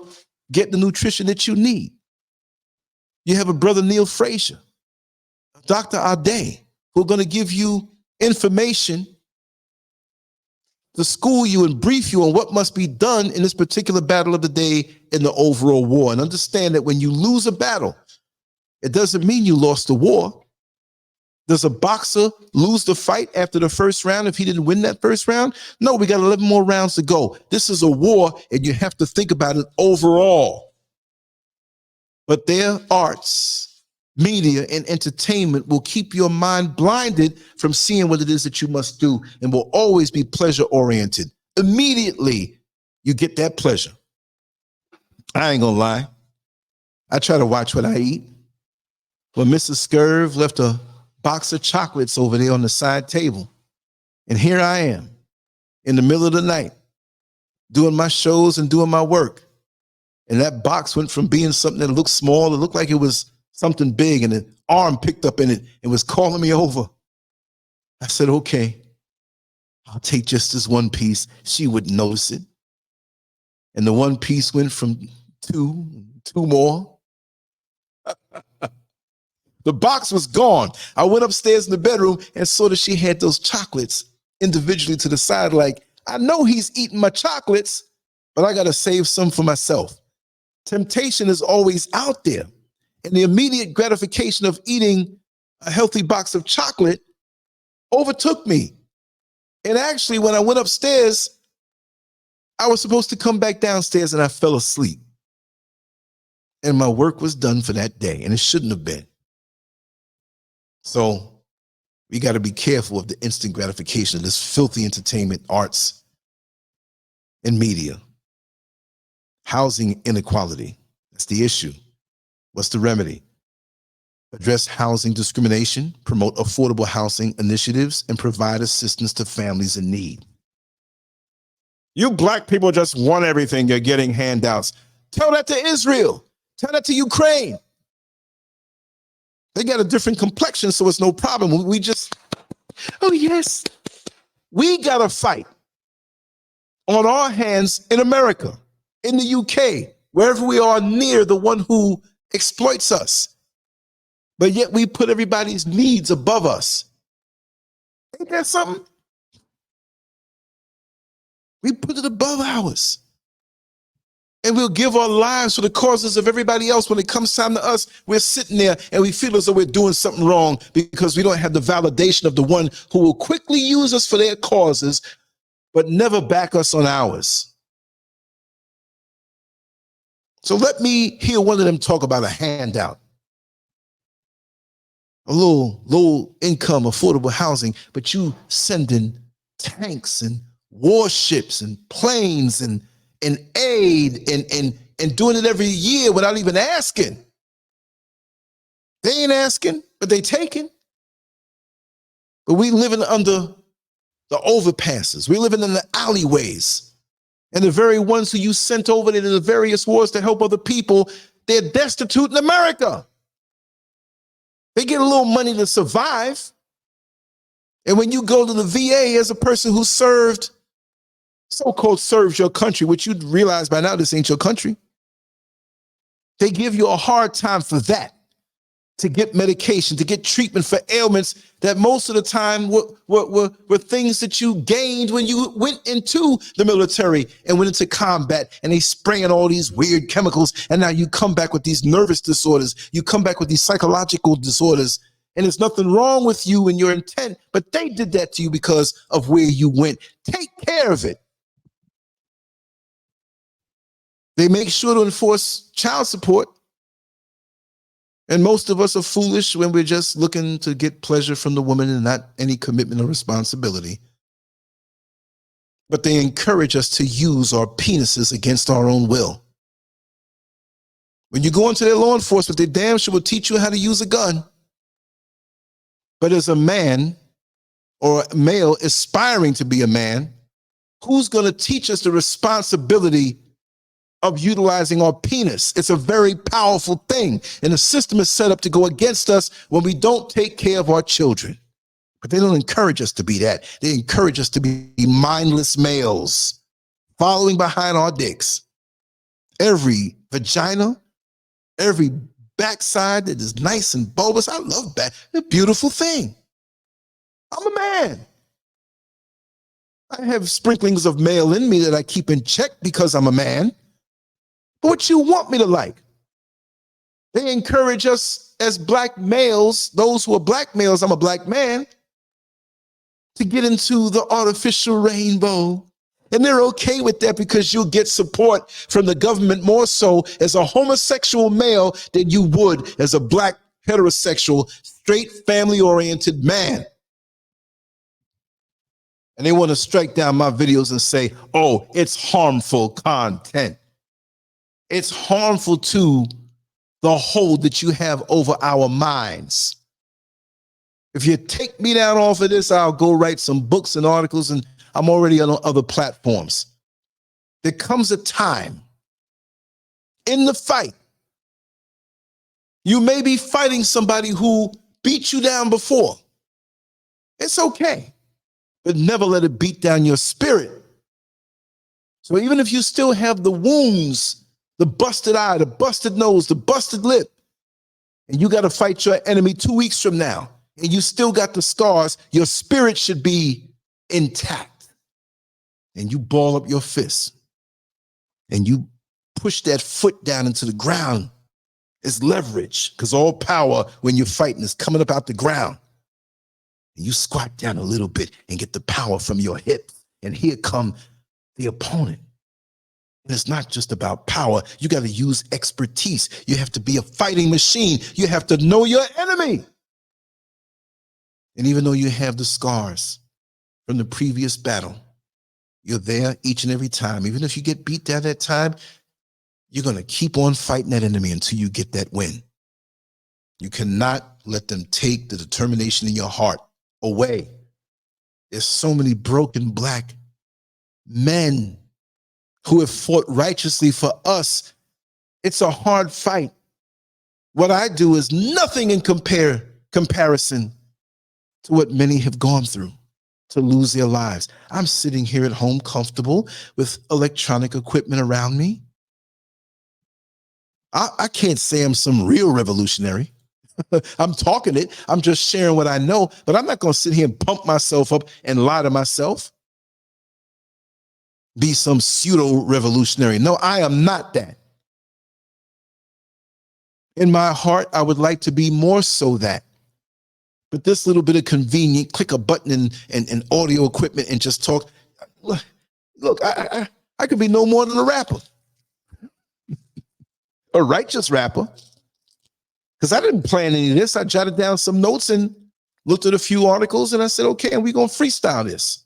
getting the nutrition that you need. You have a brother Neil Frazier, Dr. Ade, who are going to give you information to school you and brief you on what must be done in this particular battle of the day in the overall war. And understand that when you lose a battle, it doesn't mean you lost the war. Does a boxer lose the fight after the first round if he didn't win that first round? No, we got 11 more rounds to go. This is a war, and you have to think about it overall. But their arts, media, and entertainment will keep your mind blinded from seeing what it is that you must do, and will always be pleasure-oriented. Immediately, you get that pleasure. I ain't gonna lie. I try to watch what I eat. Well, Mrs. SCURV left a box of chocolates over there on the side table. And here I am in the middle of the night doing my shows and doing my work. And that box went from being something that looked small, it looked like it was something big, and an arm picked up in it and was calling me over. I said, okay, I'll take just this one piece. She wouldn't notice it. And the one piece went from two more. The box was gone. I went upstairs in the bedroom and saw that she had those chocolates individually to the side. Like, I know he's eating my chocolates, but I got to save some for myself. Temptation is always out there. And the immediate gratification of eating a healthy box of chocolate overtook me. And actually, when I went upstairs, I was supposed to come back downstairs and I fell asleep. And my work was done for that day, and it shouldn't have been. So we got to be careful of the instant gratification of this filthy entertainment, arts, and media. Housing inequality. That's the issue. What's the remedy? Address housing discrimination, promote affordable housing initiatives, and provide assistance to families in need. You black people just want everything. You're getting handouts. Tell that to Israel. Tell that to Ukraine. They got a different complexion, so it's no problem. We just, oh yes, we got to fight on our hands in America, in the UK, wherever we are near the one who exploits us. But yet we put everybody's needs above us. Ain't that something? We put it above ours. And we'll give our lives for the causes of everybody else. When it comes time to us, we're sitting there and we feel as though we're doing something wrong because we don't have the validation of the one who will quickly use us for their causes, but never back us on ours. So let me hear one of them talk about a handout. A low income, affordable housing, but you sending tanks and warships and planes and aid and doing it every year without even asking. They ain't asking, but they taking. But we living under the overpasses. We living in the alleyways. And the very ones who you sent over there to the various wars to help other people, they're destitute in America. They get a little money to survive. And when you go to the VA as a person who served, so-called serves your country, which you'd realize by now this ain't your country. They give you a hard time for that, to get medication, to get treatment for ailments that most of the time were things that you gained when you went into the military and went into combat, and they spraying all these weird chemicals, and now you come back with these nervous disorders, you come back with these psychological disorders, and there's nothing wrong with you and your intent, but they did that to you because of where you went. Take care of it. They make sure to enforce child support. And most of us are foolish when we're just looking to get pleasure from the woman and not any commitment or responsibility. But they encourage us to use our penises against our own will. When you go into their law enforcement, they damn sure will teach you how to use a gun. But as a man or a male aspiring to be a man, who's going to teach us the responsibility of utilizing our penis? It's a very powerful thing. And the system is set up to go against us when we don't take care of our children. But they don't encourage us to be that. They encourage us to be mindless males, following behind our dicks. Every vagina, every backside that is nice and bulbous. I love back. It's a beautiful thing. I'm a man. I have sprinklings of male in me that I keep in check because I'm a man. But what you want me to like? They encourage us as black males, those who are black males, I'm a black man, to get into the artificial rainbow And they're okay with that because you'll get support from the government more so as a homosexual male than you would as a black, heterosexual, straight, family-oriented man. And they want to strike down my videos and say, oh, it's harmful content. It's harmful to the hold that you have over our minds. If you take me down off of this, I'll go write some books and articles, and I'm already on other platforms. There comes a time in the fight, you may be fighting somebody who beat you down before. It's okay, but never let it beat down your spirit. So even if you still have the wounds, the busted eye, the busted nose, the busted lip, and you got to fight your enemy 2 weeks from now, and you still got the scars, your spirit should be intact. And you ball up your fist and you push that foot down into the ground as leverage, because all power when you're fighting is coming up out the ground. And you squat down a little bit and get the power from your hips, and here come the opponent. And it's not just about power. You got to use expertise. You have to be a fighting machine. You have to know your enemy. And even though you have the scars from the previous battle, you're there each and every time. Even if you get beat down that time, you're going to keep on fighting that enemy until you get that win. You cannot let them take the determination in your heart away. There's so many broken black men who have fought righteously for us. It's a hard fight. What I do is nothing in comparison to what many have gone through to lose their lives. I'm sitting here at home comfortable with electronic equipment around me. I can't say I'm some real revolutionary. I'm talking it. I'm just sharing what I know, but I'm not going to sit here and pump myself up and lie to myself. Be some pseudo revolutionary. No, I am not that. In my heart, I would like to be more so that. But this little bit of convenient, click a button and audio equipment and just talk. Look, I could be no more than a rapper. A righteous rapper. Because I didn't plan any of this. I jotted down some notes and looked at a few articles and I said, okay, and we're going to freestyle this.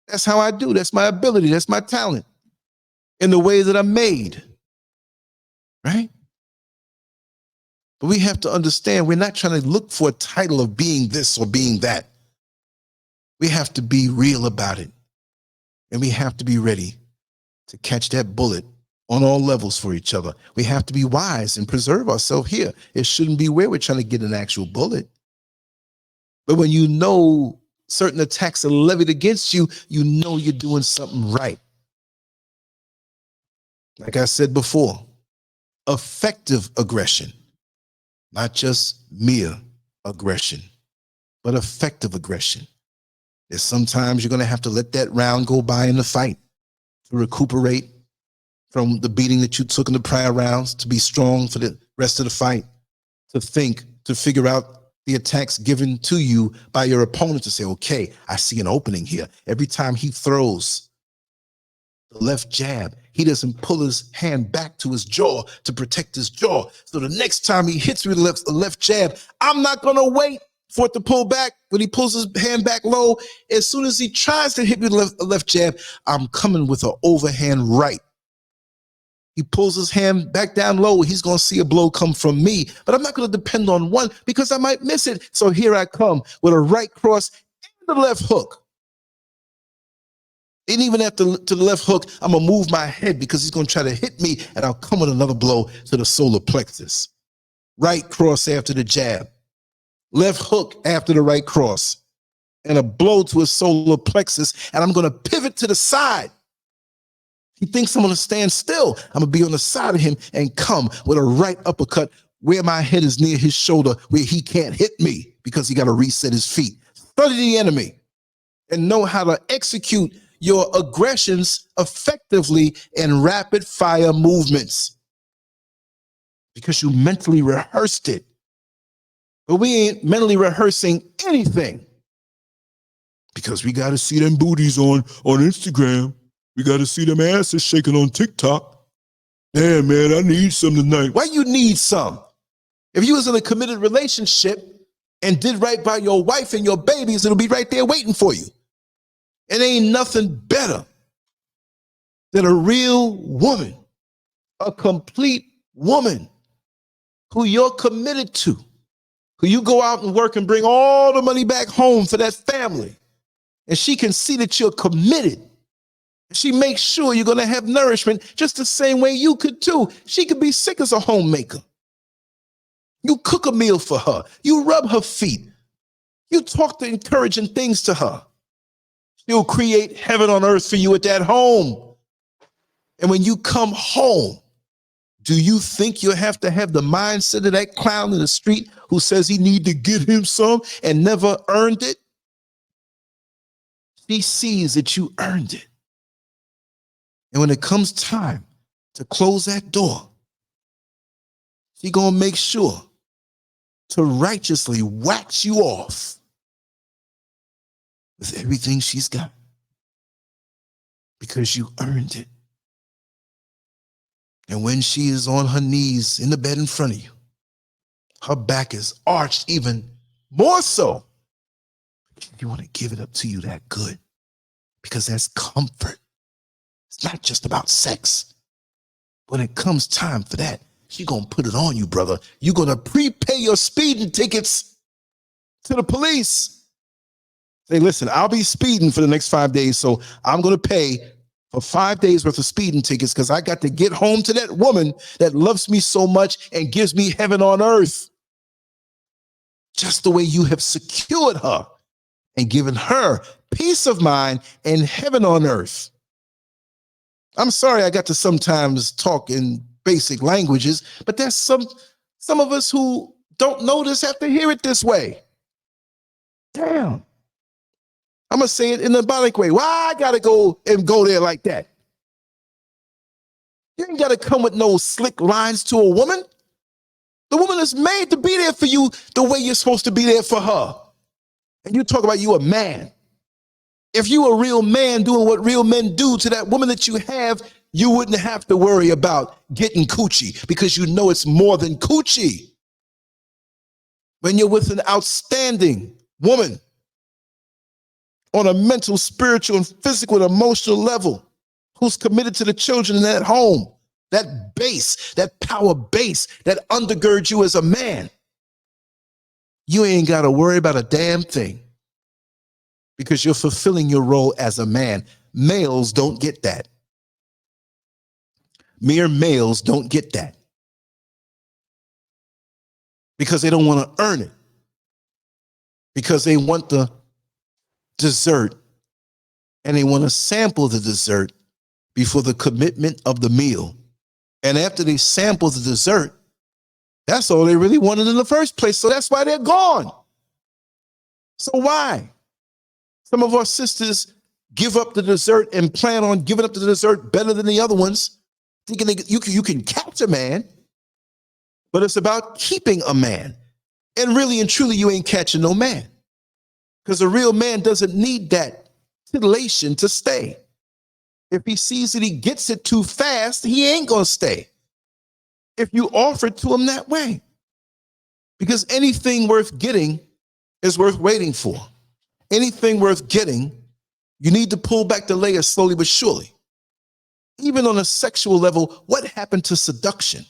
That's how I do. That's my ability. That's my talent. In the way that I'm made. Right? But we have to understand we're not trying to look for a title of being this or being that. We have to be real about it. And we have to be ready to catch that bullet on all levels for each other. We have to be wise and preserve ourselves here. It shouldn't be where we're trying to get an actual bullet. But when you know certain attacks are levied against you, you know you're doing something right. Like I said before, effective aggression. Not just mere aggression, but effective aggression. There's sometimes you're going to have to let that round go by in the fight to recuperate from the beating that you took in the prior rounds, to be strong for the rest of the fight, to think, to figure out the attacks given to you by your opponent, to say, okay, I see an opening here. Every time he throws the left jab, he doesn't pull his hand back to his jaw to protect his jaw. So the next time he hits me with the left jab, I'm not going to wait for it to pull back. When he pulls his hand back low, as soon as he tries to hit me with the left jab, I'm coming with an overhand right. He pulls his hand back down low, he's going to see a blow come from me. But I'm not going to depend on one because I might miss it. So here I come with a right cross and the left hook. And even after to the left hook, I'm going to move my head because he's going to try to hit me, and I'll come with another blow to the solar plexus. Right cross after the jab. Left hook after the right cross. And a blow to his solar plexus, and I'm going to pivot to the side. He thinks I'm going to stand still. I'm going to be on the side of him and come with a right uppercut where my head is near his shoulder, where he can't hit me because he got to reset his feet. Study the enemy and know how to execute your aggressions effectively in rapid fire movements because you mentally rehearsed it. But we ain't mentally rehearsing anything because we got to see them booties on Instagram. We got to see them asses shaking on TikTok. Damn, man, I need some tonight. Why you need some? If you was in a committed relationship and did right by your wife and your babies, it'll be right there waiting for you. It ain't nothing better than a real woman, a complete woman who you're committed to, who you go out and work and bring all the money back home for that family. And she can see that you're committed. She makes sure you're going to have nourishment just the same way you could too. She could be sick as a homemaker. You cook a meal for her. You rub her feet. You talk the encouraging things to her. She'll create heaven on earth for you at that home. And when you come home, do you think you'll have to have the mindset of that clown in the street who says he need to get him some and never earned it? She sees that you earned it. And when it comes time to close that door, she gonna make sure to righteously wax you off with everything she's got because you earned it. And when she is on her knees in the bed in front of you, her back is arched even more so. You want to give it up to you that good because that's comfort. It's not just about sex. When it comes time for that, she's going to put it on you, brother. You're going to prepay your speeding tickets to the police. Say, listen, I'll be speeding for the next 5 days, so I'm going to pay for 5 days worth of speeding tickets because I got to get home to that woman that loves me so much and gives me heaven on earth. Just the way you have secured her and given her peace of mind and heaven on earth. I'm sorry I got to sometimes talk in basic languages, but there's some of us who don't know this have to hear it this way. Damn. I'm going to say it in a symbolic way. Why I got to go there like that? You ain't got to come with no slick lines to a woman. The woman is made to be there for you the way you're supposed to be there for her. And you talk about you a man. If you a real man doing what real men do to that woman that you have, you wouldn't have to worry about getting coochie because you know it's more than coochie. When you're with an outstanding woman on a mental, spiritual, and physical and emotional level who's committed to the children in that home, that base, that power base that undergirds you as a man, you ain't got to worry about a damn thing because you're fulfilling your role as a man. Males don't get that. Mere males don't get that because they don't want to earn it, because they want the dessert and they want to sample the dessert before the commitment of the meal. And after they sample the dessert, that's all they really wanted in the first place. So that's why they're gone. So why? Some of our sisters give up the dessert and plan on giving up the dessert better than the other ones, thinking you can catch a man, but it's about keeping a man. And really and truly, you ain't catching no man because a real man doesn't need that titillation to stay. If he sees that he gets it too fast, he ain't going to stay. If you offer it to him that way, because anything worth getting is worth waiting for. Anything worth getting, you need to pull back the layers slowly but surely. Even on a sexual level, what happened to seduction?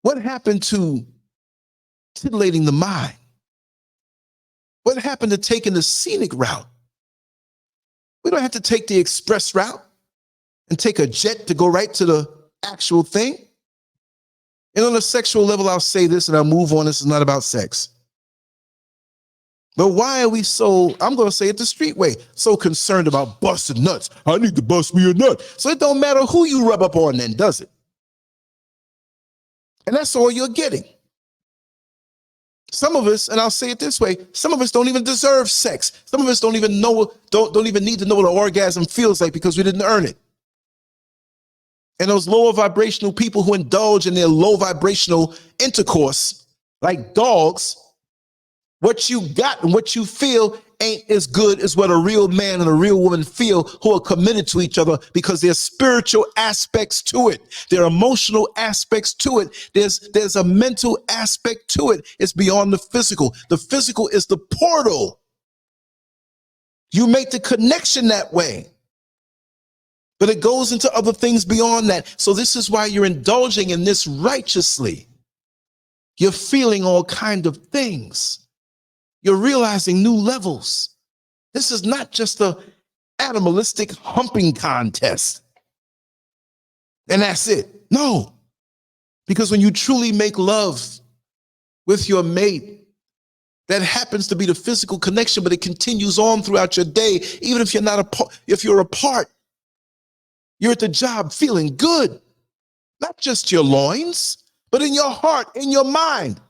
What happened to titillating the mind? What happened to taking the scenic route? We don't have to take the express route and take a jet to go right to the actual thing. And on a sexual level, I'll say this and I'll move on. This is not about sex. But why are we so, I'm going to say it the street way, so concerned about busting nuts? I need to bust me a nut. So it don't matter who you rub up on then, does it? And that's all you're getting. Some of us, and I'll say it this way, some of us don't even deserve sex. Some of us don't even know, don't even need to know what an orgasm feels like because we didn't earn it. And those lower vibrational people who indulge in their low vibrational intercourse, like dogs, what you got and what you feel ain't as good as what a real man and a real woman feel who are committed to each other, because there's spiritual aspects to it. There are emotional aspects to it. There's a mental aspect to it. It's beyond the physical. The physical is the portal. You make the connection that way. But it goes into other things beyond that. So this is why you're indulging in this righteously. You're feeling all kind of things. You're realizing new levels. This is not just a animalistic humping contest. And that's it. No. Because when you truly make love with your mate, that happens to be the physical connection, but it continues on throughout your day. Even if you're not if you're apart, you're at the job feeling good. Not just your loins, but in your heart, in your mind.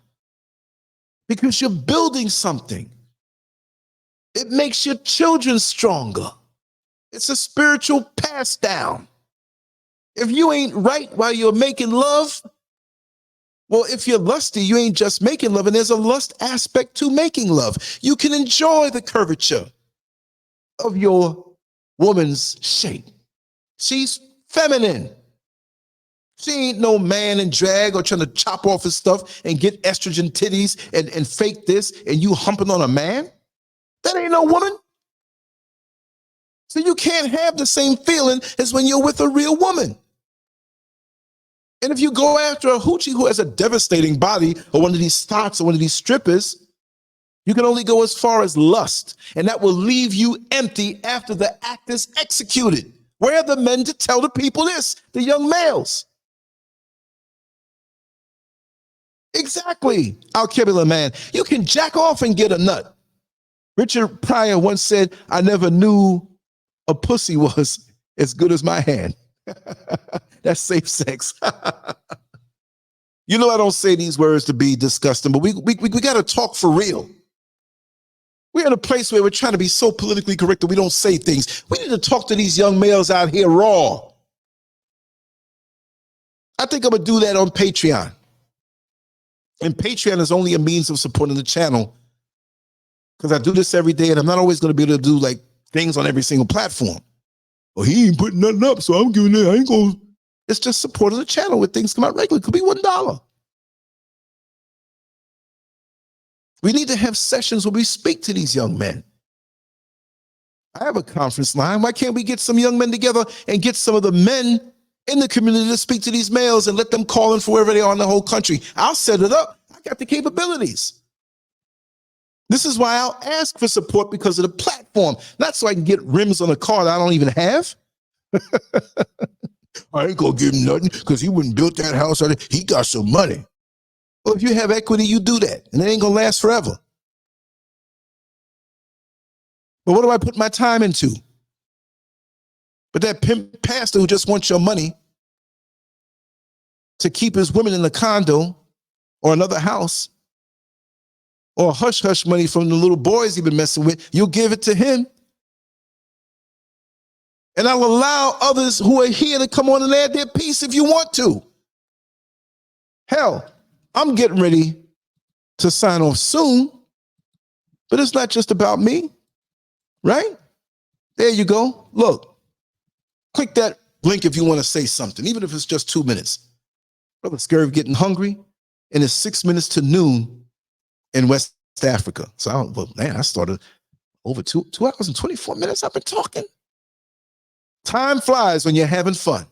Because you're building something. It makes your children stronger. It's a spiritual pass down. If you ain't right while you're making love, well, if you're lusty, you ain't just making love, and there's a lust aspect to making love. You can enjoy the curvature of your woman's shape. She's feminine. She ain't no man in drag or trying to chop off his stuff and get estrogen titties and fake this, and you humping on a man. That ain't no woman. So you can't have the same feeling as when you're with a real woman. And if you go after a hoochie who has a devastating body, or one of these thoughts, or one of these strippers, you can only go as far as lust. And that will leave you empty after the act is executed. Where are the men to tell the people this? The young males. Exactly, Alkebula man. You can jack off and get a nut. Richard Pryor once said, I never knew a pussy was as good as my hand. That's safe sex. You know I don't say these words to be disgusting, but we got to talk for real. We're in a place where we're trying to be so politically correct that we don't say things. We need to talk to these young males out here raw. I think I'm going to do that on Patreon. And Patreon is only a means of supporting the channel, because I do this every day, and I'm not always going to be able to do like things on every single platform. Well, he ain't putting nothing up, so I'm giving it. I ain't going to. It's just supporting the channel where things come out regularly. It could be $1. We need to have sessions where we speak to these young men. I have a conference line. Why can't we get some young men together and get some of the men in the community to speak to these males and let them call in for wherever they are in the whole country? I'll set it up. I got the capabilities. This is why I'll ask for support, because of the platform, not so I can get rims on a car that I don't even have. I ain't gonna give him nothing because he wouldn't build that house. He got some money. Well, if you have equity, you do that, and it ain't gonna last forever. But what do I put my time into? But that pimp pastor who just wants your money to keep his women in the condo or another house, or hush-hush money from the little boys he's been messing with, you'll give it to him. And I'll allow others who are here to come on and add their piece if you want to. Hell, I'm getting ready to sign off soon, but it's not just about me, right? There you go. Look, click that link if you want to say something, even if it's just 2 minutes. Brother SCURV getting hungry, and it's 6 minutes to noon in West Africa. So, I started over 2 hours and 24 minutes. I've been talking. Time flies when you're having fun.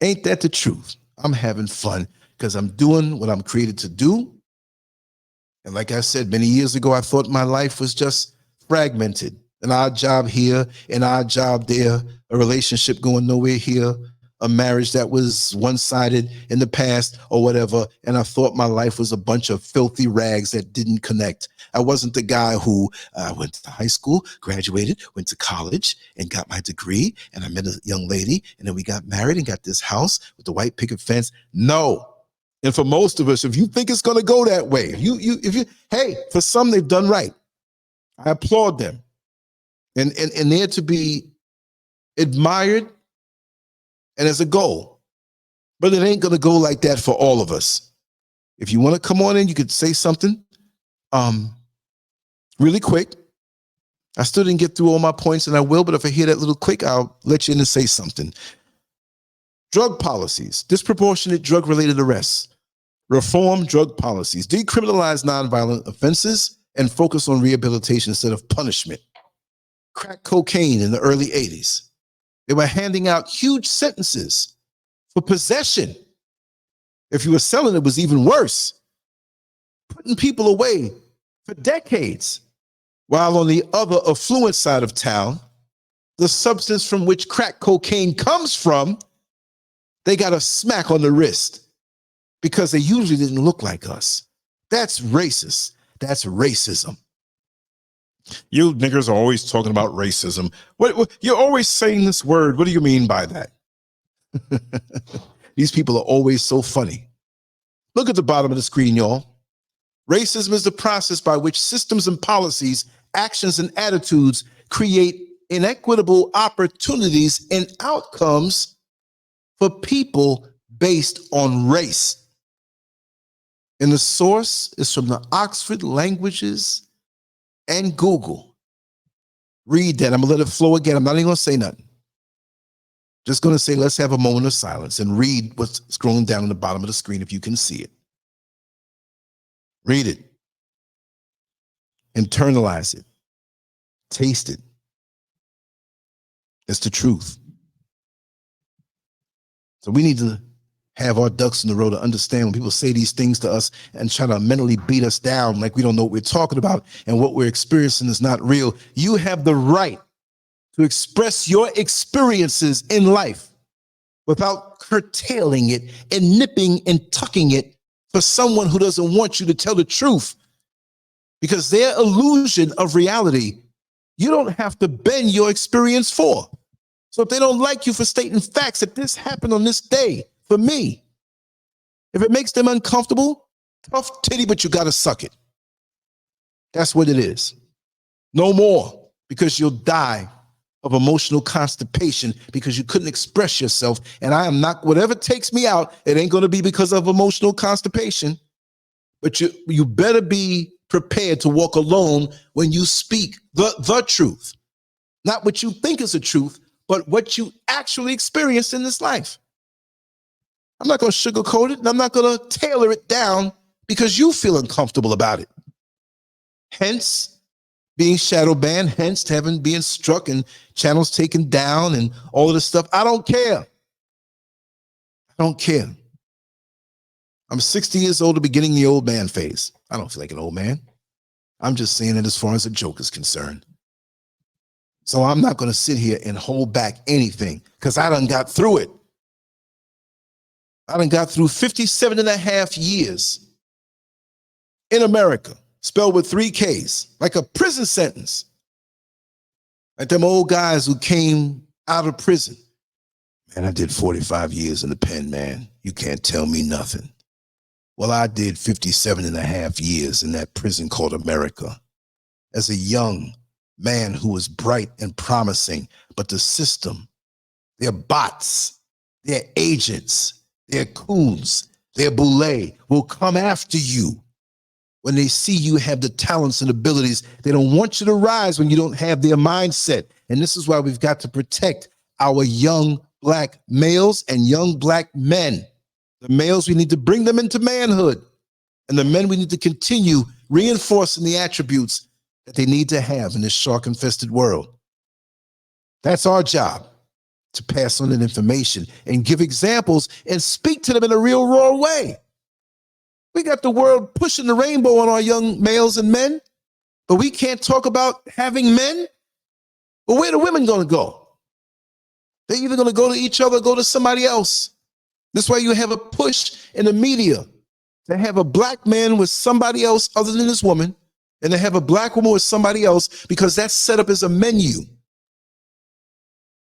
Ain't that the truth? I'm having fun because I'm doing what I'm created to do. And like I said, many years ago, I thought my life was just fragmented. An odd job here, an odd job there, a relationship going nowhere here, a marriage that was one-sided in the past or whatever. And I thought my life was a bunch of filthy rags that didn't connect. I wasn't the guy who went to high school, graduated, went to college and got my degree. And I met a young lady, and then we got married and got this house with the white picket fence. No. And for most of us, if you think it's going to go that way, hey, for some, they've done right. I applaud them. And they're to be admired and as a goal. But it ain't going to go like that for all of us. If you want to come on in, you could say something. Really quick. I still didn't get through all my points, and I will, but if I hear that little quick, I'll let you in and say something. Drug policies, disproportionate drug-related arrests, reform drug policies, decriminalize nonviolent offenses, and focus on rehabilitation instead of punishment. Crack cocaine in the early 80s. They were handing out huge sentences for possession. If you were selling, it was even worse. Putting people away for decades. While on the other affluent side of town, the substance from which crack cocaine comes from, they got a smack on the wrist because they usually didn't look like us. That's racist. That's racism. You niggers are always talking about racism. What you're always saying this word. What do you mean by that? These people are always so funny. Look at the bottom of the screen, y'all. Racism is the process by which systems and policies, actions and attitudes create inequitable opportunities and outcomes for people based on race. And the source is from the Oxford Languages and Google. Read that. I'm going to let it flow again. I'm not even going to say nothing. Just going to say, let's have a moment of silence and read what's scrolling down on the bottom of the screen if you can see it. Read it. Internalize it. Taste it. It's the truth. So we need to have our ducks in a row to understand when people say these things to us and try to mentally beat us down like we don't know what we're talking about and what we're experiencing is not real. You have the right to express your experiences in life without curtailing it and nipping and tucking it for someone who doesn't want you to tell the truth. Because their illusion of reality, you don't have to bend your experience for. So if they don't like you for stating facts that this happened on this day, for me, if it makes them uncomfortable, tough titty, but you got to suck it. That's what it is. No more, because you'll die of emotional constipation because you couldn't express yourself. And I am not, whatever takes me out, it ain't going to be because of emotional constipation. But you better be prepared to walk alone when you speak the truth. Not what you think is the truth, but what you actually experienced in this life. I'm not going to sugarcoat it, and I'm not going to tailor it down because you feel uncomfortable about it. Hence, being shadow banned, hence being struck and channels taken down and all of this stuff. I don't care. I don't care. I'm 60 years old, beginning the old man phase. I don't feel like an old man. I'm just saying it as far as a joke is concerned. So I'm not going to sit here and hold back anything because I done got through it. I done got through 57 and a half years in America, spelled with 3 Ks, like a prison sentence. Like them old guys who came out of prison. Man, I did 45 years in the pen, man. You can't tell me nothing. Well, I did 57 and a half years in that prison called America as a young man who was bright and promising, but the system, they're bots, they're agents, they're coons, they're boule, will come after you when they see you have the talents and abilities. They don't want you to rise when you don't have their mindset. And this is why we've got to protect our young black males and young black men. The males, we need to bring them into manhood. And the men, we need to continue reinforcing the attributes that they need to have in this shark-infested world. That's our job, to pass on that information and give examples and speak to them in a real raw way. We got the world pushing the rainbow on our young males and men, but we can't talk about having men. Well, where are the women going to go? They're either going to go to each other or go to somebody else. That's why you have a push in the media to have a black man with somebody else other than this woman, and to have a black woman with somebody else, because that's set up as a menu.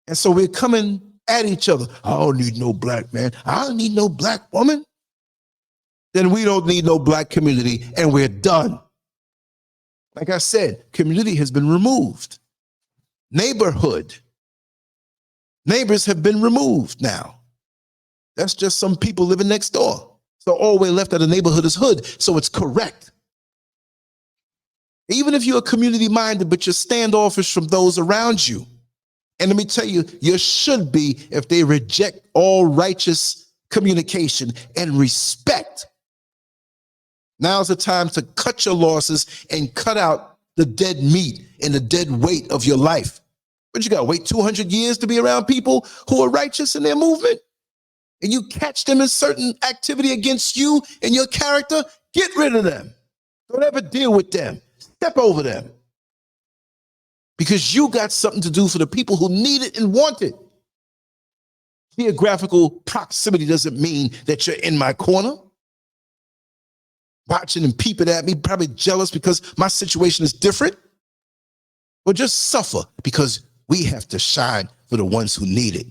And so we're coming at each other. I don't need no black man. I don't need no black woman. Then we don't need no black community, and we're done. Like I said, community has been removed. Neighborhood. Neighbors have been removed now. That's just some people living next door. So all we're left at a neighborhood is hood. So it's correct. Even if you're community minded, but you're standoffish from those around you. And let me tell you, you should be if they reject all righteous communication and respect. Now's the time to cut your losses and cut out the dead meat and the dead weight of your life. But you got to wait 200 years to be around people who are righteous in their movement? And you catch them in certain activity against you and your character? Get rid of them. Don't ever deal with them. Step over them. Because you got something to do for the people who need it and want it. Geographical proximity doesn't mean that you're in my corner, watching and peeping at me, probably jealous because my situation is different. Well, just suffer because we have to shine for the ones who need it.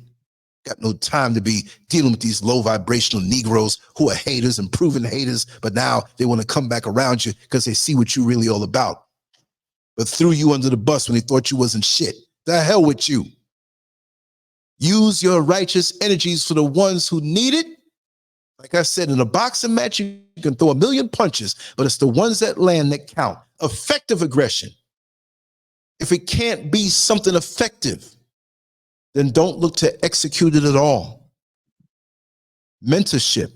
Got no time to be dealing with these low vibrational Negroes who are haters and proven haters, but now they want to come back around you because they see what you're really all about. But threw you under the bus when they thought you wasn't shit. The hell with you. Use your righteous energies for the ones who need it. Like I said, in a boxing match, you can throw 1,000,000 punches, but it's the ones that land that count. Effective aggression. If it can't be something effective, then don't look to execute it at all. Mentorship.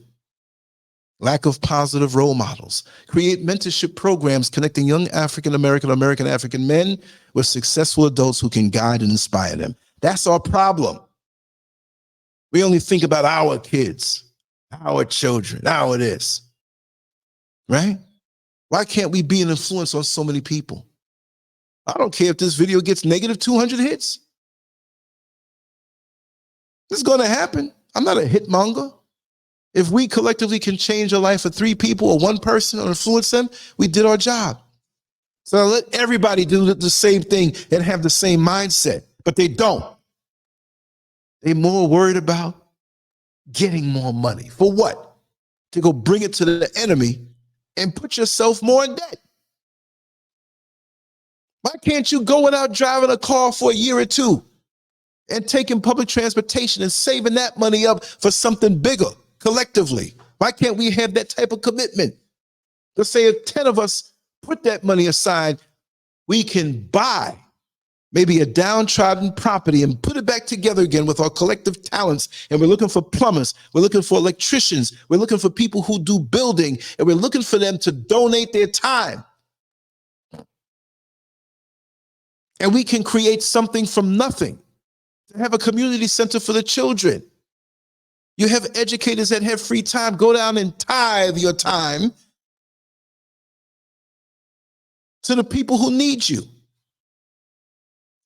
Lack of positive role models. Create mentorship programs connecting young African-American, American-African men with successful adults who can guide and inspire them. That's our problem. We only think about our kids, our children, our this, right? Why can't we be an influence on so many people? I don't care if this video gets negative 200 hits. This is going to happen. I'm not a hitmonger. If we collectively can change the life of 3 people or 1 person or influence them, we did our job. So let everybody do the same thing and have the same mindset, but they don't. They're more worried about getting more money. For what? To go bring it to the enemy and put yourself more in debt. Why can't you go without driving a car for a year or 2 and taking public transportation and saving that money up for something bigger collectively? Why can't we have that type of commitment? Let's say if 10 of us put that money aside, we can buy maybe a downtrodden property and put it back together again with our collective talents. And we're looking for plumbers, we're looking for electricians, we're looking for people who do building, and we're looking for them to donate their time. And we can create something from nothing. To have a community center for the children. You have educators that have free time. Go down and tithe your time to the people who need you.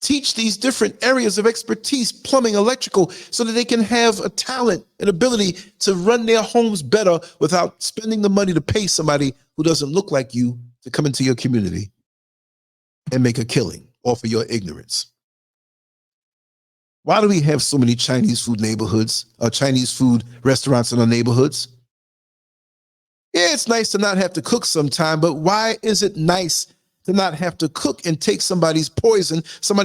Teach these different areas of expertise, plumbing, electrical, so that they can have a talent and ability to run their homes better without spending the money to pay somebody who doesn't look like you to come into your community and make a killing off of your ignorance. Why do we have so many Chinese food neighborhoods, Chinese food restaurants in our neighborhoods? Yeah, it's nice to not have to cook sometime, but why is it nice to not have to cook and take somebody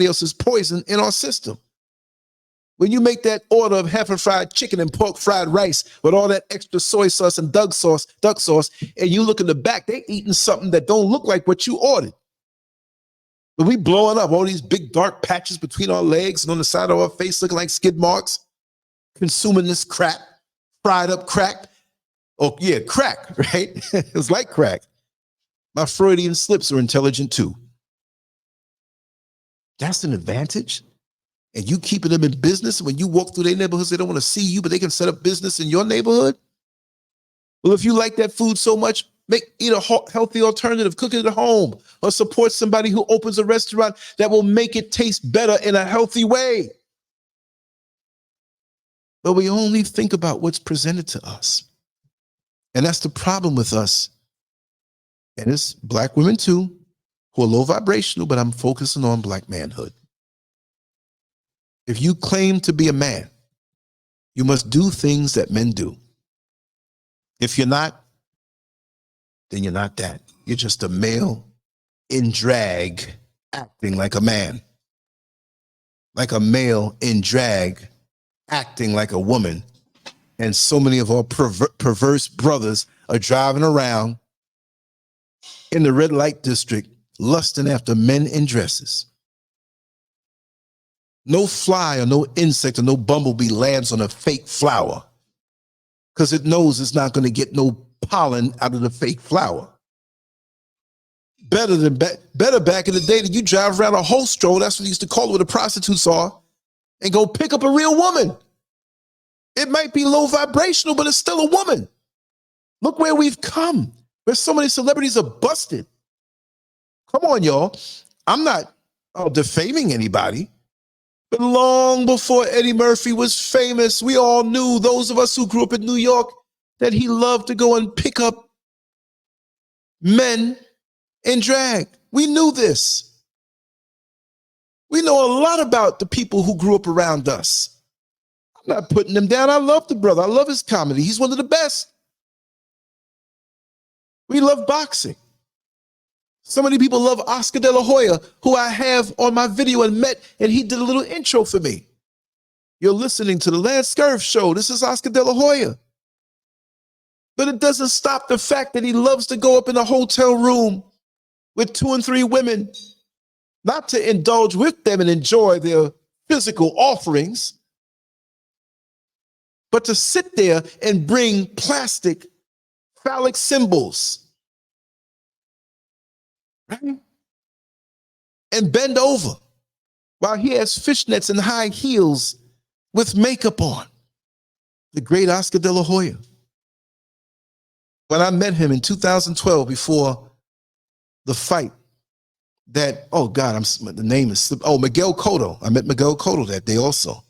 else's poison in our system? When you make that order of heifer fried chicken and pork fried rice with all that extra soy sauce and duck sauce, and you look in the back, they eating something that don't look like what you ordered. But we blowing up all these big dark patches between our legs and on the side of our face looking like skid marks, consuming this crap, fried up crack. Oh yeah, crack, right? It was like crack. My Freudian slips are intelligent too. That's an advantage. And you keeping them in business. When you walk through their neighborhoods, they don't want to see you, but they can set up business in your neighborhood. Well, if you like that food so much, eat a healthy alternative, cook it at home, or support somebody who opens a restaurant that will make it taste better in a healthy way. But we only think about what's presented to us. And that's the problem with us. And it's black women too, who are low vibrational, but I'm focusing on black manhood. If you claim to be a man, you must do things that men do. If you're not, then you're not that. You're just a male in drag acting like a man. Like a male in drag acting like a woman. And so many of our perverse brothers are driving around in the red light district lusting after men in dresses. No fly or no insect or no bumblebee lands on a fake flower because it knows it's not going to get no pollen out of the fake flower. Better back in the day that you drive around a whole stroll, that's what they used to call it, where the prostitutes are, and go pick up a real woman. It might be low vibrational, but it's still a woman. Look where we've come, where so many celebrities are busted. Come on, y'all. I'm not defaming anybody, but long before Eddie Murphy was famous, we all knew, those of us who grew up in New York, that he loved to go and pick up men in drag. We knew this. We know a lot about the people who grew up around us. I'm not putting him down. I love the brother. I love his comedy. He's one of the best. We love boxing. So many people love Oscar De La Hoya, who I have on my video and met, and he did a little intro for me. You're listening to the LANCESCURV show. This is Oscar De La Hoya. But it doesn't stop the fact that he loves to go up in a hotel room with 2 and 3 women, not to indulge with them and enjoy their physical offerings, but to sit there and bring plastic phallic symbols, right? And bend over while he has fishnets and high heels with makeup on. The great Oscar De La Hoya. When I met him in 2012 before the fight that, oh God, the name is, Miguel Cotto. I met Miguel Cotto that day also.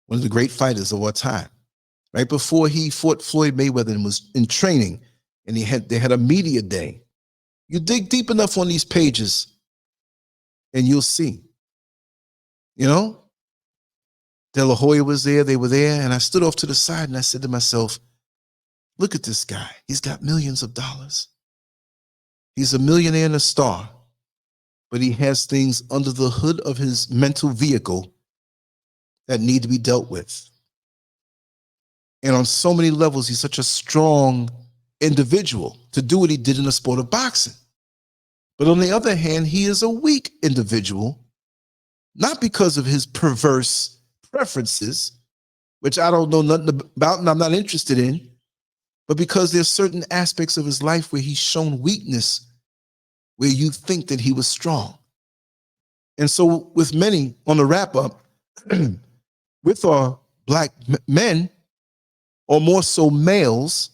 One of the great fighters of our time. Right before he fought Floyd Mayweather and was in training, and they had a media day. You dig deep enough on these pages and you'll see. You know? De La Hoya was there, they were there, and I stood off to the side and I said to myself, look at this guy. He's got millions of dollars. He's a millionaire and a star, but he has things under the hood of his mental vehicle that need to be dealt with. And on so many levels, he's such a strong individual to do what he did in the sport of boxing. But on the other hand, he is a weak individual, not because of his perverse preferences, which I don't know nothing about and I'm not interested in, but because there's certain aspects of his life where he's shown weakness, where you think that he was strong. And so with many, on the wrap up, with our black men, or more so males,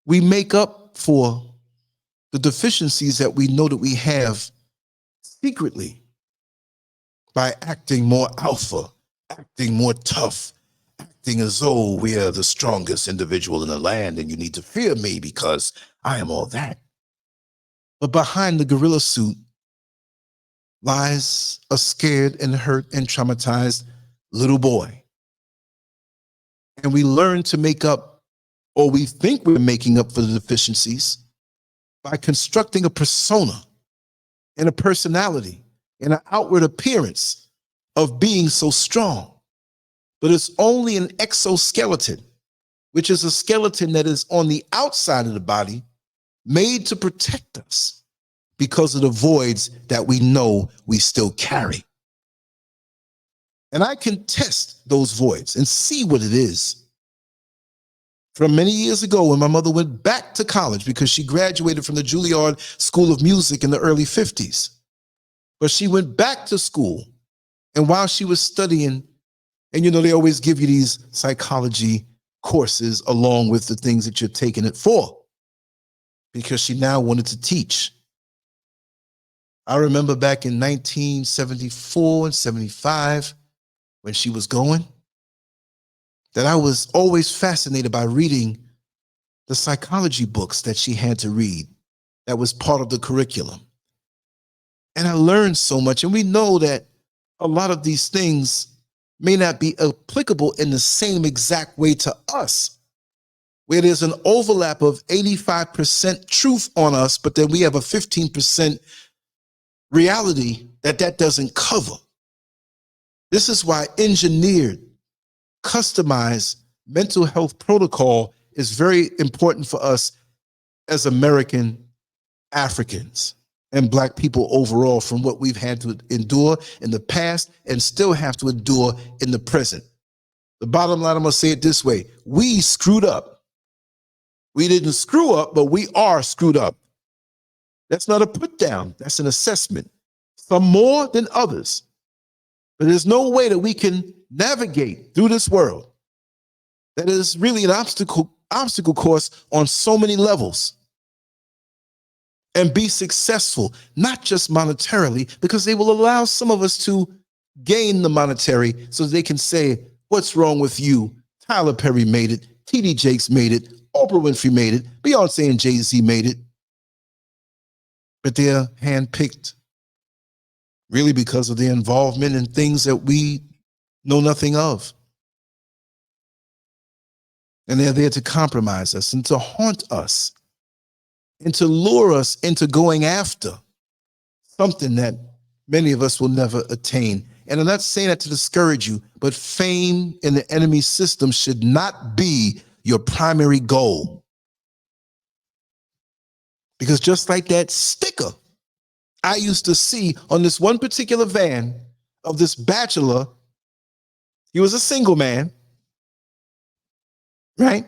we make up for the deficiencies that we know that we have secretly by acting more alpha, acting more tough, acting as though we are the strongest individual in the land and you need to fear me because I am all that. But behind the gorilla suit lies a scared and hurt and traumatized little boy. And we learn to make up, or we think we're making up for the deficiencies by constructing a persona and a personality and an outward appearance of being so strong. But it's only an exoskeleton, which is a skeleton that is on the outside of the body, made to protect us because of the voids that we know we still carry. And I can test those voids and see what it is. From many years ago, when my mother went back to college because she graduated from the Juilliard School of Music in the early 50s. But she went back to school, and while she was studying, and you know, they always give you these psychology courses along with the things that you're taking it for, because she now wanted to teach. I remember back in 1974 and 75, when she was going, that I was always fascinated by reading the psychology books that she had to read that was part of the curriculum. And I learned so much, and we know that a lot of these things may not be applicable in the same exact way to us, where there's an overlap of 85% truth on us, but then we have a 15% reality that doesn't cover. This is why engineered, customized mental health protocol is very important for us as American Africans and Black people overall from what we've had to endure in the past and still have to endure in the present. The bottom line, I'm going to say it this way. We screwed up. We didn't screw up, but we are screwed up. That's not a put down. That's an assessment. Some more than others. But there's no way that we can navigate through this world that is really an obstacle course on so many levels and be successful, not just monetarily, because they will allow some of us to gain the monetary so they can say, what's wrong with you? Tyler Perry made it. T.D. Jakes made it. Oprah Winfrey made it. Beyonce and Jay-Z made it. But they're handpicked really because of their involvement in things that we know nothing of. And they're there to compromise us and to haunt us and to lure us into going after something that many of us will never attain. And I'm not saying that to discourage you, but fame in the enemy system should not be your primary goal. Because just like that sticker I used to see on this one particular van of this bachelor, he was a single man, right?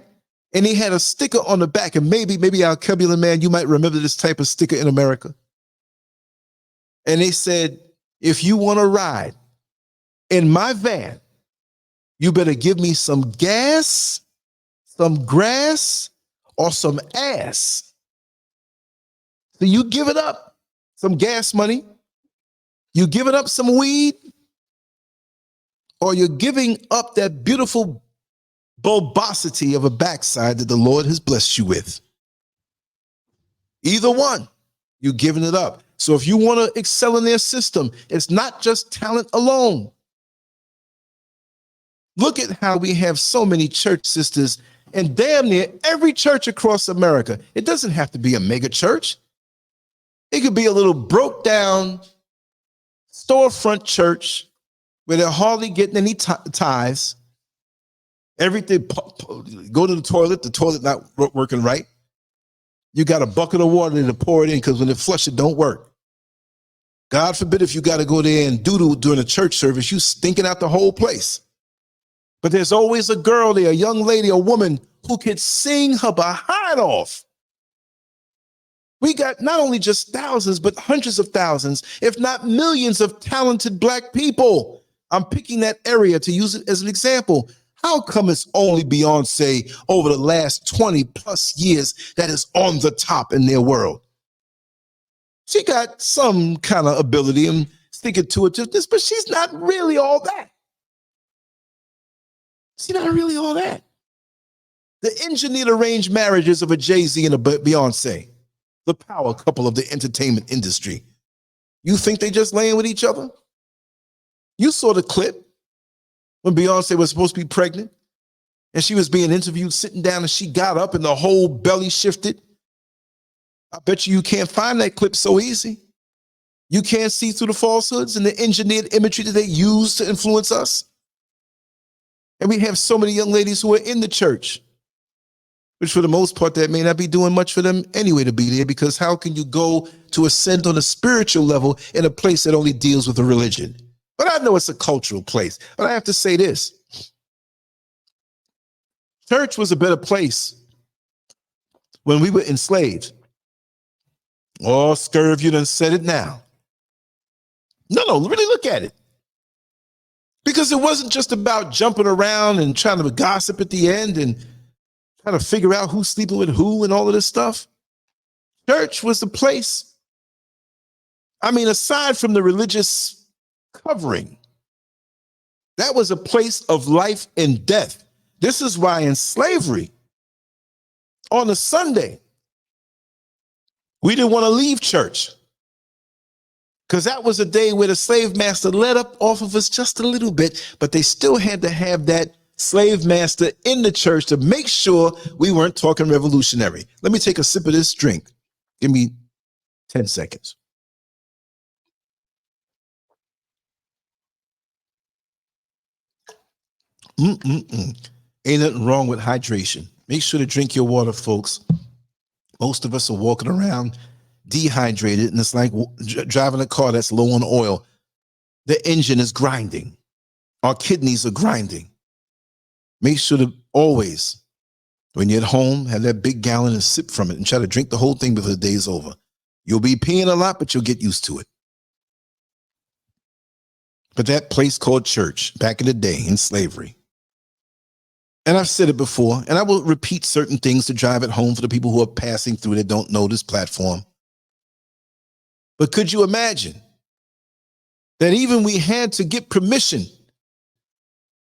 And he had a sticker on the back, and maybe our Cumberland man, you might remember this type of sticker in America. And they said, if you want to ride in my van, you better give me some gas, some grass, or some ass. So you give it up, some gas money, you give it up some weed, or you're giving up that beautiful bulbosity of a backside that the Lord has blessed you with. Either one, you're giving it up. So if you want to excel in their system, it's not just talent alone. Look at how we have so many church sisters in damn near every church across America. It doesn't have to be a mega church. It could be a little broke down storefront church where they're hardly getting any tithes. Everything, go to the toilet not working right. You got a bucket of water to pour it in because when they flush it, don't work. God forbid if you got to go there and doodle during a church service, you stinking out the whole place. But there's always a girl there, a young lady, a woman who can sing her behind off. We got not only just thousands, but hundreds of thousands, if not millions of talented Black people. I'm picking that area to use it as an example. How come it's only Beyonce over the last 20 plus years that is on the top in their world? She got some kind of ability and sticking to it, but she's not really all that. She's not really all that. The engineered arranged marriages of a Jay-Z and a Beyonce, the power couple of the entertainment industry. You think they just laying with each other? You saw the clip when Beyonce was supposed to be pregnant and she was being interviewed sitting down and she got up and the whole belly shifted. I bet you can't find that clip so easy. You can't see through the falsehoods and the engineered imagery that they use to influence us. And we have so many young ladies who are in the church, which for the most part, that may not be doing much for them anyway to be there, because how can you go to ascend on a spiritual level in a place that only deals with a religion? But I know it's a cultural place. But I have to say this. Church was a better place when we were enslaved. Oh, SCURV, you done said it now. No, really look at it. Because it wasn't just about jumping around and trying to gossip at the end and trying to figure out who's sleeping with who and all of this stuff. Church was the place. I mean, aside from the religious covering, that was a place of life and death. This is why in slavery, on a Sunday, we didn't want to leave church, because that was a day where the slave master let up off of us just a little bit, but they still had to have that slave master in the church to make sure we weren't talking revolutionary. Let me take a sip of this drink. Give me 10 seconds. Ain't nothing wrong with hydration. Make sure to drink your water, folks. Most of us are walking around dehydrated, and it's like driving a car that's low on oil. The engine is grinding. Our kidneys are grinding. Make sure to always, when you're at home, have that big gallon and sip from it and try to drink the whole thing before the day's over. You'll be peeing a lot, but you'll get used to it. But that place called church, back in the day in slavery, and I've said it before, and I will repeat certain things to drive it home for the people who are passing through that don't know this platform. But could you imagine that even we had to get permission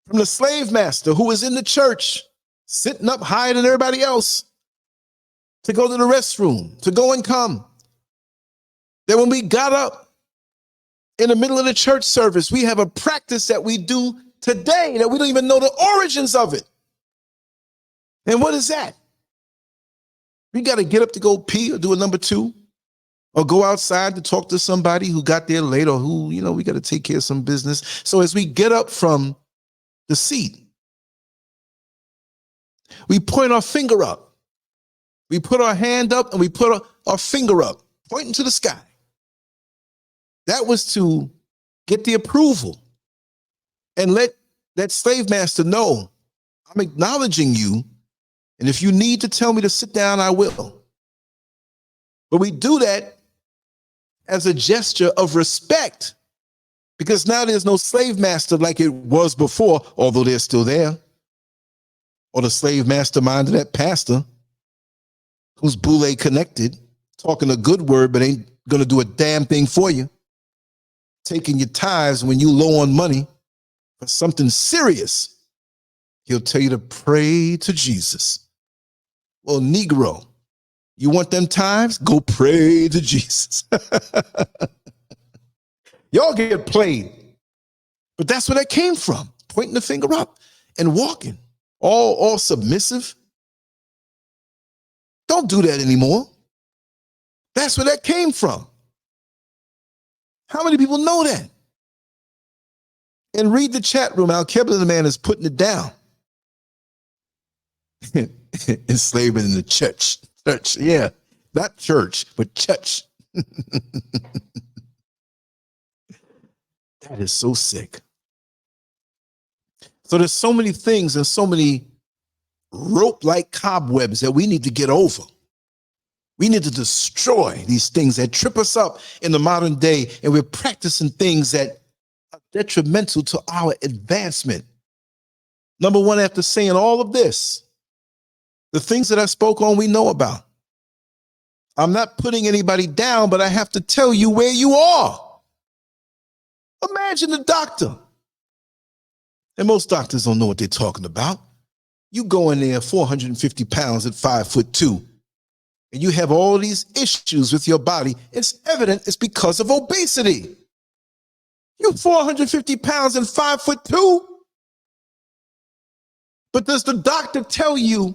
from the slave master who was in the church, sitting up higher than everybody else, to go to the restroom, to go and come? That when we got up in the middle of the church service, we have a practice that we do today that we don't even know the origins of it. And what is that? We got to get up to go pee or do a number two, or go outside to talk to somebody who got there late, or who, you know, we got to take care of some business. So as we get up from the seat, we point our finger up. We put our hand up and we put our finger up, pointing to the sky. That was to get the approval and let that slave master know, I'm acknowledging you, and if you need to tell me to sit down, I will. But we do that as a gesture of respect, because now there's no slave master like it was before, although they're still there. Or the slave mastermind of that pastor who's boule connected, talking a good word, but ain't going to do a damn thing for you. Taking your tithes when you low on money for something serious. He'll tell you to pray to Jesus. Well, Negro, you want them tithes? Go pray to Jesus. Y'all get played. But that's where that came from. Pointing the finger up and walking. All submissive. Don't do that anymore. That's where that came from. How many people know that? And read the chat room. Al-Kebla, the man, is putting it down. Enslavement in the church. Church, yeah. Not church, but church. That is so sick. So there's so many things and so many rope-like cobwebs that we need to get over. We need to destroy these things that trip us up in the modern day, and we're practicing things that are detrimental to our advancement. Number one, after saying all of this, the things that I spoke on, we know about. I'm not putting anybody down, but I have to tell you where you are. Imagine a doctor. And most doctors don't know what they're talking about. You go in there 450 pounds at 5'2", and you have all these issues with your body. It's evident it's because of obesity. You're 450 pounds and 5'2". But does the doctor tell you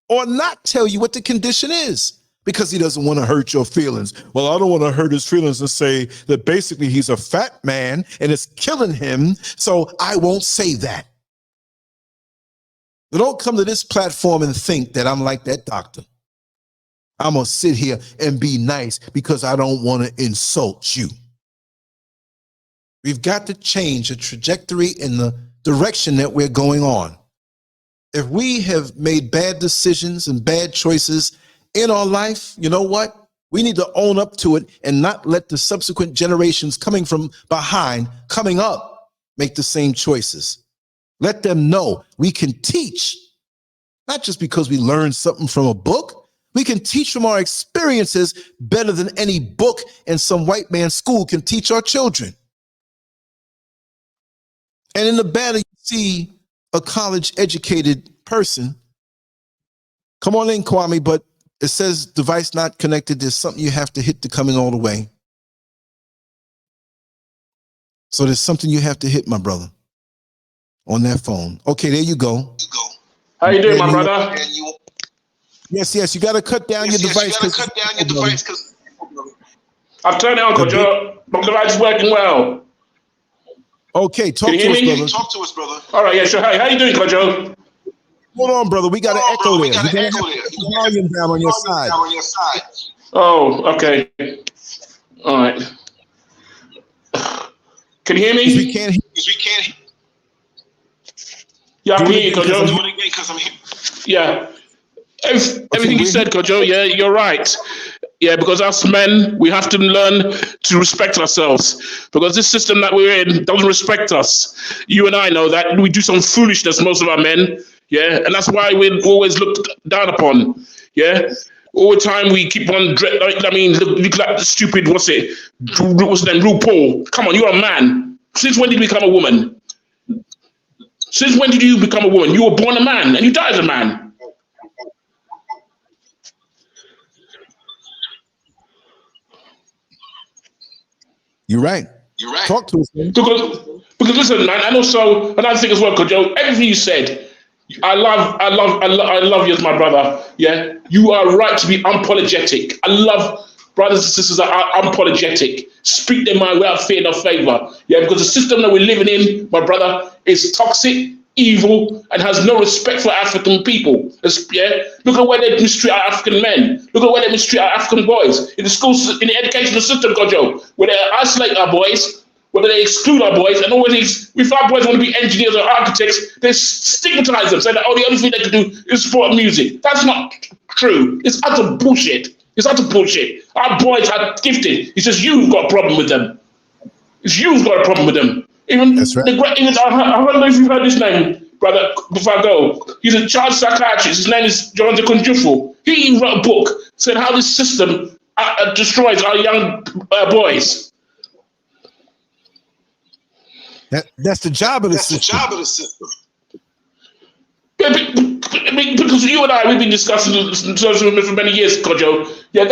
or not tell you what the condition is? Because he doesn't want to hurt your feelings. Well, I don't want to hurt his feelings and say that basically he's a fat man and it's killing him, so I won't say that. But don't come to this platform and think that I'm like that doctor. I'm going to sit here and be nice because I don't want to insult you. We've got to change the trajectory in the direction that we're going on. If we have made bad decisions and bad choices in our life, you know what? We need to own up to it and not let the subsequent generations coming from behind, coming up, make the same choices. Let them know we can teach, not just because we learned something from a book. We can teach from our experiences better than any book and some white man's school can teach our children. And in the battle, you see a college-educated person. Come on in, Kwame, but it says device not connected. There's something you have to hit to come in all the way. So there's something you have to hit, my brother, on that phone. Okay, there you go. How you doing, my brother? Yes, you got to cut down your device. I've turned it on, Kojo. My device is working well. Okay, talk to us, brother. All right, yeah, sure. How you doing, Kojo? Hold on, brother. We got an echo there. You got to have the volume down on your side. Oh, okay. All right. Can you hear Because we me? can't hear. Yeah, I Do can it hear you, again because I'm Kojo. here. Yeah. Okay, Everything you we're here. said, Kojo, yeah, you're right. Yeah, because us men, we have to learn to respect ourselves. Because this system that we're in doesn't respect us. You and I know that. We do some foolishness, most of our men. Yeah, and that's why we're always looked down upon. Yeah. All the time we keep on, look like the stupid, what's the name, RuPaul. Come on, you're a man. Since when did you become a woman? Since when did you become a woman? You were born a man and you die as a man. You're right. Talk to us, man. Because listen, man, and also another thing as well, Kojo, everything you said, I love you as my brother. Yeah, you are right to be unapologetic. I love brothers and sisters that are unapologetic, speak their mind without fear or favor. Yeah, because the system that we're living in, my brother, is toxic, evil, and has no respect for African people. Yeah, look at where they mistreat our African men. Look at where they mistreat our African boys in the schools, in the educational system, Kojo, where they isolate our boys, whether they exclude our boys, and always, if our boys want to be engineers or architects, they stigmatize them, saying that, oh, the only thing they can do is support music. That's not true. It's utter bullshit. It's utter bullshit. Our boys are gifted. It's just you've got a problem with them. It's you've got a problem with them. Even That's right. I don't know if you've heard his name, brother, before I go. He's a child psychiatrist. His name is John de Kunjufu. He wrote a book saying how this system destroys our young boys. That's the job of the system. Yeah, because you and I, we've been discussing social movement for many years, Kojo. Yeah,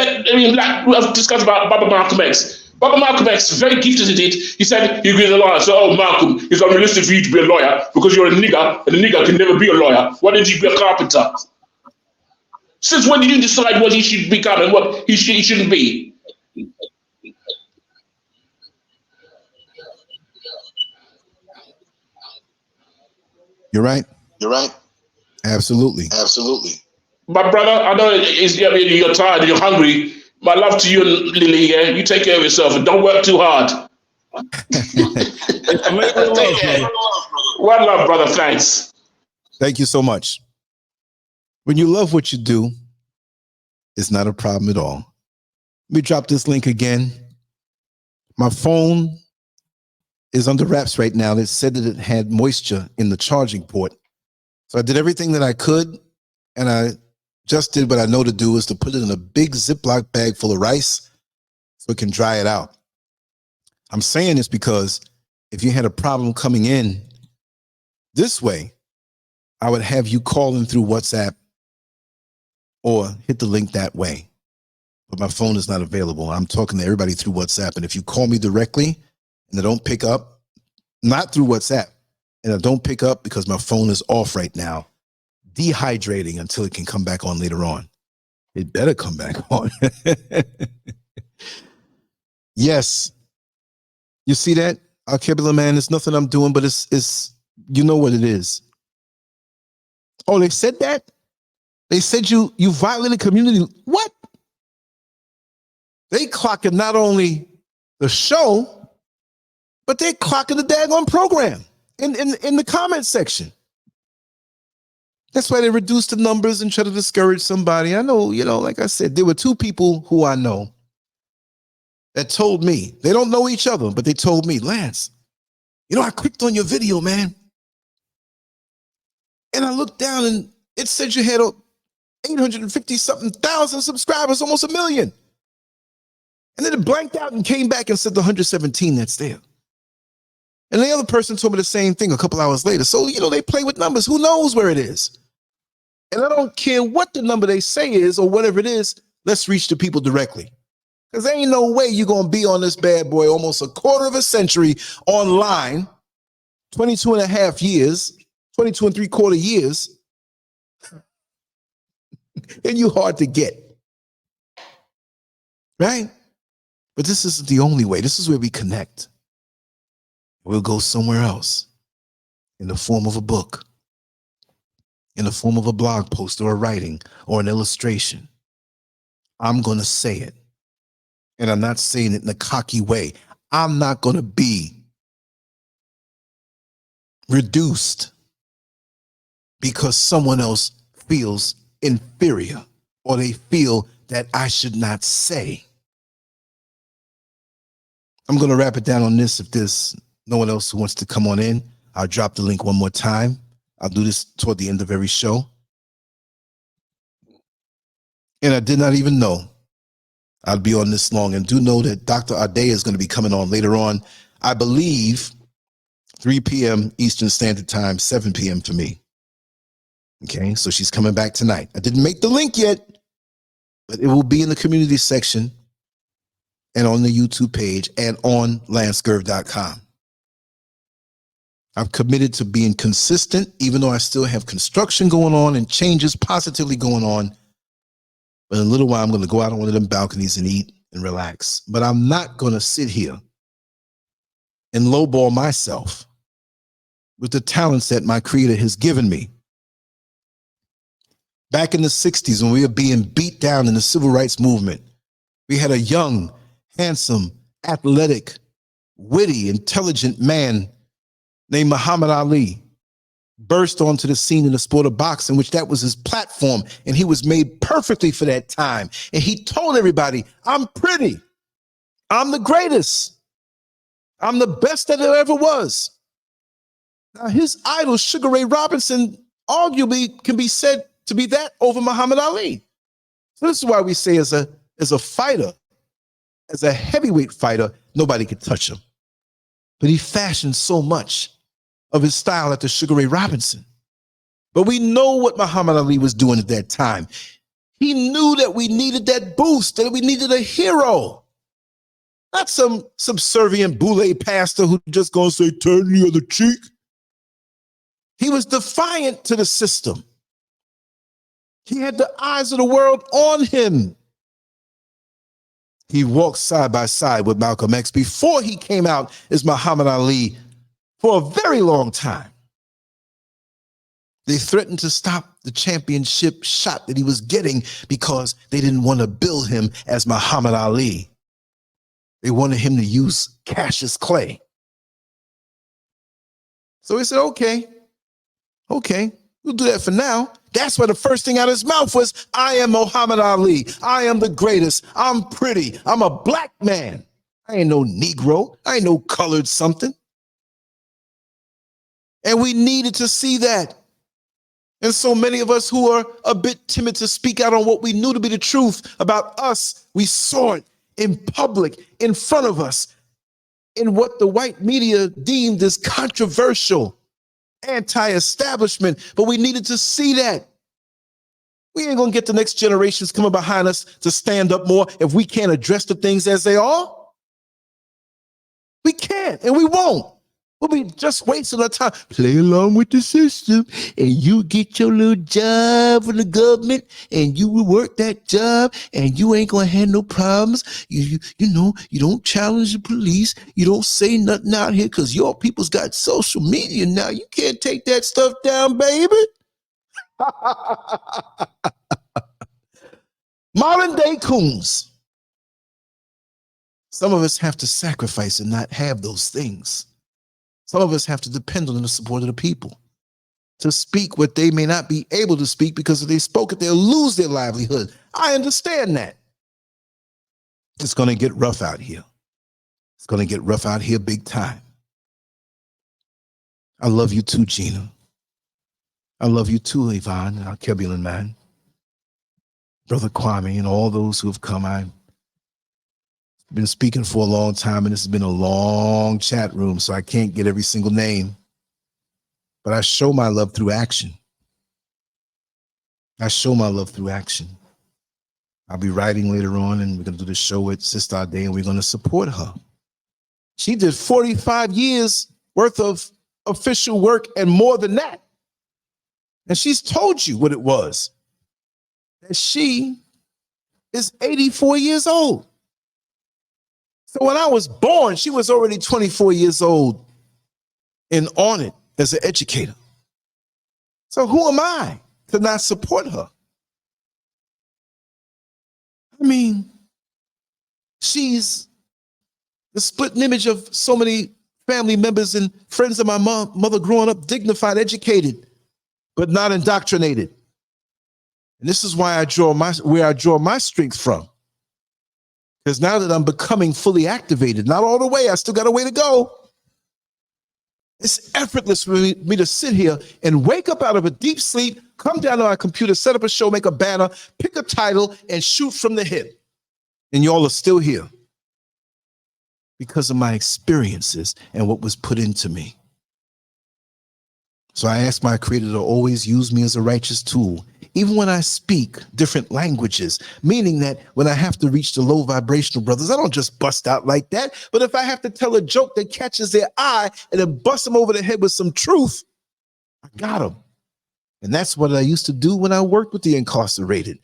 we've discussed about Baba Malcolm X. Baba Malcolm X, very gifted at it. He said he'd be a lawyer. So, oh, Malcolm, it's unrealistic for you to be a lawyer because you're a nigger, and a nigger can never be a lawyer. Why didn't you be a carpenter? Since when did you decide what he should become and what he shouldn't be? You're right. Absolutely. My brother, I know you're tired and you're hungry. My love to you and Lily, yeah? You take care of yourself and don't work too hard. It's a labor of love, brother. One love, brother. Thanks. Thank you so much. When you love what you do, it's not a problem at all. Let me drop this link again. My phone is under wraps right now. It said that it had moisture in the charging port. So I did everything that I could, and I just did what I know to do, is to put it in a big Ziploc bag full of rice so it can dry it out. I'm saying this because if you had a problem coming in this way, I would have you call in through WhatsApp or hit the link that way. But my phone is not available. I'm talking to everybody through WhatsApp. And if you call me directly and I don't pick up, not through WhatsApp, and I don't pick up because my phone is off right now, dehydrating until it can come back on later on. It better come back on. Yes. You see that? Alkebula, man, it's nothing I'm doing, but it's you know what it is. Oh, they said that? They said you violated community. What? They clocking not only the show, but they clocking the daggone program in the comment section. That's why they reduced the numbers and try to discourage somebody. I know, like I said, there were two people who I know that told me, they don't know each other, but they told me, Lance, I clicked on your video, man. And I looked down and it said you had 850-something thousand subscribers, almost 1 million. And then it blanked out and came back and said the 117 that's there. And the other person told me the same thing a couple hours later. So, they play with numbers. Who knows where it is? And I don't care what the number they say is or whatever it is, let's reach the people directly. Because there ain't no way you're going to be on this bad boy almost a quarter of a century online, 22 and a half years, 22 and 3/4 years, and you hard to get. Right? But this isn't the only way. This is where we connect. We'll go somewhere else in the form of a book, in the form of a blog post or a writing or an illustration. I'm going to say it. And I'm not saying it in a cocky way. I'm not going to be reduced because someone else feels inferior or they feel that I should not say. I'm going to wrap it down on this. If there's no one else who wants to come on in, I'll drop the link one more time. I'll do this toward the end of every show. And I did not even know I'd be on this long. And do know that Dr. Ade is going to be coming on later on. I believe 3 p.m. Eastern Standard Time, 7 p.m. for me. Okay, so she's coming back tonight. I didn't make the link yet, but it will be in the community section and on the YouTube page and on LANCESCURV.com. I'm committed to being consistent, even though I still have construction going on and changes positively going on. But in a little while, I'm going to go out on one of them balconies and eat and relax. But I'm not going to sit here and lowball myself with the talents that my Creator has given me. Back in the 60s, when we were being beat down in the civil rights movement, we had a young, handsome, athletic, witty, intelligent man named Muhammad Ali burst onto the scene in the sport of boxing, which that was his platform, and he was made perfectly for that time. And he told everybody, I'm pretty. I'm the greatest. I'm the best that there ever was. Now, his idol, Sugar Ray Robinson, arguably can be said to be that over Muhammad Ali. So this is why we say as a fighter, as a heavyweight fighter, nobody could touch him. But he fashioned so much of his style after Sugar Ray Robinson. But we know what Muhammad Ali was doing at that time. He knew that we needed that boost, that we needed a hero. Not some subservient boule pastor who just gonna say, turn the other cheek. He was defiant to the system. He had the eyes of the world on him. He walked side by side with Malcolm X before he came out as Muhammad Ali for a very long time. They threatened to stop the championship shot that he was getting because they didn't want to bill him as Muhammad Ali. They wanted him to use Cassius Clay. So he said, okay, we'll do that for now. That's why the first thing out of his mouth was, I am Muhammad Ali. I am the greatest. I'm pretty. I'm a black man. I ain't no Negro. I ain't no colored something. And we needed to see that. And so many of us who are a bit timid to speak out on what we knew to be the truth about us, we saw it in public, in front of us, in what the white media deemed as controversial, anti-establishment, but we needed to see that. We ain't gonna get the next generations coming behind us to stand up more if we can't address the things as they are. We can't, and we won't. We'll be just wasting our time. Play along with the system, and you get your little job for the government, and you will work that job, and you ain't gonna have no problems. You know, you don't challenge the police. You don't say nothing out here because your people's got social media now. You can't take that stuff down, baby. Modern day coons. Some of us have to sacrifice and not have those things. Some of us have to depend on the support of the people to speak what they may not be able to speak, because if they spoke it, they'll lose their livelihood. I understand that. It's going to get rough out here. It's going to get rough out here big time. I love you too, Gina. I love you too, Yvonne, our Kebulin man. Brother Kwame, and all those who have come. I've been speaking for a long time, and this has been a long chat room, so I can't get every single name. But I show my love through action. I show my love through action. I'll be writing later on, and we're going to do the show with Sister Ade, and we're going to support her. She did 45 years worth of official work and more than that. And she's told you what it was. That she is 84 years old. So when I was born, she was already 24 years old and on it as an educator. So who am I to not support her? I mean, she's the split image of so many family members and friends of my mother growing up, dignified, educated, but not indoctrinated. And this is why where I draw my strength from. Because now that I'm becoming fully activated, not all the way, I still got a way to go. It's effortless for me to sit here and wake up out of a deep sleep, come down to our computer, set up a show, make a banner, pick a title, and shoot from the hip. And y'all are still here because of my experiences and what was put into me. So I ask my Creator to always use me as a righteous tool, even when I speak different languages, meaning that when I have to reach the low vibrational brothers, I don't just bust out like that. But if I have to tell a joke that catches their eye and then bust them over the head with some truth, I got them. And that's what I used to do when I worked with the incarcerated.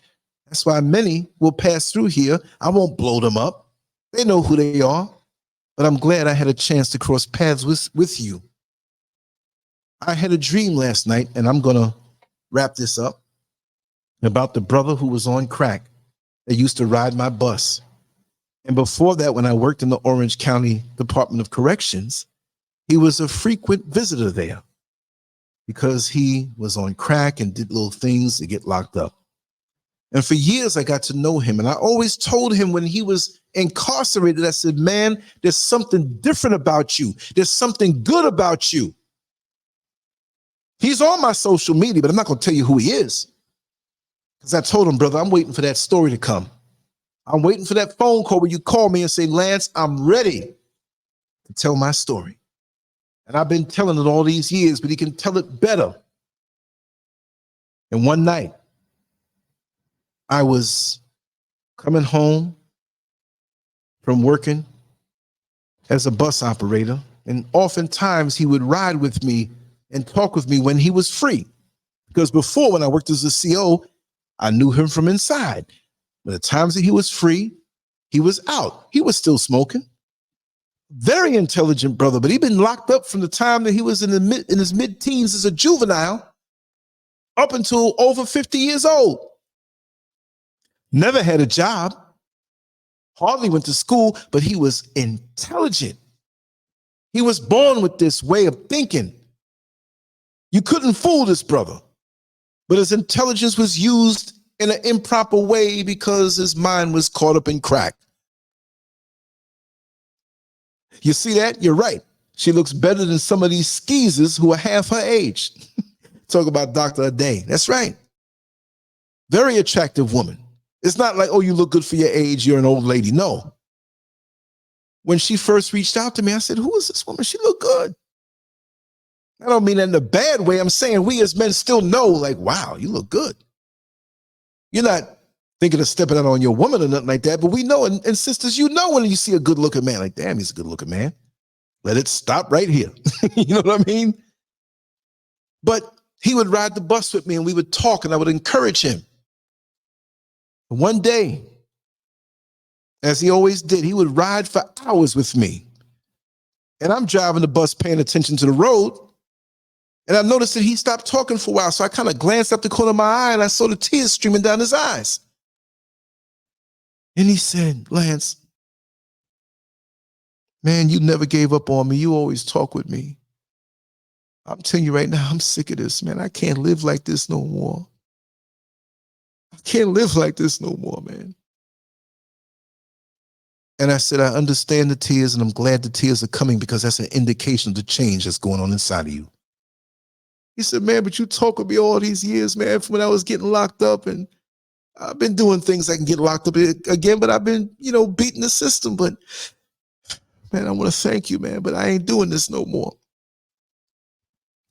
That's why many will pass through here. I won't blow them up. They know who they are. But I'm glad I had a chance to cross paths with you. I had a dream last night, and I'm going to wrap this up, about the brother who was on crack that used to ride my bus. And before that, when I worked in the Orange County Department of Corrections, he was a frequent visitor there because he was on crack and did little things to get locked up. And for years, I got to know him. And I always told him when he was incarcerated, I said, man, there's something different about you. There's something good about you. He's on my social media, but I'm not going to tell you who he is. Because I told him, brother, I'm waiting for that story to come. I'm waiting for that phone call where you call me and say, Lance, I'm ready to tell my story. And I've been telling it all these years, but he can tell it better. And one night, I was coming home from working as a bus operator, and oftentimes he would ride with me and talk with me when he was free. Because before, when I worked as a CO, I knew him from inside. But the times that he was free, he was out. He was still smoking. Very intelligent brother, but he'd been locked up from the time that he was in his mid-teens as a juvenile up until over 50 years old. Never had a job, hardly went to school, but he was intelligent. He was born with this way of thinking. You couldn't fool this brother, but his intelligence was used in an improper way because his mind was caught up in crack. You see that? You're right. She looks better than some of these skeezers who are half her age. Talk about Dr. Ade. That's right. Very attractive woman. It's not like, oh, you look good for your age, you're an old lady. No. When she first reached out to me, I said, who is this woman? She looked good. I don't mean that in a bad way. I'm saying we as men still know, like, wow, you look good. You're not thinking of stepping out on your woman or nothing like that, but we know, and sisters, you know when you see a good-looking man, like, damn, he's a good-looking man. Let it stop right here. You know what I mean? But he would ride the bus with me, and we would talk, and I would encourage him. One day, as he always did, he would ride for hours with me. And I'm driving the bus, paying attention to the road. And I noticed that he stopped talking for a while. So I kind of glanced up the corner of my eye and I saw the tears streaming down his eyes. And he said, Lance, man, you never gave up on me. You always talk with me. I'm telling you right now, I'm sick of this, man. I can't live like this no more. I can't live like this no more, man. And I said, I understand the tears and I'm glad the tears are coming because that's an indication of the change that's going on inside of you. He said, man, but you talk with me all these years, man, from when I was getting locked up, and I've been doing things I can get locked up again, but I've been, beating the system. But man, I want to thank you, man, but I ain't doing this no more.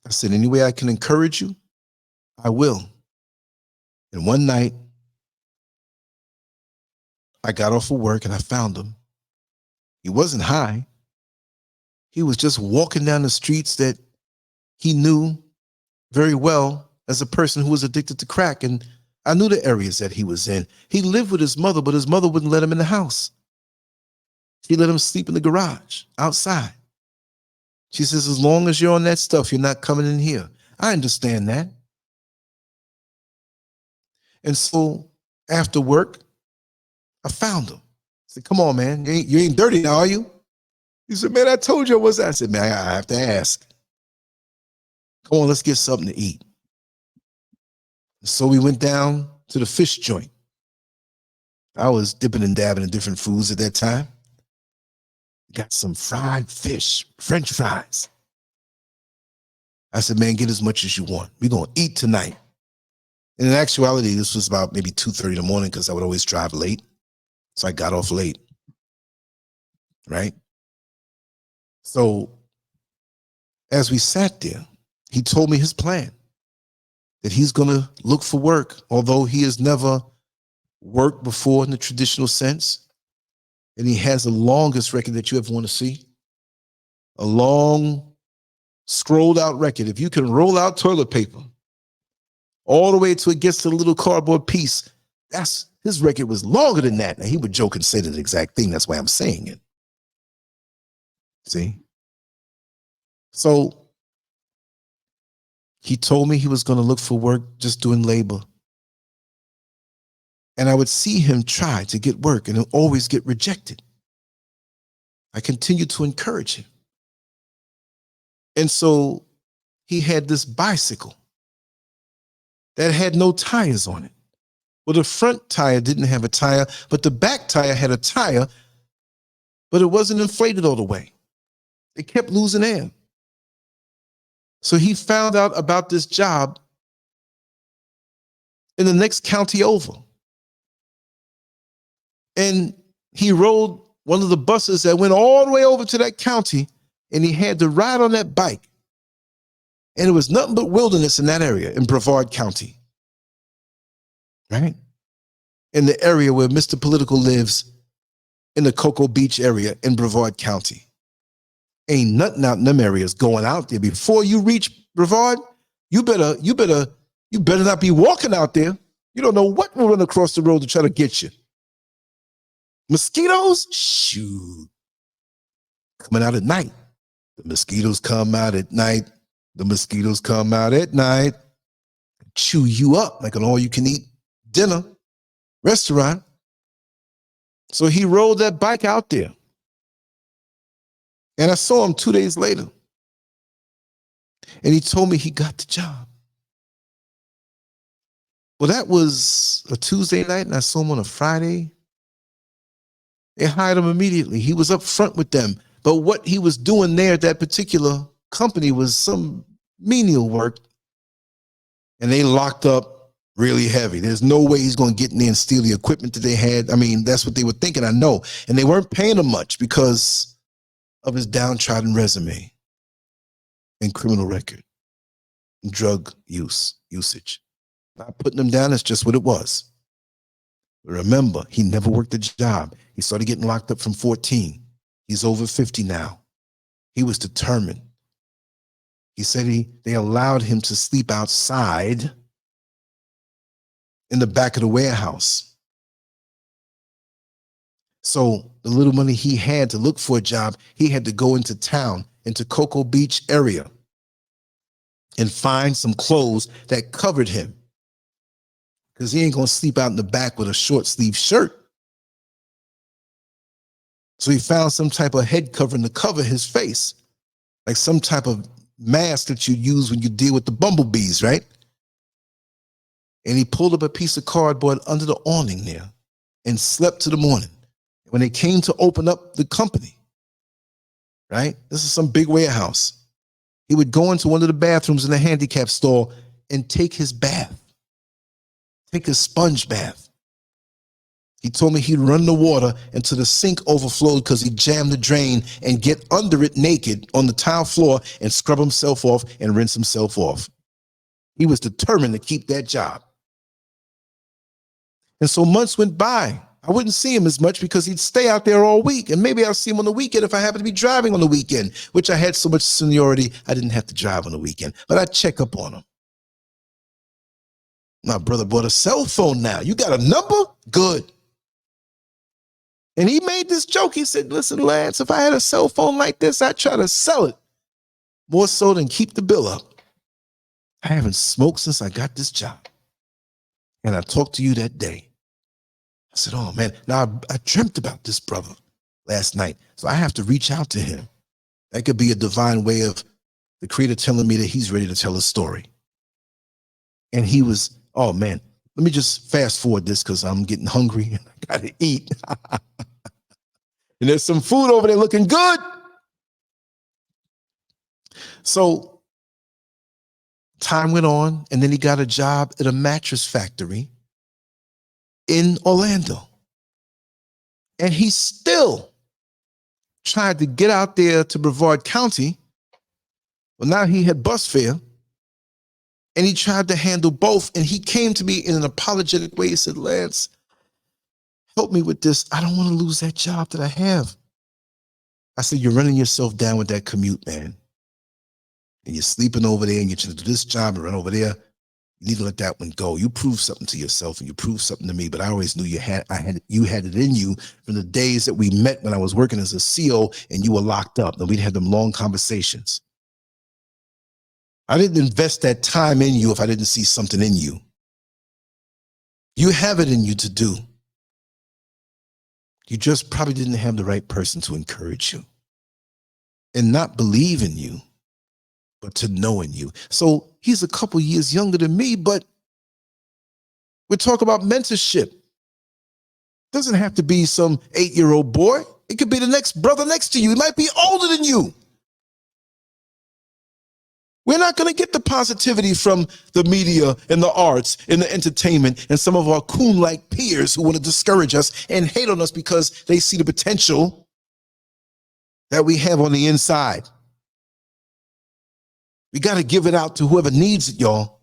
I said, any way I can encourage you, I will. And one night, I got off of work and I found him. He wasn't high. He was just walking down the streets that he knew very well as a person who was addicted to crack. And I knew the areas that he was in. He lived with his mother, but his mother wouldn't let him in the house. She let him sleep in the garage outside. She says, as long as you're on that stuff, you're not coming in here. I understand that. And so after work, I found him. I said, come on, man. You ain't dirty now, are you? He said, man, I told you I was. I said, man, I have to ask. Come on, let's get something to eat. So we went down to the fish joint. I was dipping and dabbing in different foods at that time. Got some fried fish, French fries. I said, man, get as much as you want. We're going to eat tonight. And in actuality, this was about maybe 2:30 in the morning because I would always drive late. So I got off late. Right? So as we sat there, he told me his plan, that he's going to look for work, although he has never worked before in the traditional sense. And he has the longest record that you ever want to see. A long, scrolled out record. If you can roll out toilet paper all the way till it gets to the little cardboard piece, that's his record was longer than that. Now he would joke and say the exact thing. That's why I'm saying it. See? So he told me he was going to look for work just doing labor. And I would see him try to get work and he'll always get rejected. I continued to encourage him. And so he had this bicycle that had no tires on it. Well, the front tire didn't have a tire, but the back tire had a tire, but it wasn't inflated all the way. It kept losing air. So he found out about this job in the next county over. And he rode one of the buses that went all the way over to that county, and he had to ride on that bike. And it was nothing but wilderness in that area in Brevard County. Right? In the area where Mr. Political lives, in the Cocoa Beach area in Brevard County. Ain't nothing out in them areas going out there. Before you reach Brevard, you better not be walking out there. You don't know what will run across the road to try to get you. Mosquitoes? Shoot. Coming out at night. The mosquitoes come out at night. The mosquitoes come out at night. Chew you up like an all-you-can-eat dinner restaurant. So he rode that bike out there. And I saw him 2 days later. And he told me he got the job. Well, that was a Tuesday night, and I saw him on a Friday. They hired him immediately. He was up front with them. But what he was doing there at that particular company was some menial work. And they locked up really heavy. There's no way he's going to get in there and steal the equipment that they had. I mean, that's what they were thinking, I know. And they weren't paying him much because of his downtrodden resume and criminal record and drug usage. Not putting him down, that's just what it was. But remember, he never worked a job. He started getting locked up from 14. He's over 50 now. He was determined. He said they allowed him to sleep outside in the back of the warehouse. So the little money he had to look for a job, he had to go into town, into Cocoa Beach area, and find some clothes that covered him. Because he ain't going to sleep out in the back with a short sleeve shirt. So he found some type of head covering to cover his face, like some type of mask that you use when you deal with the bumblebees, right? And he pulled up a piece of cardboard under the awning there and slept till the morning. When they came to open up the company, right? This is some big warehouse. He would go into one of the bathrooms in the handicap store and take his bath, take a sponge bath. He told me he'd run the water until the sink overflowed because he jammed the drain and get under it naked on the tile floor and scrub himself off and rinse himself off. He was determined to keep that job. And so months went by. I wouldn't see him as much because he'd stay out there all week. And maybe I'll see him on the weekend if I happen to be driving on the weekend, which I had so much seniority, I didn't have to drive on the weekend. But I'd check up on him. My brother bought a cell phone now. You got a number? Good. And he made this joke. He said, listen, Lance, if I had a cell phone like this, I'd try to sell it more so than keep the bill up. I haven't smoked since I got this job. And I talked to you that day. I said, oh man, now I dreamt about this brother last night. So I have to reach out to him. That could be a divine way of the creator telling me that he's ready to tell a story. And he was, oh man, let me just fast forward this because I'm getting hungry and I gotta eat. And there's some food over there looking good. So time went on, and then he got a job at a mattress factory in Orlando. And he still tried to get out there to Brevard County. Well, now he had bus fare, and he tried to handle both. And he came to me in an apologetic way. He said, Lance, help me with this. I don't want to lose that job that I have. I said, you're running yourself down with that commute, man. And you're sleeping over there, and you're trying to do this job and run over there. You need to let that one go. You prove something to yourself, and you prove something to me. But I always knew you had it in you from the days that we met when I was working as a CO and you were locked up, and we'd had them long conversations. I didn't invest that time in you if I didn't see something in you. You have it in you to do. You just probably didn't have the right person to encourage you and not believe in you, but to know in you. So he's a couple years younger than me, but we're talking about mentorship. Doesn't have to be some 8-year-old boy. It could be the next brother next to you. He might be older than you. We're not going to get the positivity from the media and the arts and the entertainment and some of our coon-like peers who want to discourage us and hate on us because they see the potential that we have on the inside. We got to give it out to whoever needs it, y'all.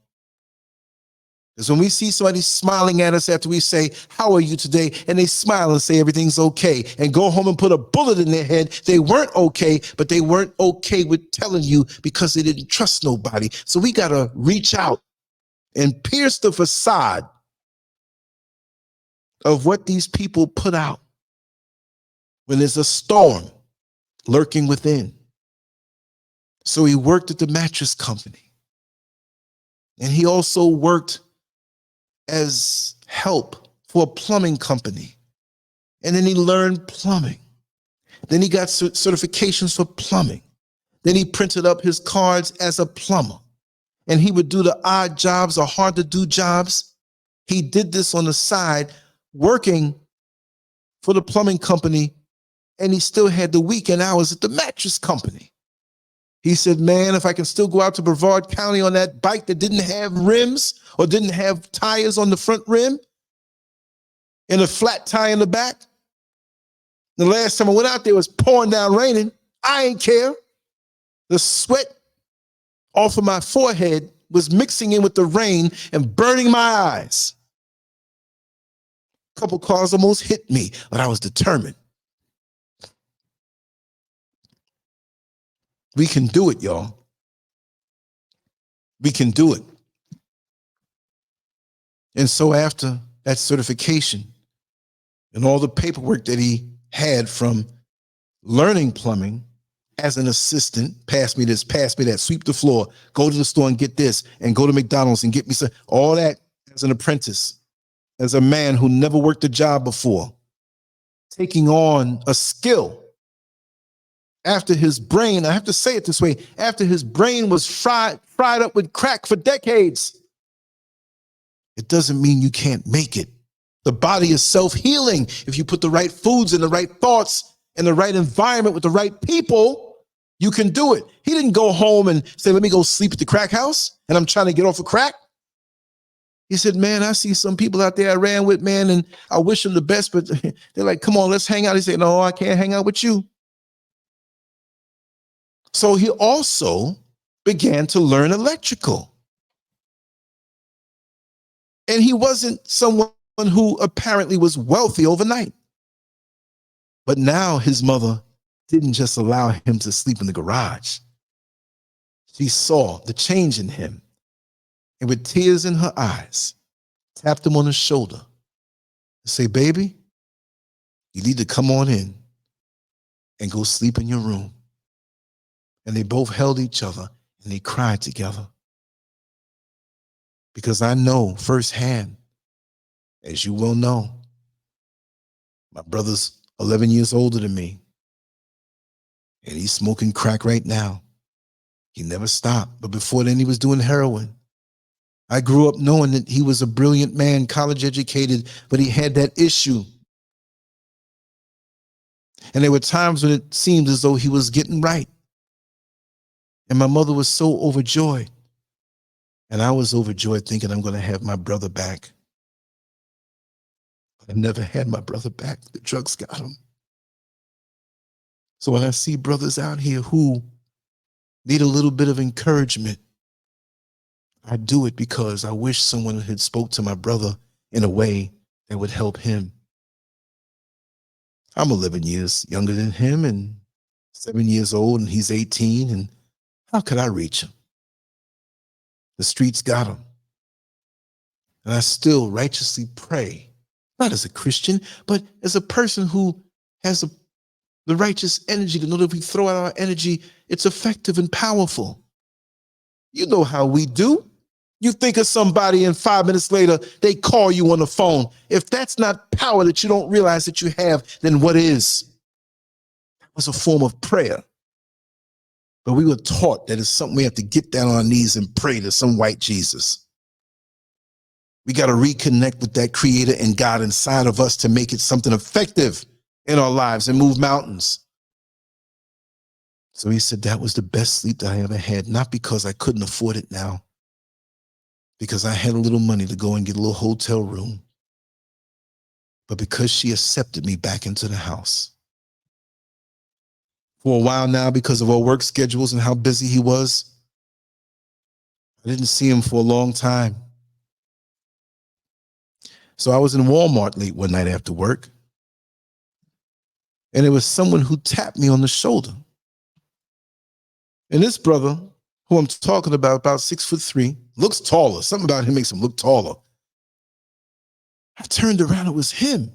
Because when we see somebody smiling at us after we say, how are you today? And they smile and say everything's okay and go home and put a bullet in their head. They weren't okay, but they weren't okay with telling you because they didn't trust nobody. So we got to reach out and pierce the facade of what these people put out when there's a storm lurking within. So he worked at the mattress company. And he also worked as help for a plumbing company. And then he learned plumbing. Then he got certifications for plumbing. Then he printed up his cards as a plumber. And he would do the odd jobs or hard to do jobs. He did this on the side, working for the plumbing company, and he still had the weekend hours at the mattress company. He said, man, if I can still go out to Brevard County on that bike that didn't have rims or didn't have tires on the front rim and a flat tire in the back. The last time I went out there, it was pouring down raining. I ain't care. The sweat off of my forehead was mixing in with the rain and burning my eyes. A couple cars almost hit me, but I was determined. We can do it, y'all. We can do it. And so after that certification and all the paperwork that he had from learning plumbing as an assistant, pass me this, pass me that, sweep the floor, go to the store and get this, and go to McDonald's and get me some, all that as an apprentice, as a man who never worked a job before, taking on a skill. After his brain, I have to say it this way, after his brain was fried up with crack for decades, it doesn't mean you can't make it. The body is self-healing. If you put the right foods and the right thoughts and the right environment with the right people, you can do it. He didn't go home and say, let me go sleep at the crack house and I'm trying to get off of crack. He said, man, I see some people out there I ran with, man, and I wish them the best, but they're like, come on, let's hang out. He said, no, I can't hang out with you. So he also began to learn electrical. And he wasn't someone who apparently was wealthy overnight. But now his mother didn't just allow him to sleep in the garage. She saw the change in him and with tears in her eyes, tapped him on the shoulder and say, baby, you need to come on in and go sleep in your room. And they both held each other and they cried together. Because I know firsthand, as you will know, My brother's 11 years older than me, and he's smoking crack right now. He never stopped, but before then he was doing heroin. I grew up knowing that he was a brilliant man, college educated, but he had that issue. And there were times when it seemed as though he was getting right. And my mother was so overjoyed. And I was overjoyed thinking I'm going to have my brother back. I never had my brother back. The drugs got him. So when I see brothers out here who need a little bit of encouragement, I do it because I wish someone had spoke to my brother in a way that would help him. I'm 11 years younger than him and 7 years old, and he's 18, and how could I reach him? The streets got him. And I still righteously pray, not as a Christian, but as a person who has the righteous energy to know that if we throw out our energy, it's effective and powerful. You know how we do. You think of somebody and 5 minutes later, they call you on the phone. If that's not power that you don't realize that you have, then what is? That was a form of prayer. But we were taught that it's something we have to get down on our knees and pray to some white Jesus. We got to reconnect with that creator and God inside of us to make it something effective in our lives and move mountains. So he said that was the best sleep that I ever had, not because I couldn't afford it now, because I had a little money to go and get a little hotel room, but because she accepted me back into the house. For a while now, because of our work schedules and how busy he was, I didn't see him for a long time. So I was in Walmart late one night after work, and it was someone who tapped me on the shoulder. And this brother, who I'm talking about 6'3", looks taller. Something about him makes him look taller. I turned around, it was him.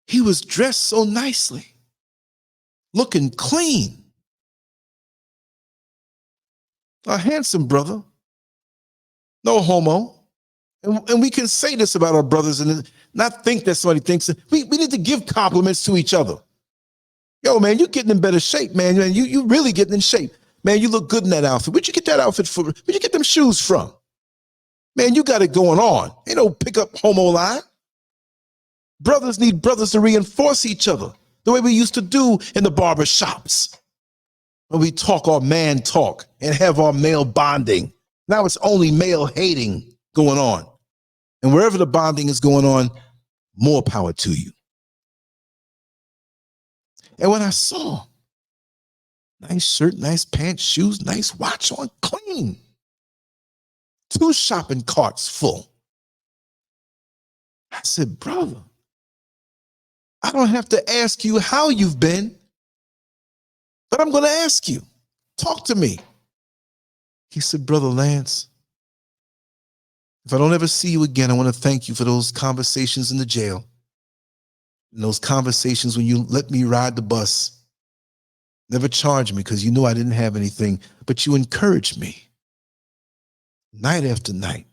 He was dressed so nicely, looking clean. A handsome brother, no homo. And we can say this about our brothers and not think that somebody thinks it. We need to give compliments to each other. Yo, man, you're getting in better shape, man. You really getting in shape. Man, you look good in that outfit. Where'd you get that outfit from? Where'd you get them shoes from? Man, you got it going on. Ain't no pickup homo line. Brothers need brothers to reinforce each other the way we used to do in the barber shops. When we talk our man talk and have our male bonding. Now it's only male hating going on. And wherever the bonding is going on, more power to you. And when I saw nice shirt, nice pants, shoes, nice watch on, clean. 2 shopping carts full. I said, brother, I don't have to ask you how you've been, but I'm going to ask you. Talk to me. He said, Brother Lance, if I don't ever see you again, I want to thank you for those conversations in the jail. And those conversations when you let me ride the bus. Never charged me because you knew I didn't have anything, but you encouraged me. Night after night,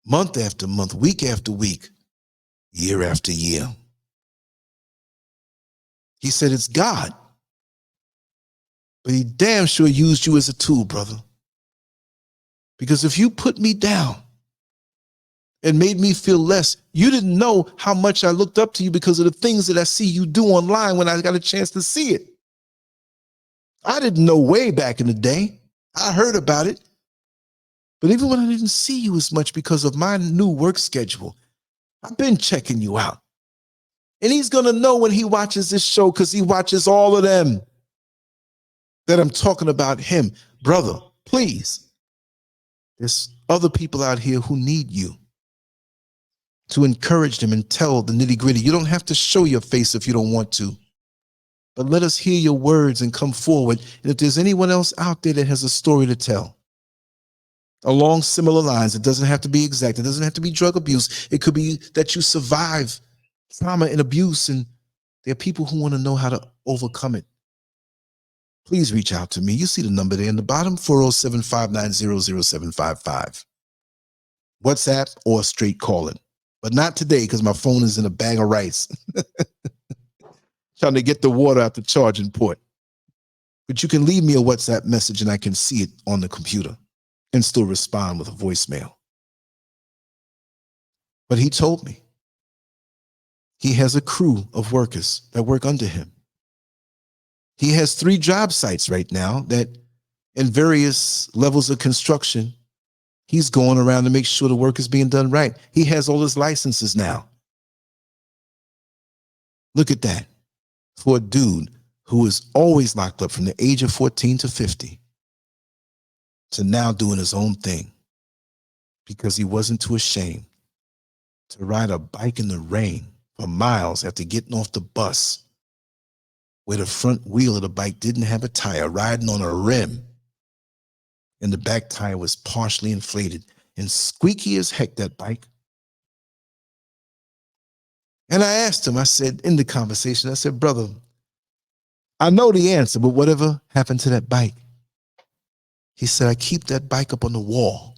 month after month, week after week, year after year. He said, it's God. But he damn sure used you as a tool, brother. Because if you put me down and made me feel less, you didn't know how much I looked up to you because of the things that I see you do online when I got a chance to see it. I didn't know way back in the day. I heard about it. But even when I didn't see you as much because of my new work schedule, I've been checking you out. And he's going to know when he watches this show because he watches all of them that I'm talking about him. Brother, please. There's other people out here who need you to encourage them and tell the nitty gritty. You don't have to show your face if you don't want to. But let us hear your words and come forward. And if there's anyone else out there that has a story to tell, along similar lines, it doesn't have to be exact. It doesn't have to be drug abuse. It could be that you survive trauma and abuse, and there are people who want to know how to overcome it. Please reach out to me. You see the number there in the bottom, 407-590-0755. WhatsApp or straight calling. but not today because my phone is in a bag of rice. Trying to get the water out the charging port. But you can leave me a WhatsApp message and I can see it on the computer and still respond with a voicemail. But he told me he has a crew of workers that work under him. He has 3 job sites right now that in various levels of construction, he's going around to make sure the work is being done right. He has all his licenses now. Look at that. For a dude who was always locked up from the age of 14 to 50 to now doing his own thing because he wasn't too ashamed to ride a bike in the rain for miles after getting off the bus where the front wheel of the bike didn't have a tire, riding on a rim, and the back tire was partially inflated and squeaky as heck, that bike. And I asked him, I said, in the conversation, I said, brother, I know the answer, but whatever happened to that bike? He said, I keep that bike up on the wall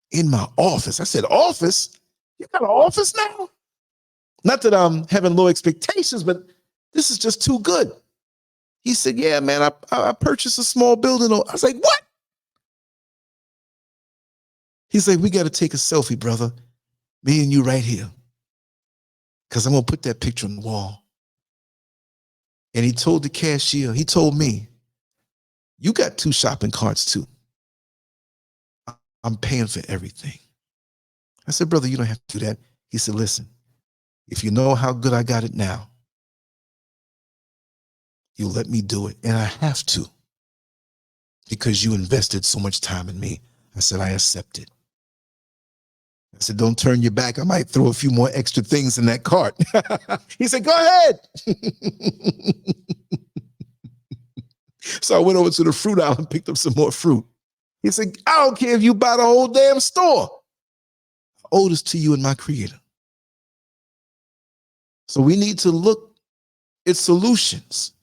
in my office. I said, office? You got an office now? Not that I'm having low expectations, but this is just too good. He said, yeah, man, I purchased a small building. I was like, what? He's like, we got to take a selfie, brother. Me and you right here. Because I'm going to put that picture on the wall. And he told the cashier, he told me, you got 2 shopping carts too. I'm paying for everything. I said, brother, you don't have to do that. He said, listen, if you know how good I got it now, you let me do it. And I have to because you invested so much time in me. I said, I accept it. I said, don't turn your back. I might throw a few more extra things in that cart. He said, go ahead. So I went over to the fruit aisle and picked up some more fruit. He said, I don't care if you buy the whole damn store. I owe this to you and my creator. So we need to look at solutions.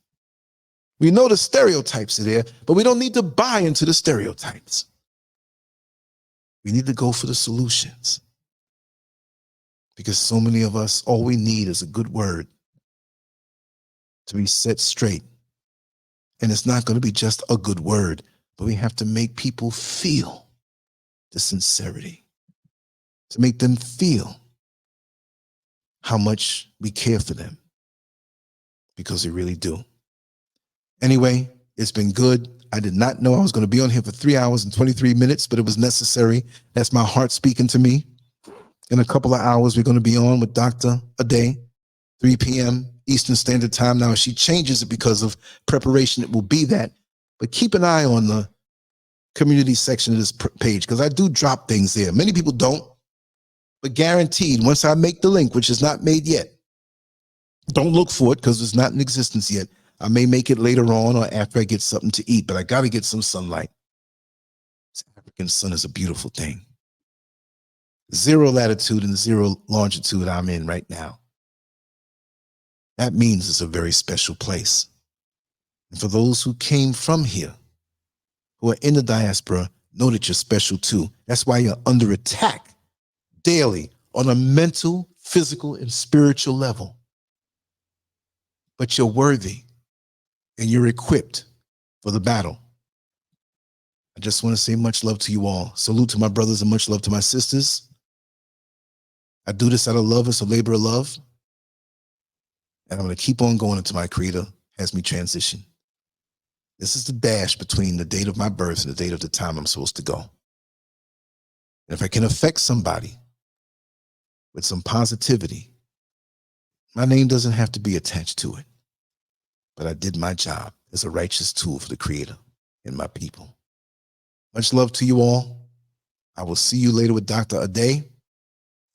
We know the stereotypes are there, but we don't need to buy into the stereotypes. We need to go for the solutions. Because so many of us, all we need is a good word to be set straight. And it's not going to be just a good word, but we have to make people feel the sincerity, to make them feel how much we care for them, because we really do. Anyway, it's been good. I did not know I was going to be on here for 3 hours and 23 minutes, but it was necessary. That's my heart speaking to me. In a couple of hours, we're going to be on with Dr. Ade, 3 p.m. Eastern Standard Time. Now, if she changes it because of preparation, it will be that. But keep an eye on the community section of this page, because I do drop things there. Many people don't, but guaranteed, once I make the link, which is not made yet, don't look for it because it's not in existence yet. I may make it later on or after I get something to eat, but I got to get some sunlight. This African sun is a beautiful thing. 0 latitude and 0 longitude I'm in right now. That means it's a very special place. And for those who came from here, who are in the diaspora, know that you're special too. That's why you're under attack daily on a mental, physical, and spiritual level. But you're worthy and you're equipped for the battle. I just want to say much love to you all. Salute to my brothers and much love to my sisters. I do this out of love. It's a labor of love. And I'm going to keep on going until my creator has me transition. This is the dash between the date of my birth and the date of the time I'm supposed to go. And if I can affect somebody with some positivity, my name doesn't have to be attached to it. But I did my job as a righteous tool for the creator and my people. Much love to you all. I will see you later with Dr. Ade.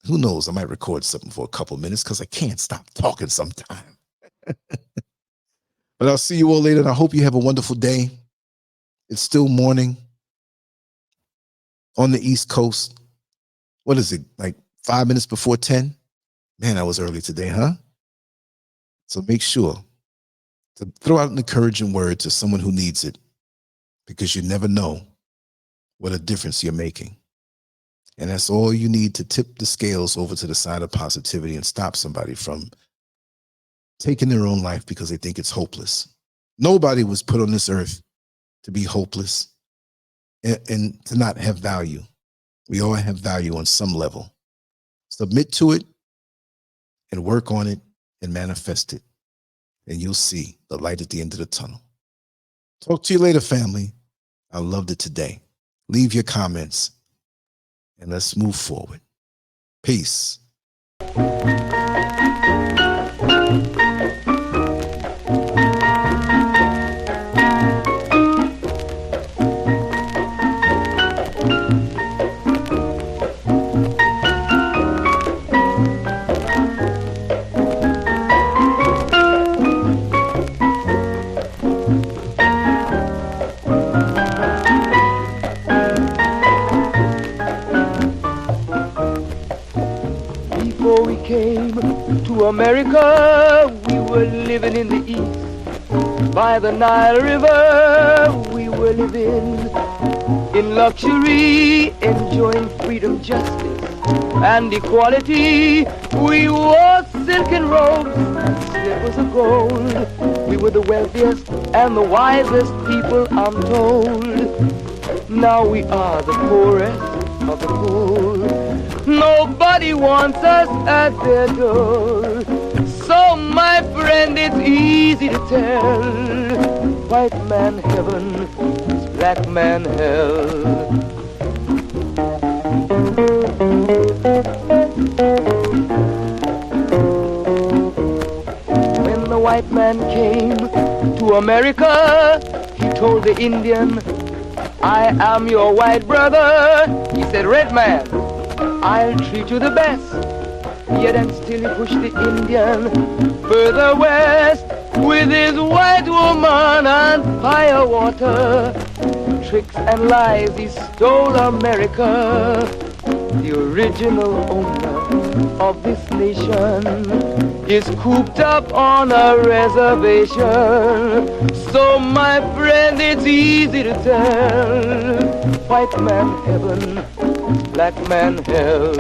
Who knows, I might record something for a couple minutes because I can't stop talking sometime. But I'll see you all later, and I hope you have a wonderful day. It's still morning on the East Coast. What is it, like 5 minutes before 10? Man, I was early today, huh? So make sure to throw out an encouraging word to someone who needs it, because you never know what a difference you're making. And that's all you need to tip the scales over to the side of positivity and stop somebody from taking their own life because they think it's hopeless. Nobody was put on this earth to be hopeless and to not have value. We all have value on some level. Submit to it and work on it and manifest it. And you'll see the light at the end of the tunnel. Talk to you later, family. I loved it today. Leave your comments and let's move forward. Peace. To America, we were living in the east. By the Nile River, we were living in luxury, enjoying freedom, justice, and equality. We wore silken robes and slippers of gold. We were the wealthiest and the wisest people, I'm told. Now we are the poorest of the poor. Nobody wants us at their door. So, my friend, it's easy to tell. White man heaven, black man hell. When the white man came to America, he told the Indian, I am your white brother. He said, red man, I'll treat you the best. Yet and still he pushed the Indian further west with his white woman and firewater. Tricks and lies, he stole America. The original owner of this nation is cooped up on a reservation. So my friend, it's easy to tell. White man heaven, black man hell.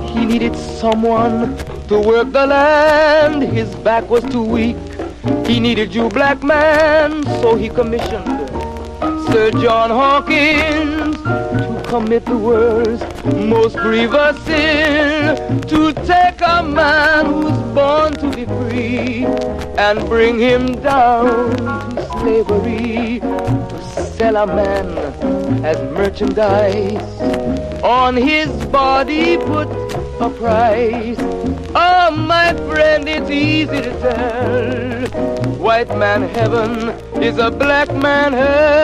He needed someone to work the land. His back was too weak. He needed you, black man, so he commissioned Sir John Hawkins to commit the world's most grievous sin, to take a man who's born to be free and bring him down to slavery, to sell a man as merchandise, on his body put a price. Oh, my friend, it's easy to tell. White man heaven is a black man hell.